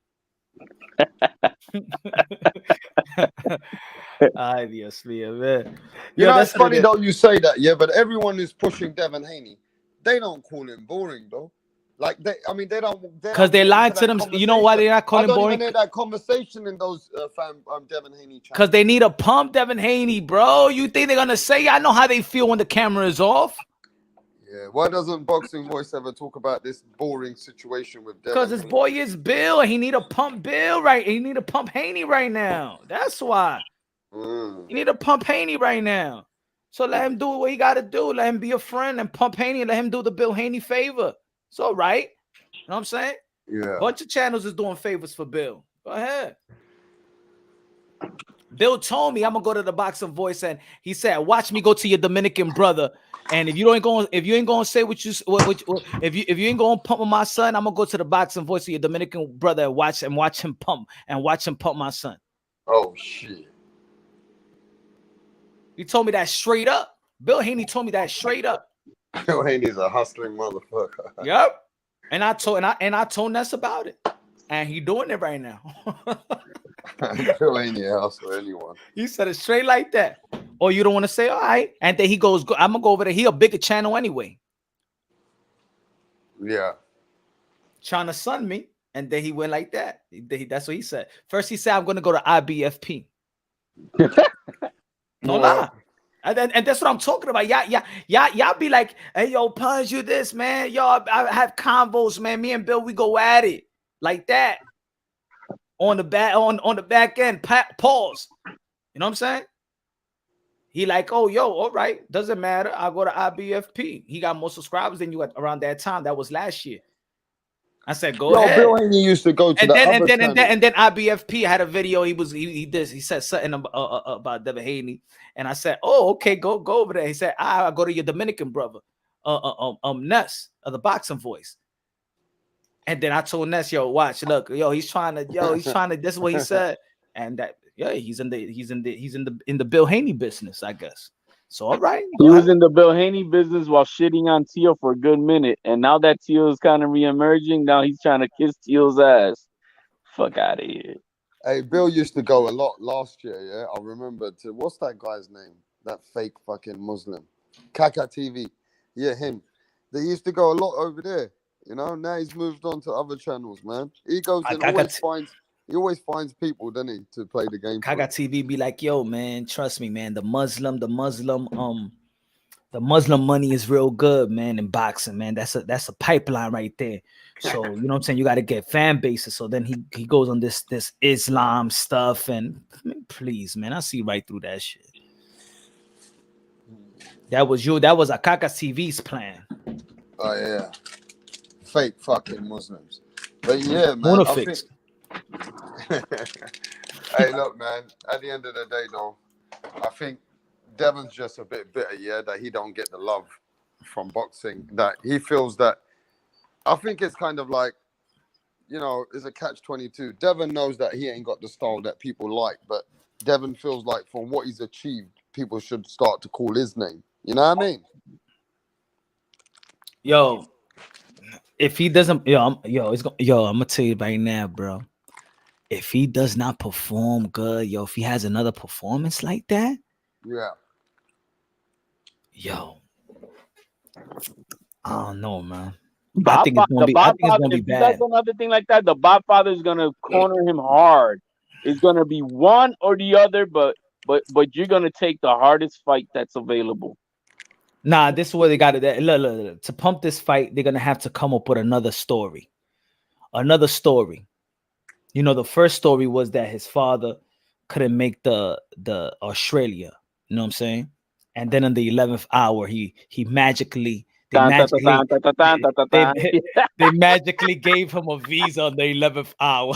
Obviously, man. You know, it's funny though you say that, yeah, but everyone is pushing Devin Haney. They don't call him boring though. Like they don't, because they lied to them. You know why they're not calling boring? I don't even hear that conversation in those Devin Haney channels. Because they need to pump Devin Haney, bro. You think they're gonna say? I know how they feel when the camera is off. Yeah, why doesn't Boxing Voice ever talk about this boring situation with Devin? Because his boy is Bill. He need to pump Bill right. He need to pump Haney right now. That's why. You need to pump Haney right now. So let him do what he got to do. Let him be a friend and pump Haney. Let him do the Bill Haney favor. It's all right. You know what I'm saying? Yeah. Bunch of channels is doing favors for Bill. Go ahead. Bill told me I'm gonna go to the Boxing Voice, and he said, "Watch me go to your Dominican brother, and if you ain't gonna say if you ain't gonna pump with my son, I'm gonna go to the Boxing Voice of your Dominican brother and watch him pump my son." Oh shit. He told me that straight up. Bill Haney told me that straight up. Bill Haney's a hustling motherfucker. Yep. And I told Ness about it, and he doing it right now. Bill Haney a hustler, anyone. He said it straight like that. Or you don't want to say, all right. And then he goes, I'm gonna go over there. He a bigger channel anyway. Yeah. Trying to sun me. And then he went like that. That's what he said. First he said, I'm gonna go to IBFP. No lie. And that's what I'm talking about. Y'all be like, hey, yo, Punch, you this, man. Y'all, I have convos, man. Me and Bill, we go at it like that. On the back end, pause. You know what I'm saying? He like, oh, yo, all right, doesn't matter. I'll go to IBFP. He got more subscribers than you at around that time. That was last year. I said, go ahead. Bill Haney used to go to and then IBFP had a video. He said something about Devin Haney, and I said, oh, okay, go over there. He said, I'll go to your Dominican brother, Ness of the Boxing Voice. And then I told Ness, yo, watch, look, he's trying to, this is what he said. And that, he's in the Bill Haney business, I guess. So, all right. He was in the Bill Haney business while shitting on Teal for a good minute. And now that Teal is kind of reemerging, now he's trying to kiss Teal's ass. Fuck out of here. Hey, Bill used to go a lot last year, yeah? I remember what's that guy's name? That fake fucking Muslim. Kaka TV. Yeah, him. They used to go a lot over there. You know, now he's moved on to other channels, man. He goes and always finds people, doesn't he, to play the game. Kaka TV be like, yo, man, trust me, man. The Muslim money is real good, man, in boxing, man. That's a pipeline right there. So, you know what I'm saying? You got to get fan bases. So then he goes on this Islam stuff, and please, man, I see right through that shit. That was a Kaka TV's plan. Oh yeah. Fake fucking Muslims. But yeah, man. Hey, look, man. At the end of the day, though, I think Devin's just a bit bitter, yeah, that he don't get the love from boxing. That he feels that. I think it's kind of like, it's a catch-22. Devin knows that he ain't got the style that people like, but Devin feels like from what he's achieved, people should start to call his name. You know what I mean? Yo. If he doesn't, I'm gonna tell you right now, bro. If he does not perform good, if he has another performance like that, I don't know, man. I think it's gonna be bad. If he does another thing like that, the Bobfather is gonna corner him hard. It's gonna be one or the other, but you're gonna take the hardest fight that's available. Nah, this is where they got it. Look, to pump this fight, they're gonna have to come up with another story. The first story was that his father couldn't make the Australia. You know what I'm saying? And then in the 11th hour, they magically gave him a visa on the 11th hour.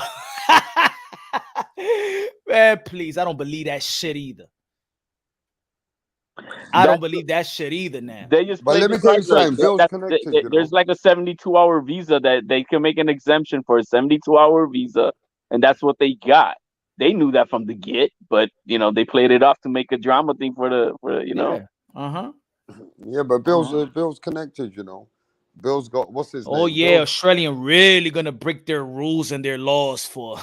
Man, please, I don't believe that shit either. I don't believe that shit either now. They just but let me tell you something. Bill's connected, there's like a 72-hour visa that they can make an exemption for a 72-hour visa, and that's what they got. They knew that from the get, but they played it off to make a drama thing for. Yeah, but Bill's connected. Bill's got what's his name? Oh yeah, Australian really gonna break their rules and their laws for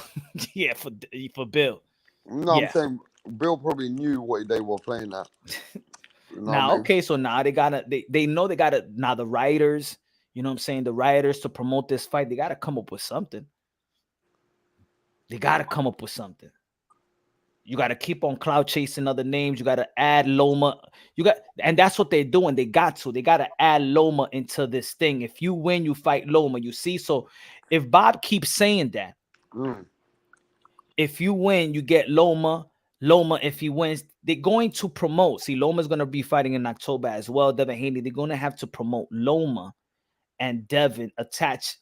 for Bill. No, I'm saying Bill probably knew what they were playing at. So now they know they gotta now the writers, you know what I'm saying? The writers to promote this fight, they gotta come up with something. You gotta keep on cloud chasing other names. You gotta add Loma. And that's what they're doing. They gotta add Loma into this thing. If you win, you fight Loma. You see, so if Bob keeps saying that, if you win, you get Loma. Loma, if he wins, they're going to promote. See, Loma's going to be fighting in October as well. Devin Haney, they're going to have to promote Loma and Devin attached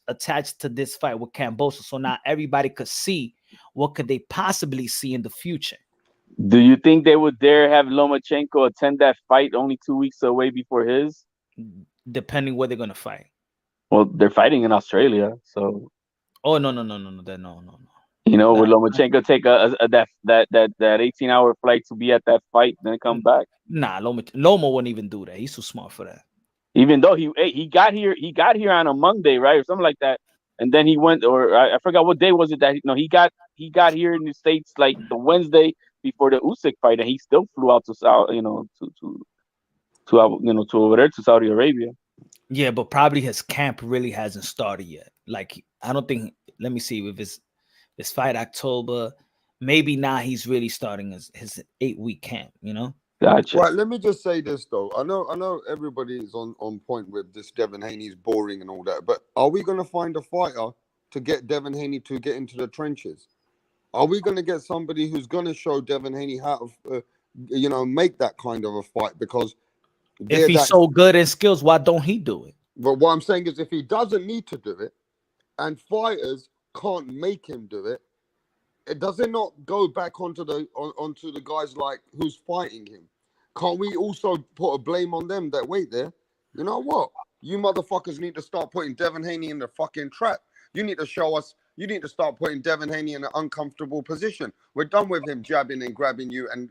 to this fight with Kambosos, so now everybody could see what could they possibly see in the future. Do you think they would dare have Lomachenko attend that fight only 2 weeks away before his? Depending where they're going to fight. Well, they're fighting in Australia, so. Oh no. You know, would Lomachenko take that 18-hour flight to be at that fight, then come back? Nah, Loma wouldn't even do that. He's too smart for that. Even though he got here on a Monday, right, or something like that, and then he went, or I forgot what day was it that he got here in the States like the Wednesday before the Usyk fight, and he still flew out to to over there to Saudi Arabia. Yeah, but probably his camp really hasn't started yet. Like, I don't think. Let me see if his fight October. Maybe now he's really starting his 8-week camp. You know. Gotcha. Right, let me just say this though. I know everybody is on point with this Devin Haney's boring and all that, but are we going to find a fighter to get Devin Haney to get into the trenches? Are we going to get somebody who's going to show Devin Haney how to, make that kind of a fight? Because if he's so good in skills, why don't he do it? But what I'm saying is, if he doesn't need to do it, and fighters can't make him do it, does it not go back onto the guys like who's fighting him? Can't we also put a blame on them that wait there? You know what? You motherfuckers need to start putting Devin Haney in the fucking trap. You need to show us. You need to start putting Devin Haney in an uncomfortable position. We're done with him jabbing and grabbing you and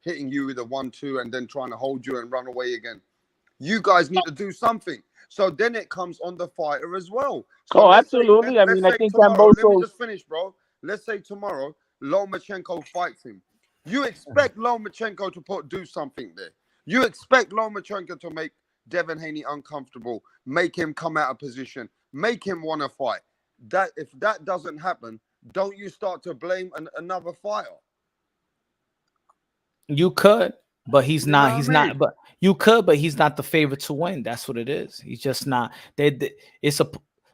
hitting you with a 1-2 and then trying to hold you and run away again. You guys need to do something. So then it comes on the fighter as well. So absolutely. I think tomorrow, let me just finish, bro. Let's say tomorrow Lomachenko fights him. You expect Lomachenko to do something there. You expect Lomachenko to make Devin Haney uncomfortable, make him come out of position, make him want to fight. That if that doesn't happen, don't you start to blame another fighter? You could, but he's not. He's not. But you could, but he's not the favorite to win. That's what it is. He's just not.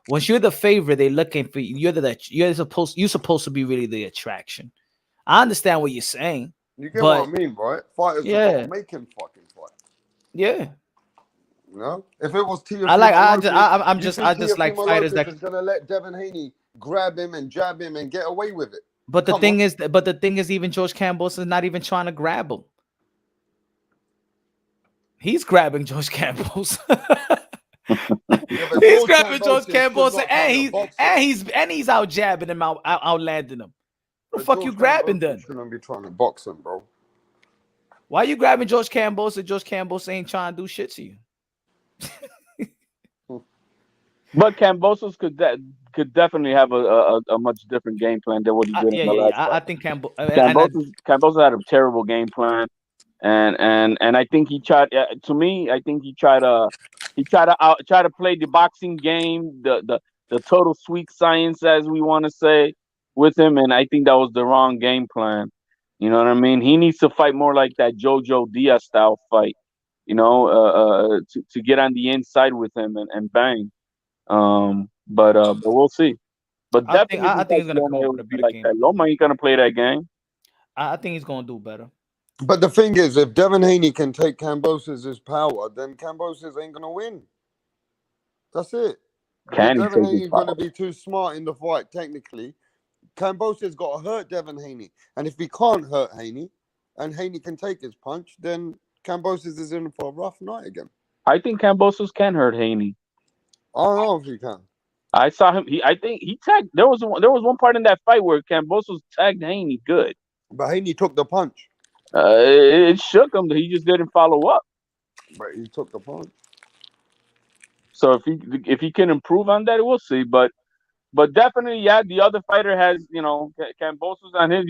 Once you're the favorite, they're looking for you. You're supposed to be really the attraction. I understand what you're saying. You get what I mean, right? Fighters don't make him fucking fight. Yeah. You know, if it was Teofimo, I just like fighters that is gonna let Devin Haney grab him and jab him and get away with it. But the thing is, even George Kambosos is not even trying to grab him. He's grabbing George Kambosos. He's grabbing George Kambosos, and he's out jabbing him, out landing him. What the fuck you grabbing then? Shouldn't be trying to box him, bro. Why you grabbing George Kambosos? George Kambosos ain't trying to do shit to you. But Kambosos could definitely have a much different game plan than what he did in the last fight. I think Kambosos had a terrible game plan, and I think he tried. To me, I think he tried to play the boxing game, the total sweet science, as we want to say, with him, and I think that was the wrong game plan. You know what I mean? He needs to fight more like that Jojo Diaz style fight. You know, to get on the inside with him and bang. But we'll see. But definitely, I think he's gonna come be like that. Loma ain't gonna play that game. I think he's gonna do better. But the thing is, if Devin Haney can take Kambosos' power, then Kambosos ain't gonna win. That's it. Devin Haney's gonna be too smart in the fight. Technically, Kambosos got to hurt Devin Haney, and if he can't hurt Haney, and Haney can take his punch, then Kambosos is in for a rough night again. I think Kambosos can hurt Haney. I don't know if he can. I saw him. I think he tagged. There was one part in that fight where Kambosos tagged Haney good, but Haney took the punch. It shook him. He just didn't follow up. But he took the punch. So if he can improve on that, we'll see. But definitely, yeah, the other fighter has, Kambosos on his.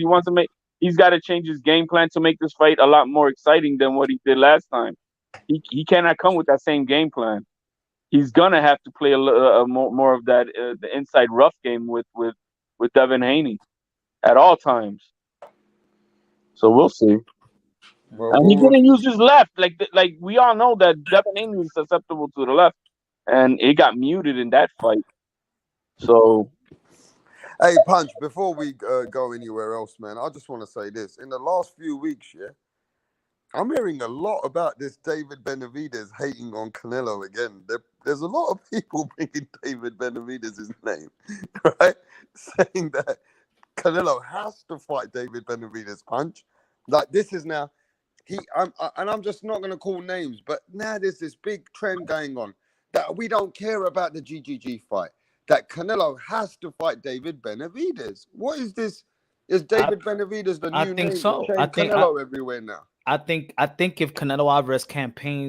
He's got to change his game plan to make this fight a lot more exciting than what he did last time. He cannot come with that same game plan. He's gonna have to play more of that the inside rough game with Devin Haney at all times. So we'll see. And he didn't use his left, like we all know that Devin Haney is susceptible to the left, and it got muted in that fight. So Hey, Punch, before we go anywhere else, man, I just want to say this. In the last few weeks, yeah, I'm hearing a lot about this David Benavidez hating on Canelo again. There's a lot of people bringing David Benavidez' name, right? Saying that Canelo has to fight David Benavidez, Punch. Like, this is now, and I'm just not going to call names, but now there's this big trend going on that we don't care about the GGG fight, that Canelo has to fight David Benavidez. What is this? Is David Benavidez the new I think name? so. Saying I think Canelo everywhere now. I think if Canelo Alvarez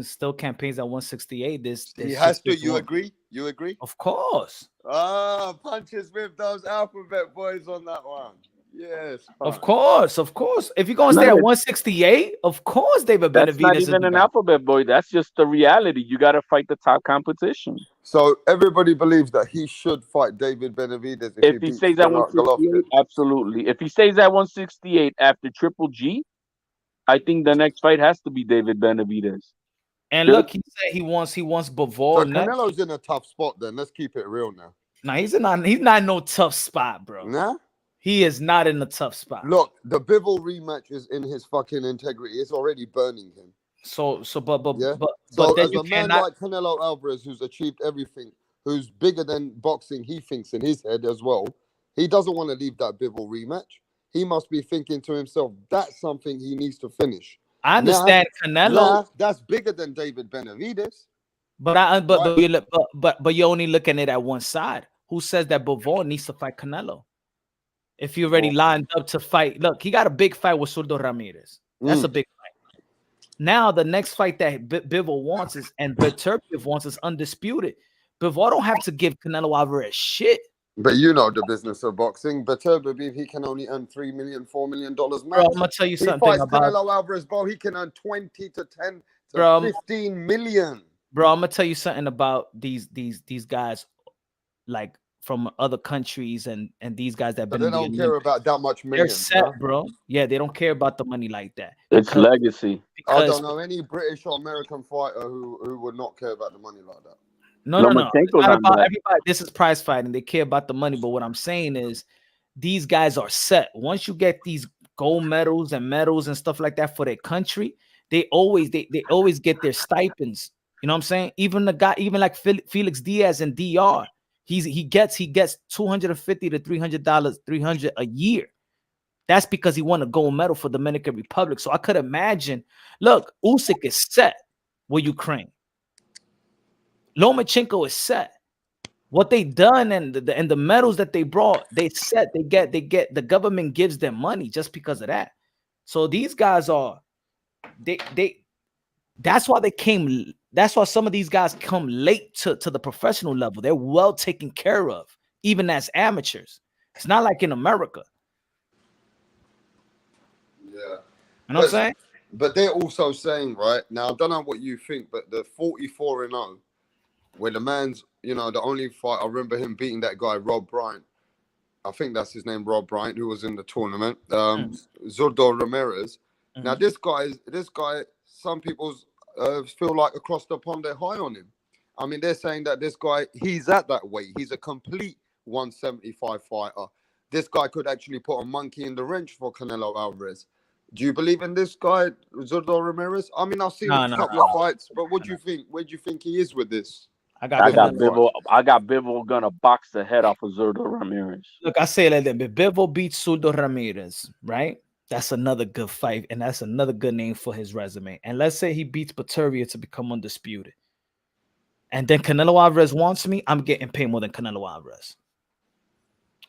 still campaigns at 168, He has to. You agree? You agree? Of course. Ah, Punches with those alphabet boys on that one. Yes. Of course. If you're gonna stay at 168, of course David Benavidez. That's not even an alphabet boy. That's just the reality. You got to fight the top competition. So everybody believes that he should fight David Benavidez if he stays at 168. Absolutely. If he stays at 168 after Triple G, I think the next fight has to be David Benavidez. And look, he said he wants Bivol. So Canelo's in a tough spot. Then let's keep it real now. Nah, he's not in no tough spot, bro. Nah. He is not in a tough spot. Look, the Bivol rematch is in his fucking integrity. It's already burning him. But then as a man like Canelo Alvarez, who's achieved everything, who's bigger than boxing, he thinks in his head as well, he doesn't want to leave that Bivol rematch. He must be thinking to himself, that's something he needs to finish. I understand Canelo. That's bigger than David Benavidez. But you're only looking at it at one side. Who says that Bivol needs to fight Canelo? If you already lined up to fight, look, he got a big fight with Zurdo Ramirez. That's a big fight. Now the next fight that Bivol wants is, and Beterbiev wants, is undisputed. Bivol don't have to give Canelo Alvarez shit. But you know the business of boxing. Beterbiev, he can only earn $3 million, $4 million. Bro, I'm gonna tell you something about Canelo Alvarez, bro. He can earn 20 to 10 to 15 million. Bro, I'm gonna tell you something about these guys, like from other countries, and these guys that they don't care about that much million. They're set, bro. Yeah, they don't care about the money like that. It's legacy. I don't know any British or American fighter who would not care about the money like that. No. It's not about everybody. This is prize fighting. They care about the money. But what I'm saying is, these guys are set. Once you get these gold medals and stuff like that for their country, they always get their stipends. You know what I'm saying? Even like Felix Diaz in DR, he gets $250 to $300 a year. That's because he won a gold medal for Dominican Republic. So I could imagine. Look, Usyk is set with Ukraine. Lomachenko is set. What they done and the medals that they brought, they set. They get the government gives them money just because of that. So these guys are that's why they came. That's why some of these guys come late to the professional level. They're well taken care of, even as amateurs. It's not like in America. Yeah. You know what I'm saying? But they're also saying, right now, I don't know what you think, but the 44-0, where the man's, the only fight, I remember him beating that guy, Rob Bryant. I think that's his name, Rob Bryant, who was in the tournament. Zurdo Ramirez. Now, this guy, some people feel like across the pond they're high on him. I mean, they're saying that this guy, he's at that weight. He's a complete 175 fighter. This guy could actually put a monkey in the wrench for Canelo Alvarez. Do you believe in this guy, Zurdo Ramirez? I mean, I've seen a couple of fights, but what do you think? Where do you think he is with this? I got Bivol gonna box the head off of Zurdo Ramirez. Look, I say that if Bivol beats Zurdo Ramirez, right? That's another good fight, and that's another good name for his resume. And let's say he beats Beterbiev to become undisputed. And then Canelo Alvarez wants me, I'm getting paid more than Canelo Alvarez.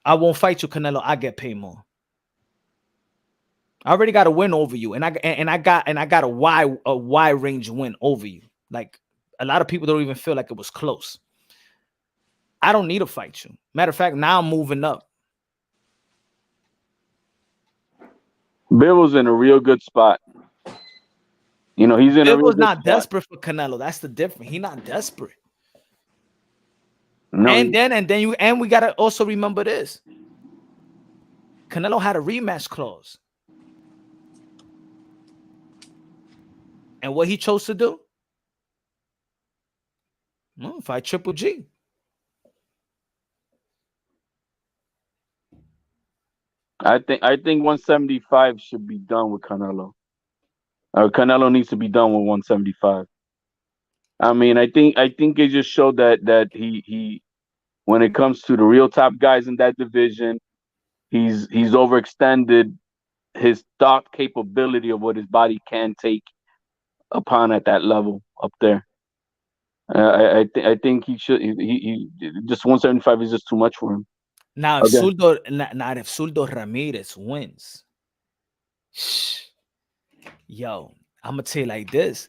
I won't fight you, Canelo. I get paid more. I already got a win over you, and I got a wide range win over you. Like, a lot of people don't even feel like it was close. I don't need to fight you. Matter of fact, now I'm moving up. Bivol's in a real good spot. He's in a real good spot. Bivol's not desperate for Canelo. That's the difference. He's not desperate. No. And we gotta also remember this. Canelo had a rematch clause. And what he chose to do? Fight Triple G. I think 175 should be done with Canelo. Canelo needs to be done with 175. I mean, I think it just showed that he when it comes to the real top guys in that division, he's overextended his thought capability of what his body can take upon at that level up there. I think he should he just 175 is just too much for him. Now, if Okay. Suldo Ramirez wins, yo, I'm gonna tell you like this: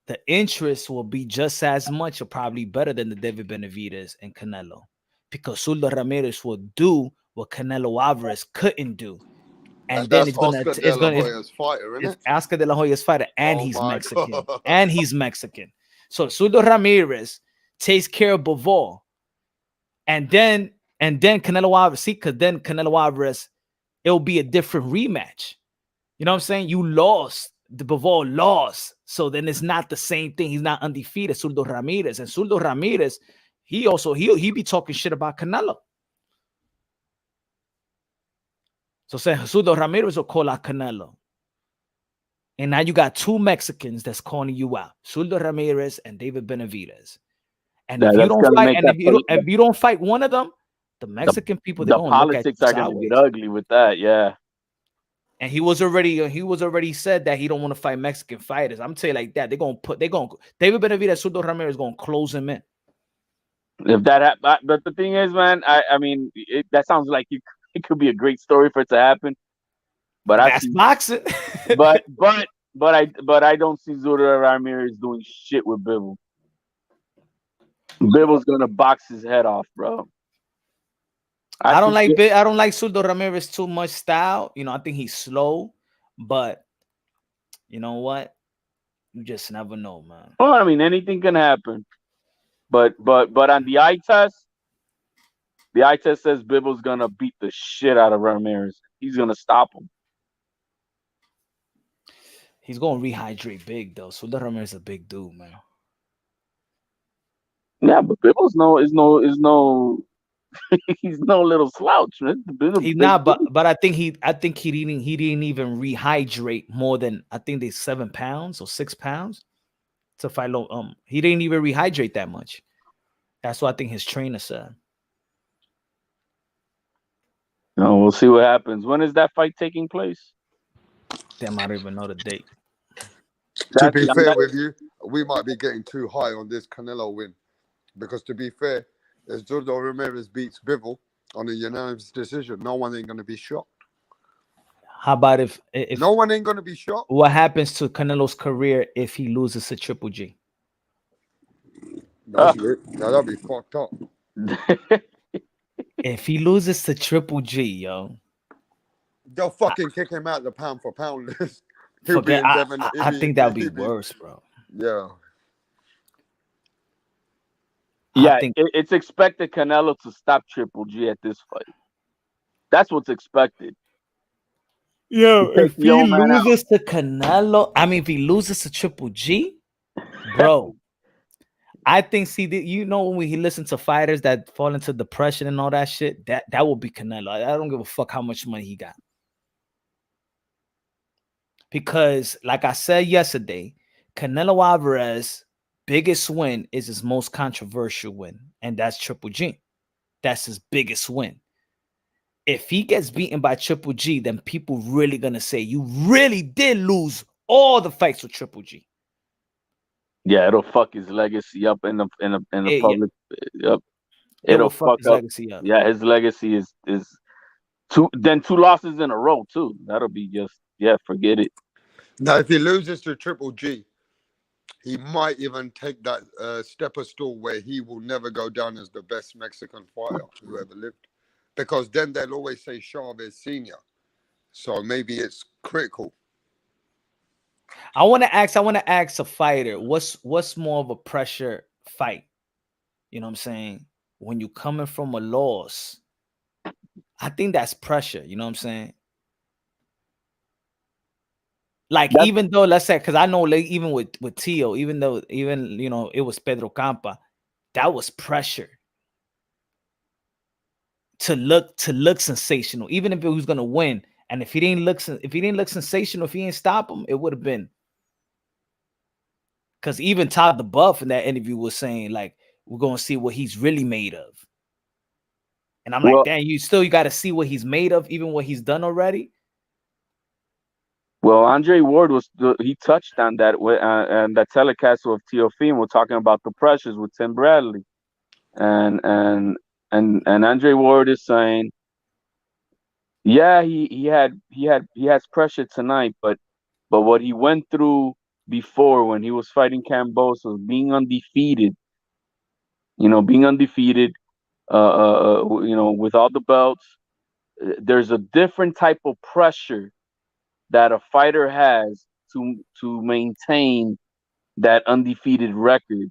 the interest will be just as much or probably better than the David Benavidez and Canelo, because Suldo Ramirez will do what Canelo Alvarez couldn't do, and And then that's Oscar De La Hoya's fighter, isn't it's it? Oscar De La Hoya's fighter, and Oh he's my Mexican, God. and he's Mexican. So Suldo Ramirez takes care of Bivol, and then Canelo Alvarez, because then Canelo Alvarez, it'll be a different rematch. You know what I'm saying? You lost. The Bivol lost. So then it's not the same thing. He's not undefeated. Suldo Ramirez. And Suldo Ramirez, he be talking shit about Canelo. So say Suldo Ramirez will call out Canelo. And now you got two Mexicans that's calling you out. Suldo Ramirez and David Benavidez. And if you don't fight, and if you don't fight one of them, the Mexican people, they're the gonna look at you politics are gonna sideways. get ugly with that. Yeah. And he was already said that he don't want to fight Mexican fighters. I'm telling you like that. David Benavidez, Suldo Ramirez gonna close him in. If that but the thing is, man, I mean, that sounds like it could be a great story for it to happen. But That's boxing. but I don't see Suldo Ramirez doing shit with Bivol. Bivol's gonna box his head off, bro. I don't like Suldo Ramirez too much style. You know, I think he's slow, but you know what? You just never know, man. Well, I mean, anything can happen. But on the eye test says Bivol's gonna beat the shit out of Ramirez. He's gonna stop him. He's gonna rehydrate big though. Suldo Ramirez is a big dude, man. Yeah, but Bivol's is no he's no little slouch, man. He's not, but I think he didn't even rehydrate more than, I think they 7 pounds or 6 pounds to fight low. He didn't even rehydrate that much. That's what I think his trainer said. No, we'll see what happens. When is that fight taking place? Damn, I don't even know the date. To be fair with you, we might be getting too high on this Canelo win. Because to be fair, as Suldo Ramirez beats Bivol on a unanimous decision, no one ain't going to be shocked. How about if no one ain't going to be shocked? What happens to Canelo's career if he loses to Triple G? That'll be fucked up. If he loses to Triple G, yo, they'll fucking kick him out the pound for pound list. I think that would be worse, bro. Yeah. Yeah, it's expected Canelo to stop Triple G at this fight. That's what's expected. Yo, if he loses to Canelo, I mean, if he loses to Triple G, bro, I think, you know, when he listens to fighters that fall into depression and all that shit, that will be Canelo. I don't give a fuck how much money he got. Because, like I said yesterday, Canelo Alvarez biggest win is his most controversial win, and that's Triple G. That's his biggest win. If he gets beaten by Triple G, then people really gonna say you really did lose all the fights with Triple G. Yeah, it'll fuck his legacy up in the public. Yeah. Yep. It'll fuck his legacy up. Yeah, his legacy is two losses in a row too. That'll be just forget it. Now, if he loses to Triple G, he might even take that stepper stool where he will never go down as the best Mexican fighter who ever lived. Because then they'll always say Chavez Sr. So maybe it's critical. I want to ask a fighter, what's more of a pressure fight? You know what I'm saying? When you coming from a loss, I think that's pressure. You know what I'm saying? Like, even though, let's say, because I know, like, even with Tio, even you know, it was Pedro Campa, that was pressure. to look sensational, even if it was gonna win. And if he didn't look sensational, if he didn't stop him, it would have been. Because even Todd the Buff in that interview was saying, like, we're gonna see what he's really made of. And I'm like, damn, you got to see what he's made of, even what he's done already. Well, Andre Ward he touched on that and that telecast with Teofimo, talking about the pressures with Tim Bradley, and Andre Ward is saying, yeah, he has pressure tonight, but what he went through before when he was fighting Kambosos, being undefeated, you know, with all the belts, there's a different type of pressure that a fighter has to maintain that undefeated record.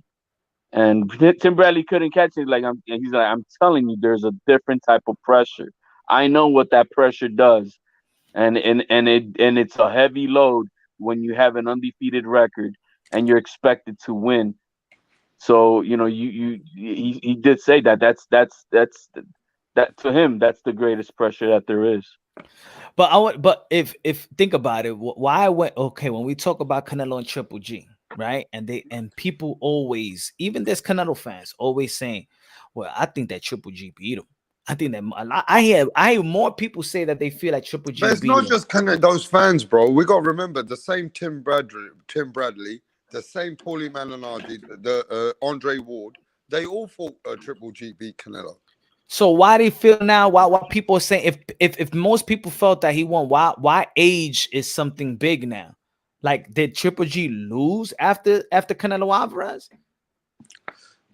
And Tim Bradley couldn't catch it. He's like, I'm telling you, there's a different type of pressure. I know what that pressure does, and it's a heavy load when you have an undefeated record and you're expected to win. So you know, he did say that to him, that's the greatest pressure that there is. But if think about it, why I went when we talk about Canelo and Triple G, right? And people always, even there's Canelo fans always saying, well, I think that Triple G beat him. I think that I hear more people say that they feel like Triple G. But it's not just those fans, bro. We got to remember the same Tim Bradley, the same Paulie Malignaggi, the Andre Ward. They all thought Triple G beat Canelo. So why do you feel now? Why people are saying if most people felt that he won, why age is something big now? Like, did Triple G lose after Canelo Alvarez?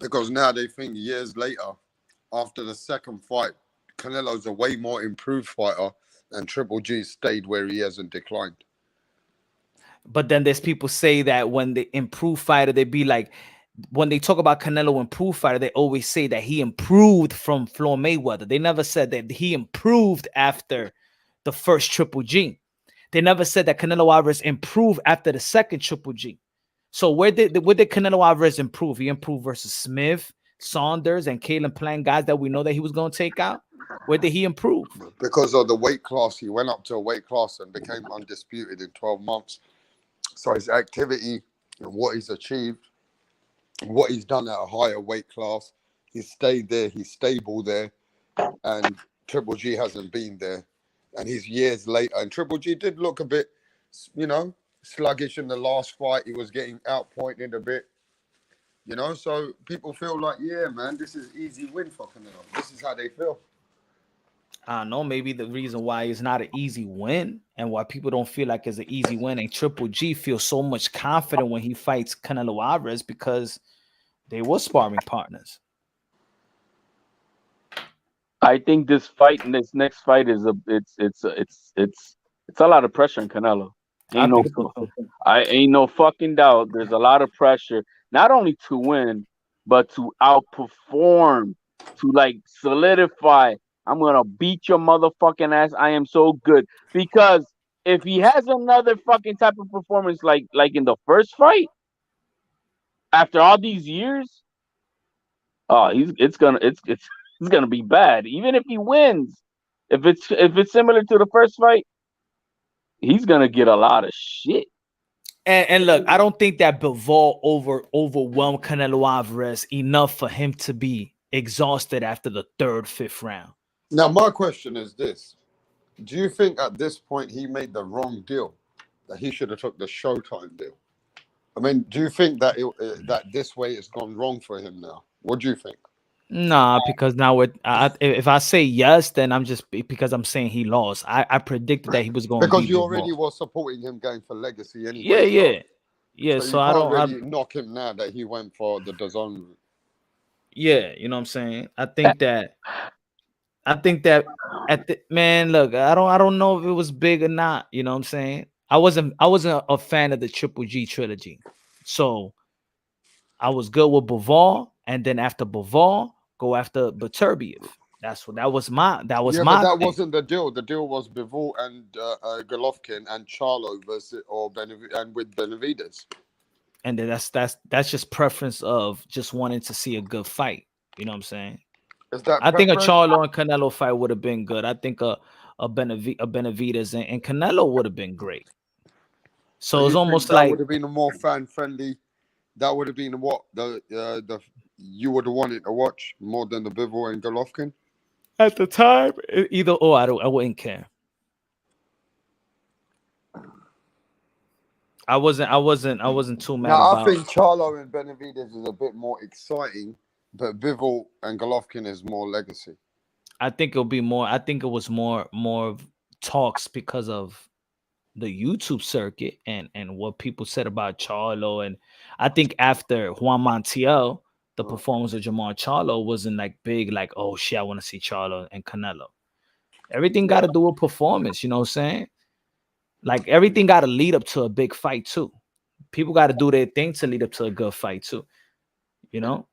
Because now they think years later, after the second fight, Canelo's a way more improved fighter, and Triple G stayed where he has and declined. But then there's people say that when they improve fighter, they be like, when they talk about Canelo improved fighter, they always say that he improved from Floyd Mayweather. They never said that he improved after the first Triple G. They never said that Canelo Alvarez improved after the second Triple G. So where did Canelo Alvarez improve? He improved versus Smith, Saunders, and Caleb Plant, guys that we know that he was going to take out. Where did he improve? Because of the weight class. He went up to a weight class and became undisputed in 12 months. So his activity and what he's achieved, what he's done at a higher weight class, he's stayed there, he's stable there, and Triple G hasn't been there. And he's years later. And Triple G did look a bit, you know, sluggish in the last fight. He was getting outpointed a bit, you know. So people feel like, yeah, man, this is easy win for Canelo. This is how they feel. I don't know. Maybe the reason why it's not an easy win and why people don't feel like it's an easy win, and Triple G feels so much confident when he fights Canelo Alvarez because they were sparring partners. I think this next fight is it's a lot of pressure on Canelo. Ain't no fucking doubt. There's a lot of pressure, not only to win, but to outperform, to like solidify. I'm gonna beat your motherfucking ass. I am so good. Because if he has another fucking type of performance like in the first fight, after all these years, it's gonna be bad. Even if he wins, if it's similar to the first fight, he's gonna get a lot of shit. And look, I don't think that Bivol overwhelmed Canelo Alvarez enough for him to be exhausted after the third, fifth round. Now, my question is this. Do you think at this point he made the wrong deal? That he should have took the Showtime deal? I mean, do you think that that this way it's gone wrong for him now? What do you think? Nah, because now if I say yes, then I'm just because I'm saying he lost. I predicted that he was going because you already was supporting him going for legacy anyway. Yeah. So I don't really knock him now that he went for the DAZN route. Yeah, you know what I'm saying. I think that man, look, I don't know if it was big or not. You know what I'm saying. I wasn't a fan of the Triple G trilogy, so I was good with Bivol, and then after Bivol, go after Beterbiev. That was my but that wasn't the deal. The deal was Bivol and Golovkin and Charlo versus and with Benavidez. And then that's just preference of just wanting to see a good fight. You know what I'm saying? Is that I think a preference? Charlo and Canelo fight would have been good. I think a Benavidez and Canelo would have been great. So you it's think almost that like would have been a more fan friendly. That would have been what the you would have wanted to watch more than the Bivol and Golovkin. at the time, either or. I wouldn't care. I wasn't too mad Now I about. think Charlo and Benavidez is a bit more exciting, but Bivol and Golovkin is more legacy. I think it'll be more. I think it was more of talks because of the YouTube circuit and what people said about Charlo. And I think after Juan Montiel, the performance of Jamal Charlo wasn't like big, like, oh shit, I want to see Charlo and Canelo. Everything got to do with performance, you know what I'm saying? Like everything got to lead up to a big fight too. People got to do their thing to lead up to a good fight too, you know?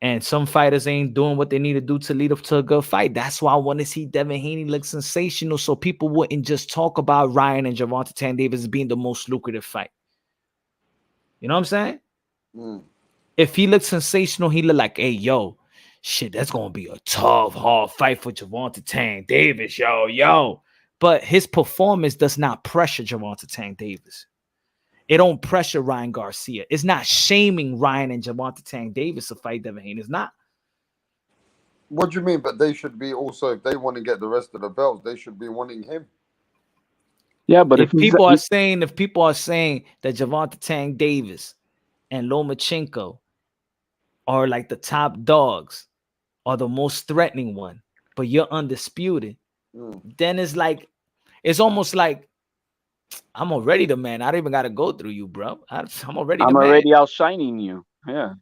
And some fighters ain't doing what they need to do to lead up to a good fight. That's why I want to see Devin Haney look sensational, so people wouldn't just talk about Ryan and Gervonta Tank Davis being the most lucrative fight. You know what I'm saying? If he looks sensational, he look like, hey, yo, shit, that's gonna be a tough, hard fight for Gervonta Tank Davis, yo. But his performance does not pressure Gervonta Tank Davis. It don't pressure Ryan Garcia. It's not shaming Ryan and Gervonta Tank Davis to fight Devin Haney. It's not. What do you mean? But they should be also, if they want to get the rest of the belts, they should be wanting him. Yeah, but if people are saying that Gervonta Tank Davis and Lomachenko are like the top dogs or the most threatening one, but you're undisputed, then it's like, it's almost like, I'm already the man. I don't even got to go through you, bro. I'm already the man. I'm already outshining you. Yeah.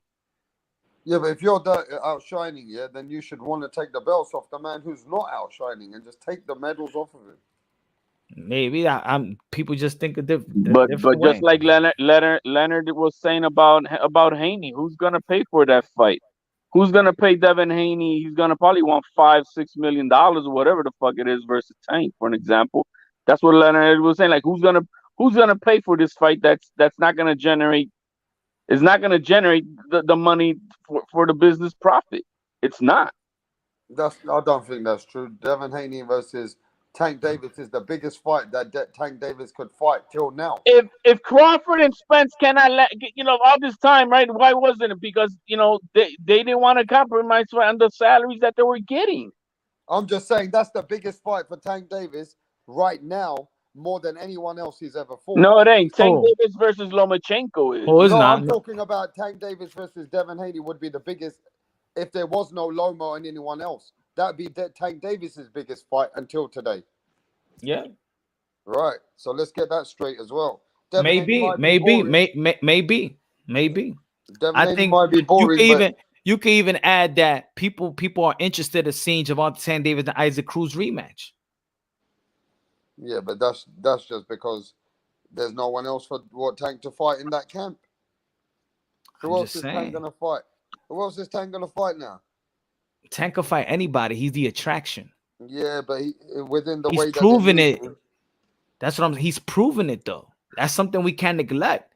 Yeah, but if you're outshining, yeah, then you should want to take the belts off the man who's not outshining and just take the medals off of him. Maybe I'm people just think of different. But just like Leonard was saying about Haney, who's gonna pay for that fight? Who's gonna pay Devin Haney? He's gonna probably want $5-6 million or whatever the fuck it is versus Tank, for an example. That's what Leonard was saying. Like, who's gonna pay for this fight? That's not gonna generate. It's not gonna generate the money for the business profit. It's not. I don't think that's true. Devin Haney versus Tank Davis is the biggest fight that Tank Davis could fight till now. If Crawford and Spence cannot all this time, right? Why wasn't it? Because they didn't want to compromise on the salaries that they were getting. I'm just saying that's the biggest fight for Tank Davis right now, more than anyone else he's ever fought. No, it ain't. Tank Davis versus Lomachenko is. Oh, it's not. I'm talking about Tank Davis versus Devin Haney would be the biggest if there was no Loma and anyone else. That'd be Tank Davis's biggest fight until today. Yeah. Right. So let's get that straight as well. Maybe. I think might be boring, you can even add that people are interested in seeing Gervonta Tank Davis and Isaac Cruz rematch. Yeah, but that's just because there's no one else for Tank to fight in that camp. Who else is Tank gonna fight? Who else is Tank gonna fight now? Tank can fight anybody. He's the attraction. Yeah, but within the he's way proven it. That's what he's proven it though. That's something we can't neglect.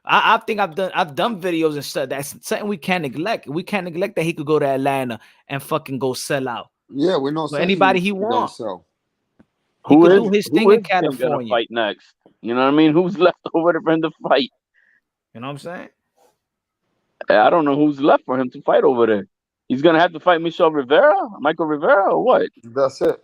I think I've done videos and stuff. That's something we can't neglect. We can't neglect that he could go to Atlanta and fucking go sell out. Yeah, we're not saying anybody he wants. He could do his thing in California. Fight next. You know what I mean? Who's left over for him to fight? You know what I'm saying? I don't know who's left for him to fight over there. He's gonna have to fight Michael Rivera, or what? That's it.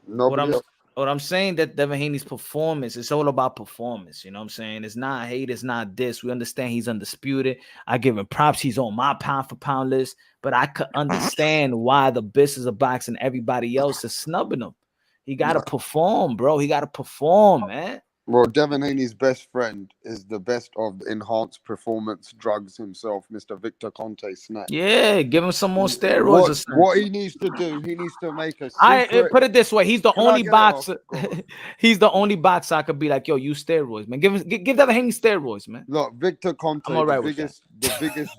Nobody else. What I'm saying that Devin Haney's performance, it's all about performance. You know what I'm saying? It's not hate, it's not this. We understand he's undisputed. I give him props. He's on my pound for pound list, but I could understand why the business of boxing, everybody else is snubbing him. He got to perform, bro. He got to perform, man. Well, Devin Haney's best friend is the best of enhanced performance drugs himself, Mr. Victor Conte Snack. Yeah, give him some more steroids. What he needs to do, he needs to make a secret. I put it this way: he's the only boxer. He's the only boxer I could be like, yo, use steroids, man. Give Devin Haney steroids, man. Look, Victor Conte, the biggest,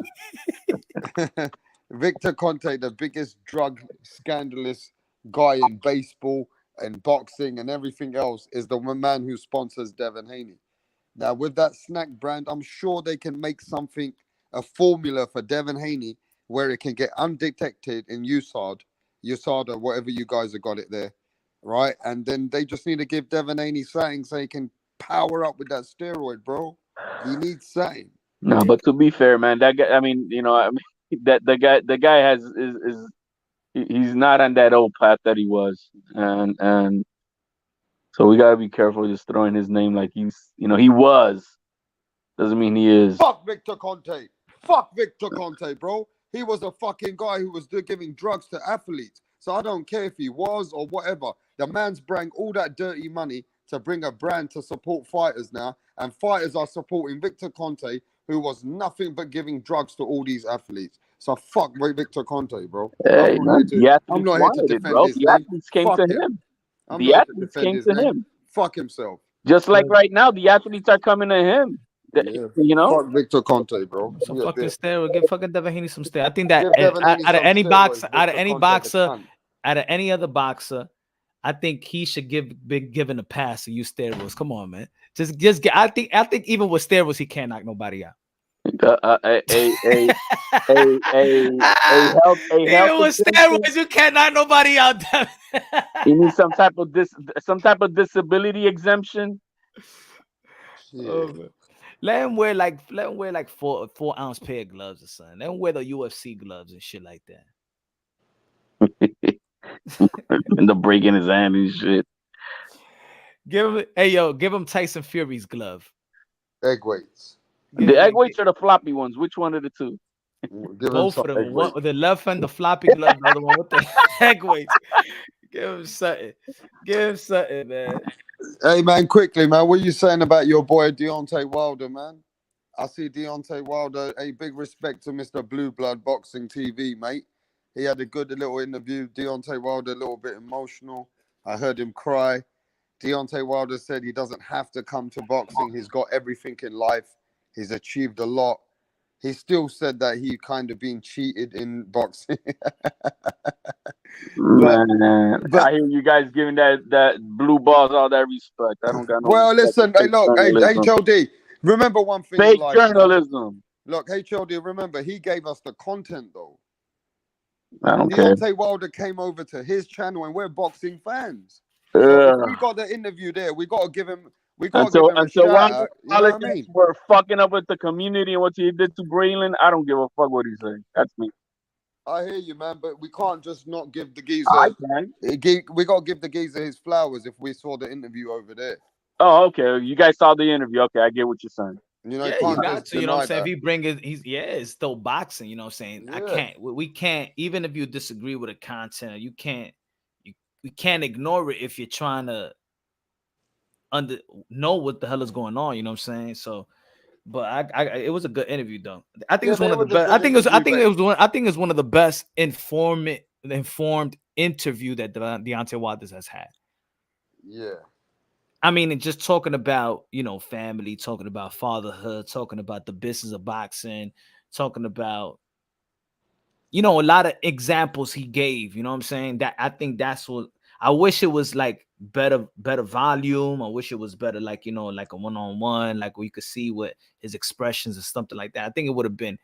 Victor Conte, the biggest drug scandalous guy in baseball and boxing and everything else, is the one man who sponsors Devin Haney. Now, with that snack brand, I'm sure they can make something, a formula for Devin Haney where it can get undetected in USADA, whatever you guys have got it there, right? And then they just need to give Devin Haney something so he can power up with that steroid, bro. He needs something. No, but to be fair, man, that guy. I mean, that the guy he's not on that old path that he was, and so we gotta be careful just throwing his name like he was. Doesn't mean he is. Fuck Victor Conte. Fuck Victor Conte, bro. He was a fucking guy who was giving drugs to athletes. So I don't care if he was or whatever. The man's bring all that dirty money to bring a brand to support fighters now. And fighters are supporting Victor Conte, who was nothing but giving drugs to all these athletes. So fuck Victor Conte, bro. Hey, I'm man, not here to defend his the name. athletes came Fuck to him. him. The athletes came to him. Fuck himself. Just like right now, the athletes are coming to him. Yeah. Fuck Victor Conte, bro. Some fucking steroid. Give fucking Devin Haney some steroid. I think that Give Devin Haney out of some any steroids. boxer, out of Victor any Conte's a boxer, cunt. out of any other boxer, I think he should be given a pass to use steroids. Come on, man. Just get. I think even with steroids, he can't knock nobody out. Even with steroids, you can't knock nobody out. You need some type of disability exemption. Oh, let him wear like 4-ounce pair of gloves or something. Let him wear the UFC gloves and shit like that. And the break in his hand and shit. Give him Tyson Fury's glove. Egg weights. The egg weights are the floppy ones. Which one of the two? Both of them. One with the left hand, the floppy glove, the other one with the egg weights. Give him something. Give him something, man. Hey, man, quickly, man. What are you saying about your boy Deontay Wilder, man? I see Deontay Wilder. A big respect to Mr. Blue Blood Boxing TV, mate. He had a good little interview. Deontay Wilder, a little bit emotional. I heard him cry. Deontay Wilder said he doesn't have to come to boxing. He's got everything in life. He's achieved a lot. He still said that he kind of been cheated in boxing. But I hear you guys giving that blue balls all that respect. I don't got no. Well, listen, hey, look, hey, HOD. Remember one thing. Fake journalism. Look, HOD. Remember, he gave us the content though. I don't care. Deontay Wilder came over to his channel, and we're boxing fans. So we got the interview there. We got to give him. We got to give him a shout out. You know what I mean? We're fucking up with the community and what he did to Braylon. I don't give a fuck what he's saying. That's me. I hear you, man, but we can't just not give the geezer. I can. We got to give the geezer his flowers if we saw the interview over there. Oh, okay. You guys saw the interview. Okay, I get what you're saying. You know, yeah, you got to. You know what I'm saying? If he bring it, it's still boxing. You know what I'm saying? Yeah. We can't. Even if you disagree with the content, you can't. We can't ignore it if you're trying to know what the hell is going on. You know what I'm saying? So. But it was a good interview though. I think it's one of the best. I think it's one of the best informed interview that Deontay Wilder has had. Yeah. I mean, just talking about, family, talking about fatherhood, talking about the business of boxing, talking about, a lot of examples he gave, you know what I'm saying? That I think that's what I wish it was like better volume. I wish it was better, like, like a one-on-one, like where you could see what his expressions or something like that. I think it would have been,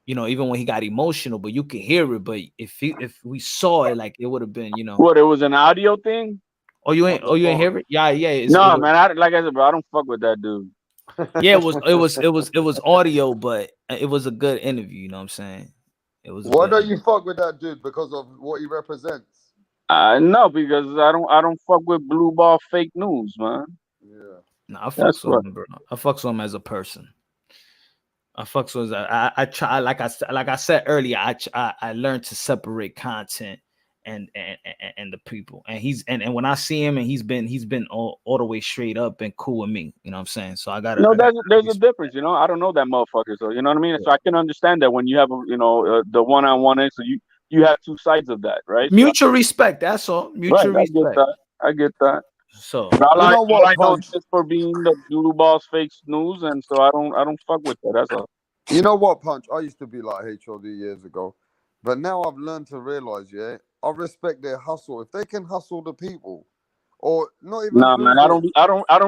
even when he got emotional, but you could hear it. But if we saw it, like it would have been, What, it was an audio thing? Oh, you ain't hear it? Yeah. No, man. Like I said, bro, I don't fuck with that dude. Yeah, it was audio, but it was a good interview. You know what I'm saying? It was. Why don't you fuck with that dude? Because of what he represents? No, because I don't fuck with blue ball fake news, man. Yeah. No, I fucks with him, bro. I fucks with him as a person. I fucks with him. I try, like I said earlier, I learned to separate content and the people. And when I see him, and he's been all the way straight up and cool with me. You know what I'm saying? So I got there's a difference, I don't know that motherfucker, so you know what I mean. So I can understand that when you have the one-on-one, so you have two sides of that, right? Mutual respect. That's all. Mutual respect. I get that. So all I know is just for being the blue balls fake news, and so I don't fuck with that. That's all. You know what, Punch? I used to be like HOD years ago, but now I've learned to realize, I respect their hustle. If they can hustle the people, or not even. Nah, man, I don't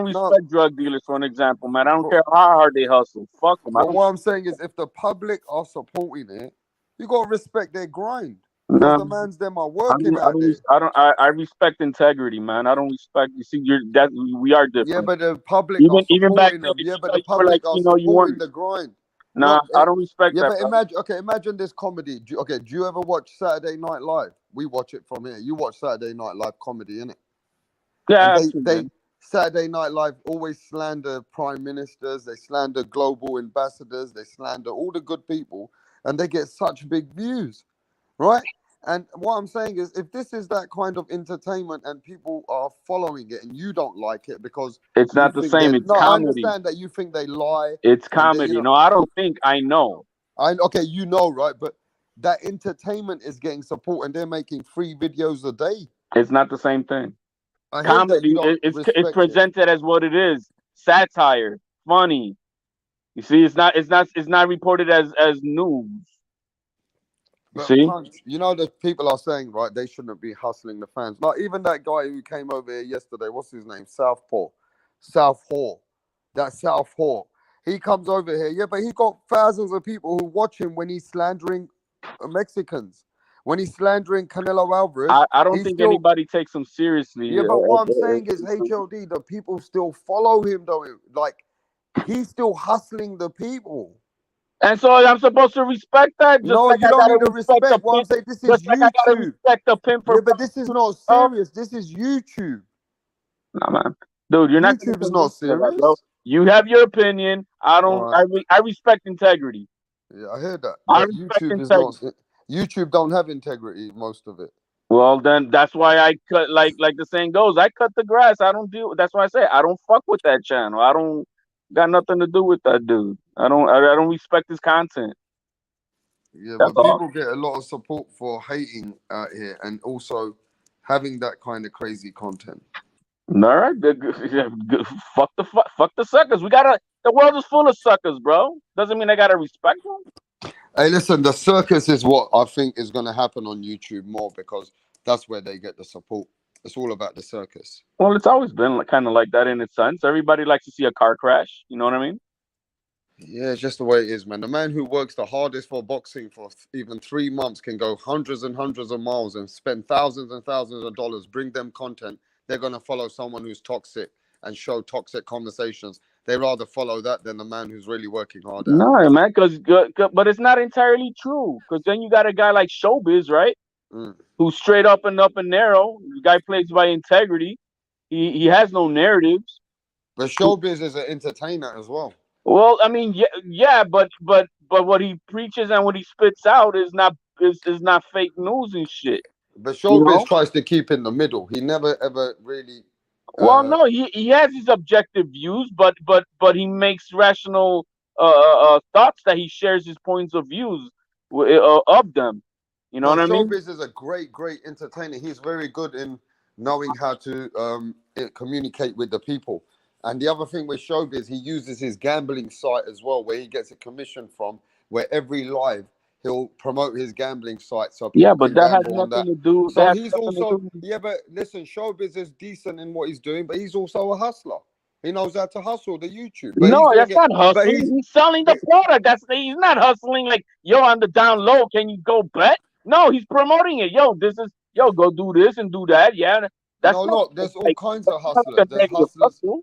respect drug dealers, for an example, man. I don't care how hard they hustle. Fuck them. What I'm saying is, if the public are supporting it, You gotta respect their grind. No, Because the man's them are working out there. I respect integrity, man. I don't respect. You see, we are different. Yeah, but the public are even back supporting then, them. Yeah, but you the were like, public are you know, you supporting weren't. the grind. Nah, I don't respect Yeah, that. but Bro. imagine this comedy. Do you ever watch Saturday Night Live? We watch it from here. You watch Saturday Night Live comedy, innit? Yeah, And they Saturday Night Live always slander prime ministers. They slander global ambassadors. They slander all the good people, and they get such big views, right? And what I'm saying is, if this is that kind of entertainment and people are following it, and you don't like it because it's not the same. It's no, I comedy. understand that you think they lie. It's and they, comedy. No, I don't think. I know. okay, you know, right? But that entertainment is getting support, and they're making 3 videos a day. It's not the same thing. I hate Comedy. that you don't It's respect presented as what it is: satire, funny. You see, it's not reported as news. But See? Punch, you know, the people are saying, right, they shouldn't be hustling the fans. Like even that guy who came over here yesterday, what's his name? Southpaw. That Southpaw. He comes over here, yeah, but he got thousands of people who watch him when he's slandering Mexicans. When he's slandering Canelo Alvarez. I don't think anybody takes him seriously. Yeah, but what I'm saying is, HLD, the people still follow him, though. Like, he's still hustling the people. And so I'm supposed to respect that? Just No, like you I don't gotta need to respect. What I'm saying, this is just like I gotta YouTube. respect the pimp for Yeah, but this is not serious. This is YouTube. Nah, man. Dude, you're not. YouTube is not serious. Bro. You have your opinion. I don't. Right. I respect integrity. Yeah, I heard that. I But respect YouTube integrity. is not. YouTube don't have integrity, most of it. Well, then that's why I cut. Like the saying goes, I cut the grass. I don't do. That's why I say I don't fuck with that channel. I don't got nothing to do with that dude. I don't respect his content. Yeah, That's but all. people get a lot of support for hating out here and also having that kind of crazy content. All right, fuck the suckers. The world is full of suckers, bro. Doesn't mean I gotta respect them. Hey, listen, the circus is what I think is going to happen on YouTube more because that's where they get the support. It's all about the circus. Well, it's always been kind of like that in its sense. Everybody likes to see a car crash. You know what I mean? Yeah, it's just the way it is, man. The man who works the hardest for boxing for even 3 months can go hundreds and hundreds of miles and spend thousands and thousands of dollars, bring them content. They're going to follow someone who's toxic and show toxic conversations. They rather follow that than the man who's really working hard. No, man, but it's not entirely true. Because then you got a guy like Showbiz, right? Who's straight up and narrow. The guy plays by integrity. He has no narratives. But Showbiz is an entertainer as well. Well, I mean, yeah, but what he preaches and what he spits out is not fake news and shit. But Showbiz tries to keep in the middle. He never ever really. Well, no, he has his objective views, but he makes rational thoughts that he shares his points of views of them. You know what I mean? Showbiz is a great entertainer. He's very good in knowing how to communicate with the people. And the other thing with Showbiz, he uses his gambling site as well, where he gets a commission from, where every live he'll promote his gambling site. So yeah, but that has nothing to do. So he's also but listen, Showbiz is decent in what he's doing, but he's also a hustler. He knows how to hustle the YouTube. But no, that's not hustling. He's selling the product. He's not hustling like, yo, on the down low, can you go bet? No, he's promoting it. Yo, go do this and do that. Yeah, that's there's all kinds of hustlers. There's hustlers.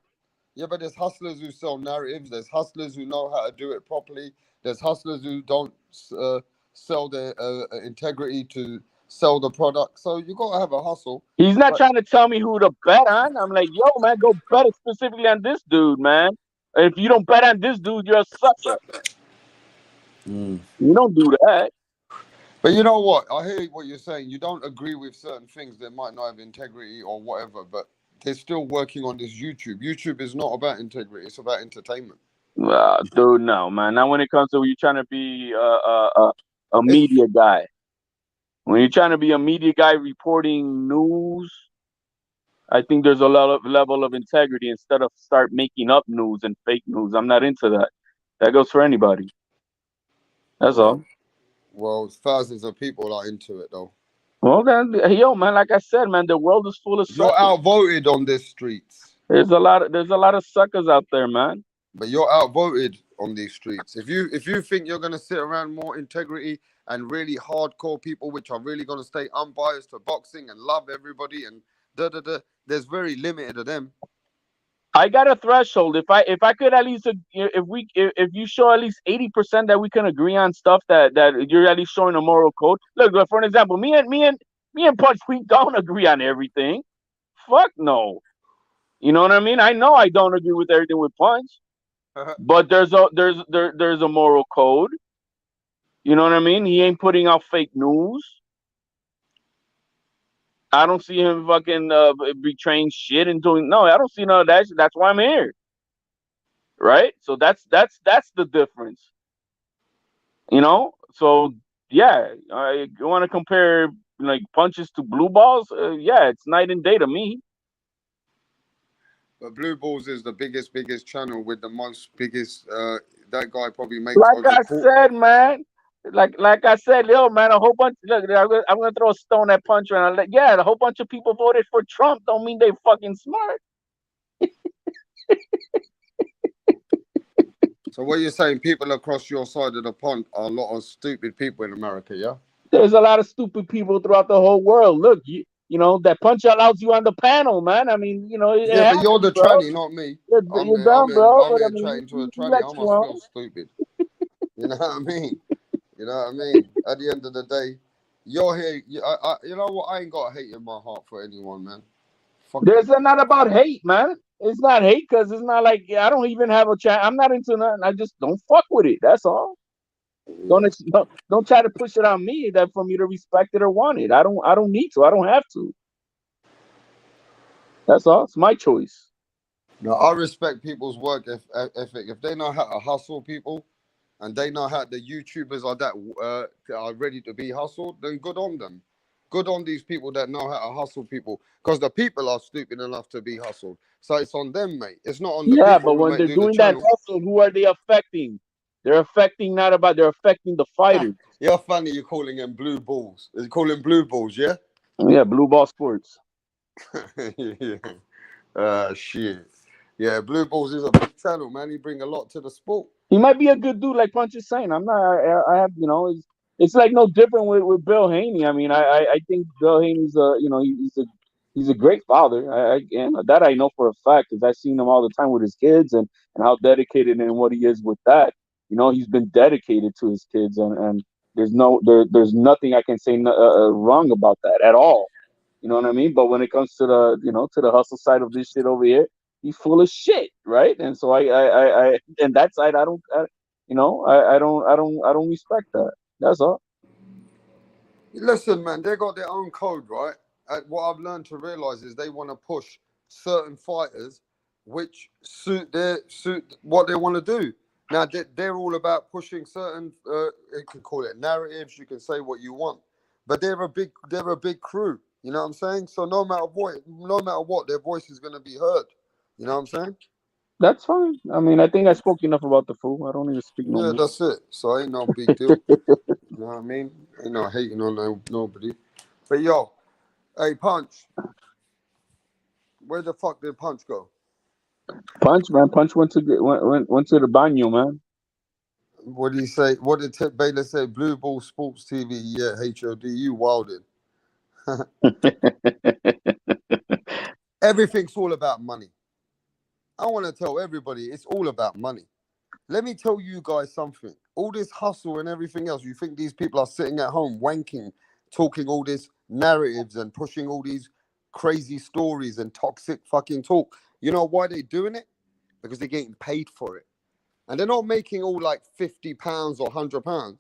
Yeah, but there's hustlers who sell narratives. There's hustlers who know how to do it properly. There's hustlers who don't sell their integrity to sell the product. So you got to have a hustle. He's not trying to tell me who to bet on. I'm like, yo, man, go bet it specifically on this dude, man. If you don't bet on this dude, you're a sucker. You don't do that. But you know what? I hear what you're saying. You don't agree with certain things that might not have integrity or whatever, but they're still working on this YouTube. YouTube is not about integrity. It's about entertainment. Dude, no, man. Not when it comes to you trying to be a media guy. When you're trying to be a media guy reporting news, I think there's a level of integrity instead of start making up news and fake news. I'm not into that. That goes for anybody. That's all. Well, thousands of people are into it, though. Well, then, yo, man, like I said, man, the world is full of suckers. You're outvoted on these streets. There's a lot of suckers out there, man. But you're outvoted on these streets. If you think you're gonna sit around more integrity and really hardcore people, which are really gonna stay unbiased to boxing and love everybody and there's very limited of them. I got a threshold. If I could at least, if you show at least 80% that we can agree on stuff that you're at least showing a moral code. Look, for an example, me and Punch, we don't agree on everything. Fuck no. You know what I mean? I know I don't agree with everything with Punch, but there's a moral code. You know what I mean? He ain't putting out fake news. I don't see him fucking betraying shit and doing no. I don't see none of that. That's why I'm here, right? So that's the difference, you know. So yeah, I want to compare like Punches to blue balls. Yeah, it's night and day to me. But Blue Balls is the biggest channel with the most biggest. That guy probably makes. Like I said, man. Like I said, yo, man, a whole bunch. Look, I'm gonna throw a stone at Punch, and yeah, a whole bunch of people voted for Trump. Don't mean they fucking smart. So what you're saying? People across your side of the pond are a lot of stupid people in America, yeah? There's a lot of stupid people throughout the whole world. Look, you know that Punch allows you on the panel, man. I mean, you know. Yeah, happens, but you're the tranny, not me. You're dumb, bro. I'm here chatting to a tranny. I must feel stupid. You know what I mean? You know what I mean? At the end of the day, you're here. You know what? I ain't got hate in my heart for anyone, man. There's not about hate, man. It's not hate because it's not like I don't even have a chat. I'm not into nothing. I just don't fuck with it. That's all. Yeah. Don't try to push it on me that for me to respect it or want it. I don't need to. I don't have to. That's all. It's my choice. No, I respect people's work ethic. If they know how to hustle people. And they know how the YouTubers are that are ready to be hustled, then good on them. Good on these people that know how to hustle people. Because the people are stupid enough to be hustled. So it's on them, mate. It's not on the people. Yeah, but when they're doing that hustle, who are they affecting? They're affecting they're affecting the fighters. You're funny, you're calling them blue balls. You're calling blue balls, yeah? Yeah, blue ball sports. Yeah. Shit. Yeah, Blue Balls is a big channel, man. He bring a lot to the sport. He might be a good dude, like Punch is saying. I'm not. I have, you know, it's like no different with Bill Haney. I mean, I think Bill Haney's he's a great father. And that I know for a fact because I've seen him all the time with his kids and how dedicated and what he is with that. You know, he's been dedicated to his kids, and there's nothing I can say wrong about that at all. You know what I mean? But when it comes to the hustle side of this shit over here. He's full of shit, right? And so I and that side I don't respect that. That's all. Listen, man, they got their own code, right? What I've learned to realize is they want to push certain fighters which suit what they want to do. Now they're all about pushing certain you can call it narratives, you can say what you want. But they're a big crew, you know what I'm saying? So no matter what, their voice is gonna be heard. You know what I'm saying? That's fine. I mean, I think I spoke enough about the fool. I don't need to speak no more. Yeah, that's it. So ain't no big deal. You know what I mean? Ain't no hating on nobody. But yo, hey Punch, where the fuck did Punch go? Punch, man. Punch went to the baño, man. What did he say? What did Ted Baylor say? Blue Ball Sports TV. Yeah, HOD. You wilded. Everything's all about money. I want to tell everybody it's all about money. Let me tell you guys something. All this hustle and everything else, you think these people are sitting at home wanking, talking all this narratives and pushing all these crazy stories and toxic fucking talk. You know why they're doing it? Because they're getting paid for it. And they're not making all like £50 or £100.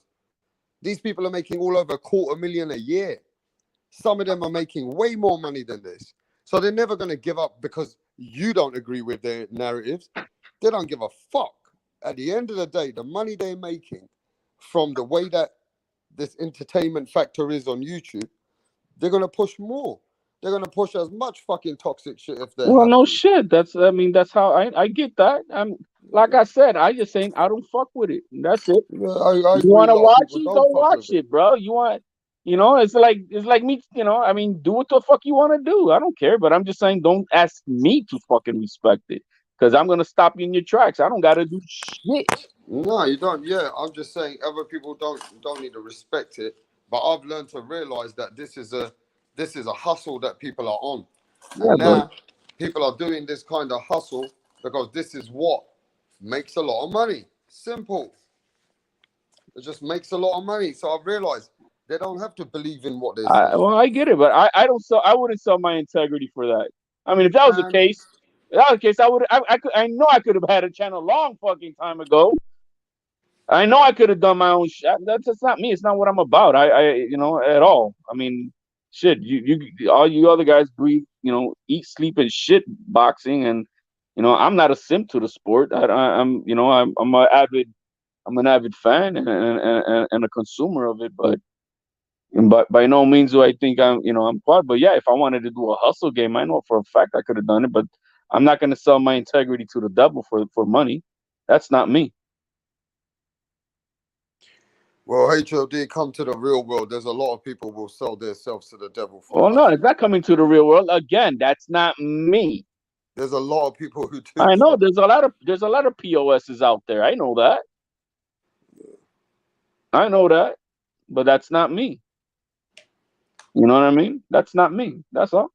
These people are making all over $250,000 a year. Some of them are making way more money than this. So they're never going to give up because you don't agree with their narratives. They don't give a fuck. At the end of the day, the money they're making from the way that this entertainment factor is on YouTube, they're going to push more. They're going to push as much fucking toxic shit if they Well, no shit. That's how I get that. Like I said, I just saying I don't fuck with it. That's it. Yeah, I you want to watch it? Go watch it, bro. You want... You know, it's like me, you know, I mean, do what the fuck you want to do. I don't care, but I'm just saying don't ask me to fucking respect it. because I'm gonna stop you in your tracks. I don't gotta do shit. No, you don't. Yeah, I'm just saying other people don't need to respect it. But I've learned to realize that this is a hustle that people are on, Yeah, and but now people are doing this kind of hustle because this is what makes a lot of money. Simple. It just makes a lot of money. So I've realized they don't have to believe in what they're saying. well, I get it, but I don't sell. I wouldn't sell my integrity for that. I mean, if that was the Man, case, I would. I know I could have had a channel long fucking time ago. I know I could have done my own shit. That's just not me. It's not what I'm about. You know, at all. I mean, shit. All you other guys breathe. You know, eat, sleep, and shit boxing, and you know, I'm not a simp to the sport. I'm, you know, I'm an avid fan and a consumer of it, but by no means do I think I'm quad. But yeah, if I wanted to do a hustle game, I know for a fact I could have done it. But I'm not going to sell my integrity to the devil for money. That's not me. well, HOD, come to the real world. There's a lot of people will sell themselves to the devil for Well, no, money. it's not coming to the real world. Again, that's not me. There's a lot of people who do. I know that. there's a lot of POSs out there. I know that. I know that, but that's not me. You know what I mean? That's not me. That's all.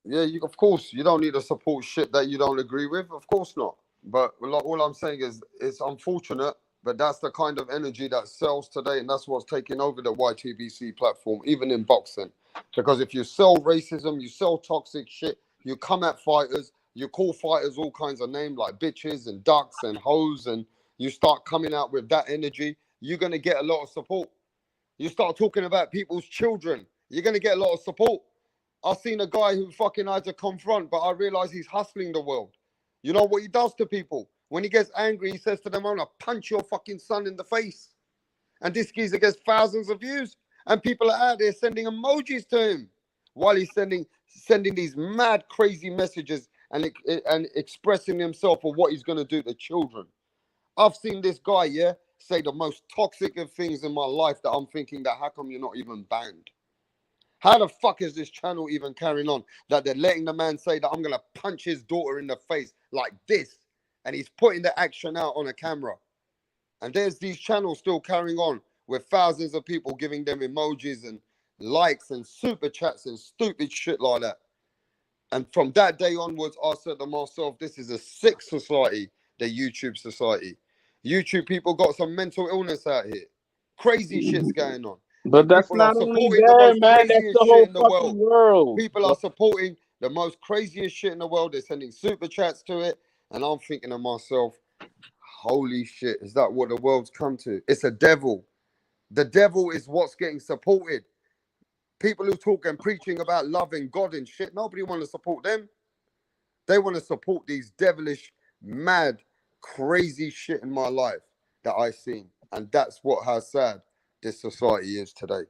Yeah, of course, you don't need to support shit that you don't agree with. Of course not. But all I'm saying is it's unfortunate, but that's the kind of energy that sells today, and that's what's taking over the YTBC platform, even in boxing. Because if you sell racism, you sell toxic shit, you come at fighters, you call fighters all kinds of names like bitches and ducks and hoes, and you start coming out with that energy, you're going to get a lot of support. You start talking about people's children, you're going to get a lot of support. I've seen a guy who fucking had to confront, but I realize he's hustling the world. You know what he does to people? When he gets angry, he says to them, I'm going to punch your fucking son in the face. And this geezer gets thousands of views. And people are out there sending emojis to him while he's sending these mad, crazy messages and expressing himself of what he's going to do to children. I've seen this guy, say the most toxic of things in my life that I'm thinking that how come you're not even banned? How the fuck is this channel even carrying on? That they're letting the man say that I'm going to punch his daughter in the face like this. And he's putting the action out on a camera. And there's these channels still carrying on with thousands of people giving them emojis and likes and super chats and stupid shit like that. And from that day onwards, I said to myself, this is a sick society, the YouTube society. YouTube people got some mental illness out here. Crazy shit's going on. But And that's people are not only supporting the there, most man. That's craziest the shit whole in the fucking world. world. People are supporting the most craziest shit in the world. They're sending super chats to it. And I'm thinking to myself, holy shit, is that what the world's come to? It's a devil. The devil is what's getting supported. People who talk and preaching about love and God and shit, nobody want to support them. They want to support these devilish, mad, crazy shit in my life that I've seen. And that's what how sad this society is today.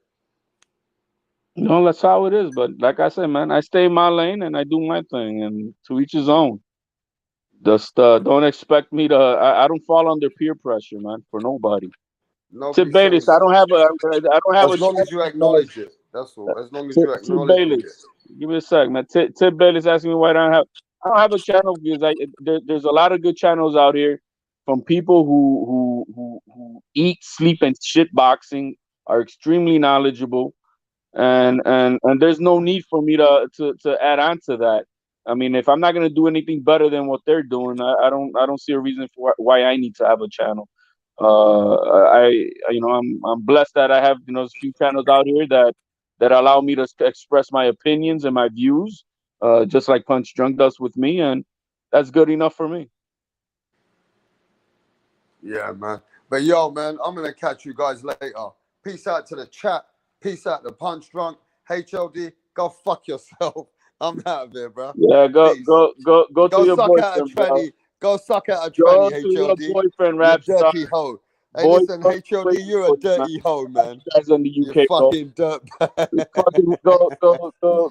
No, that's how it is. But like I said, man, I stay in my lane and I do my thing, and to each his own. Just don't expect me to. I don't fall under peer pressure, man, for nobody. Tip Nobody Bayless, says, I don't have a as long as you channel because acknowledge it. That's all. As long as you Tip acknowledging it. Bayless. Give me a sec, man. Tip Bayless asking me why I don't have a channel because there's a lot of good channels out here from people who eat, sleep, and shit boxing, are extremely knowledgeable, and there's no need for me to add on to that. I mean, if I'm not gonna do anything better than what they're doing, I don't see a reason for why I need to have a channel. I'm blessed that I have a few channels out here that allow me to express my opinions and my views, just like Punch Drunk does with me, and that's good enough for me. Yeah, man. But yo, man, I'm gonna catch you guys later. Peace out to the chat. Peace out to Punch Drunk. HOD, go fuck yourself. I'm out of here, bro. Yeah, go to your suck out a boyfriend, bro. tranny. Go suck out a Go tranny, to your HOD. boyfriend, You rap star. dirty hoe. Hey, Boys listen, don't HOD, wait you're a for you, man. dirty hoe, man. Guys in the You UK, bro. fucking dirt Fucking go to your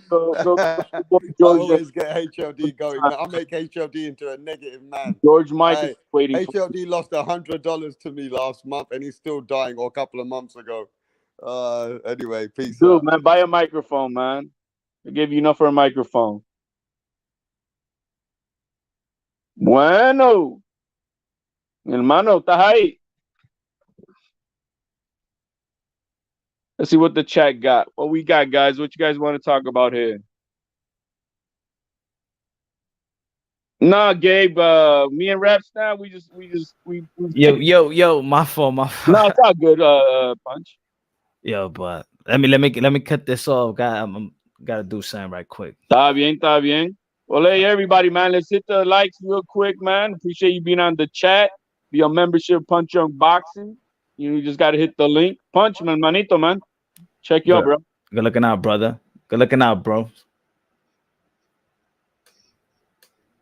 boy I George. always get HOD going, man. I make HOD into a negative man. George Mike is Hey, waiting for HOD lost $100 to me last month, and he's still dying, or a couple of months ago. Anyway, peace you. out. Dude, man, buy a microphone, man. They give you enough for a microphone. Bueno. Mi hermano, ¿estás ahí? Let's see what the chat got. What we got, guys? What you guys want to talk about here? Nah, Gabe. Me and Rap Snap, we Yo, my fault. No, it's all good. Punch. Yo, but let me cut this off. Gotta do something right quick. Está bien. Well, hey, everybody, man. Let's hit the likes real quick, man. Appreciate you being on the chat. Be a membership, Punch Young Boxing. You just got to hit the link. Punch, man, manito, man. Check you out, bro. Good looking out, brother. Good looking out, bro.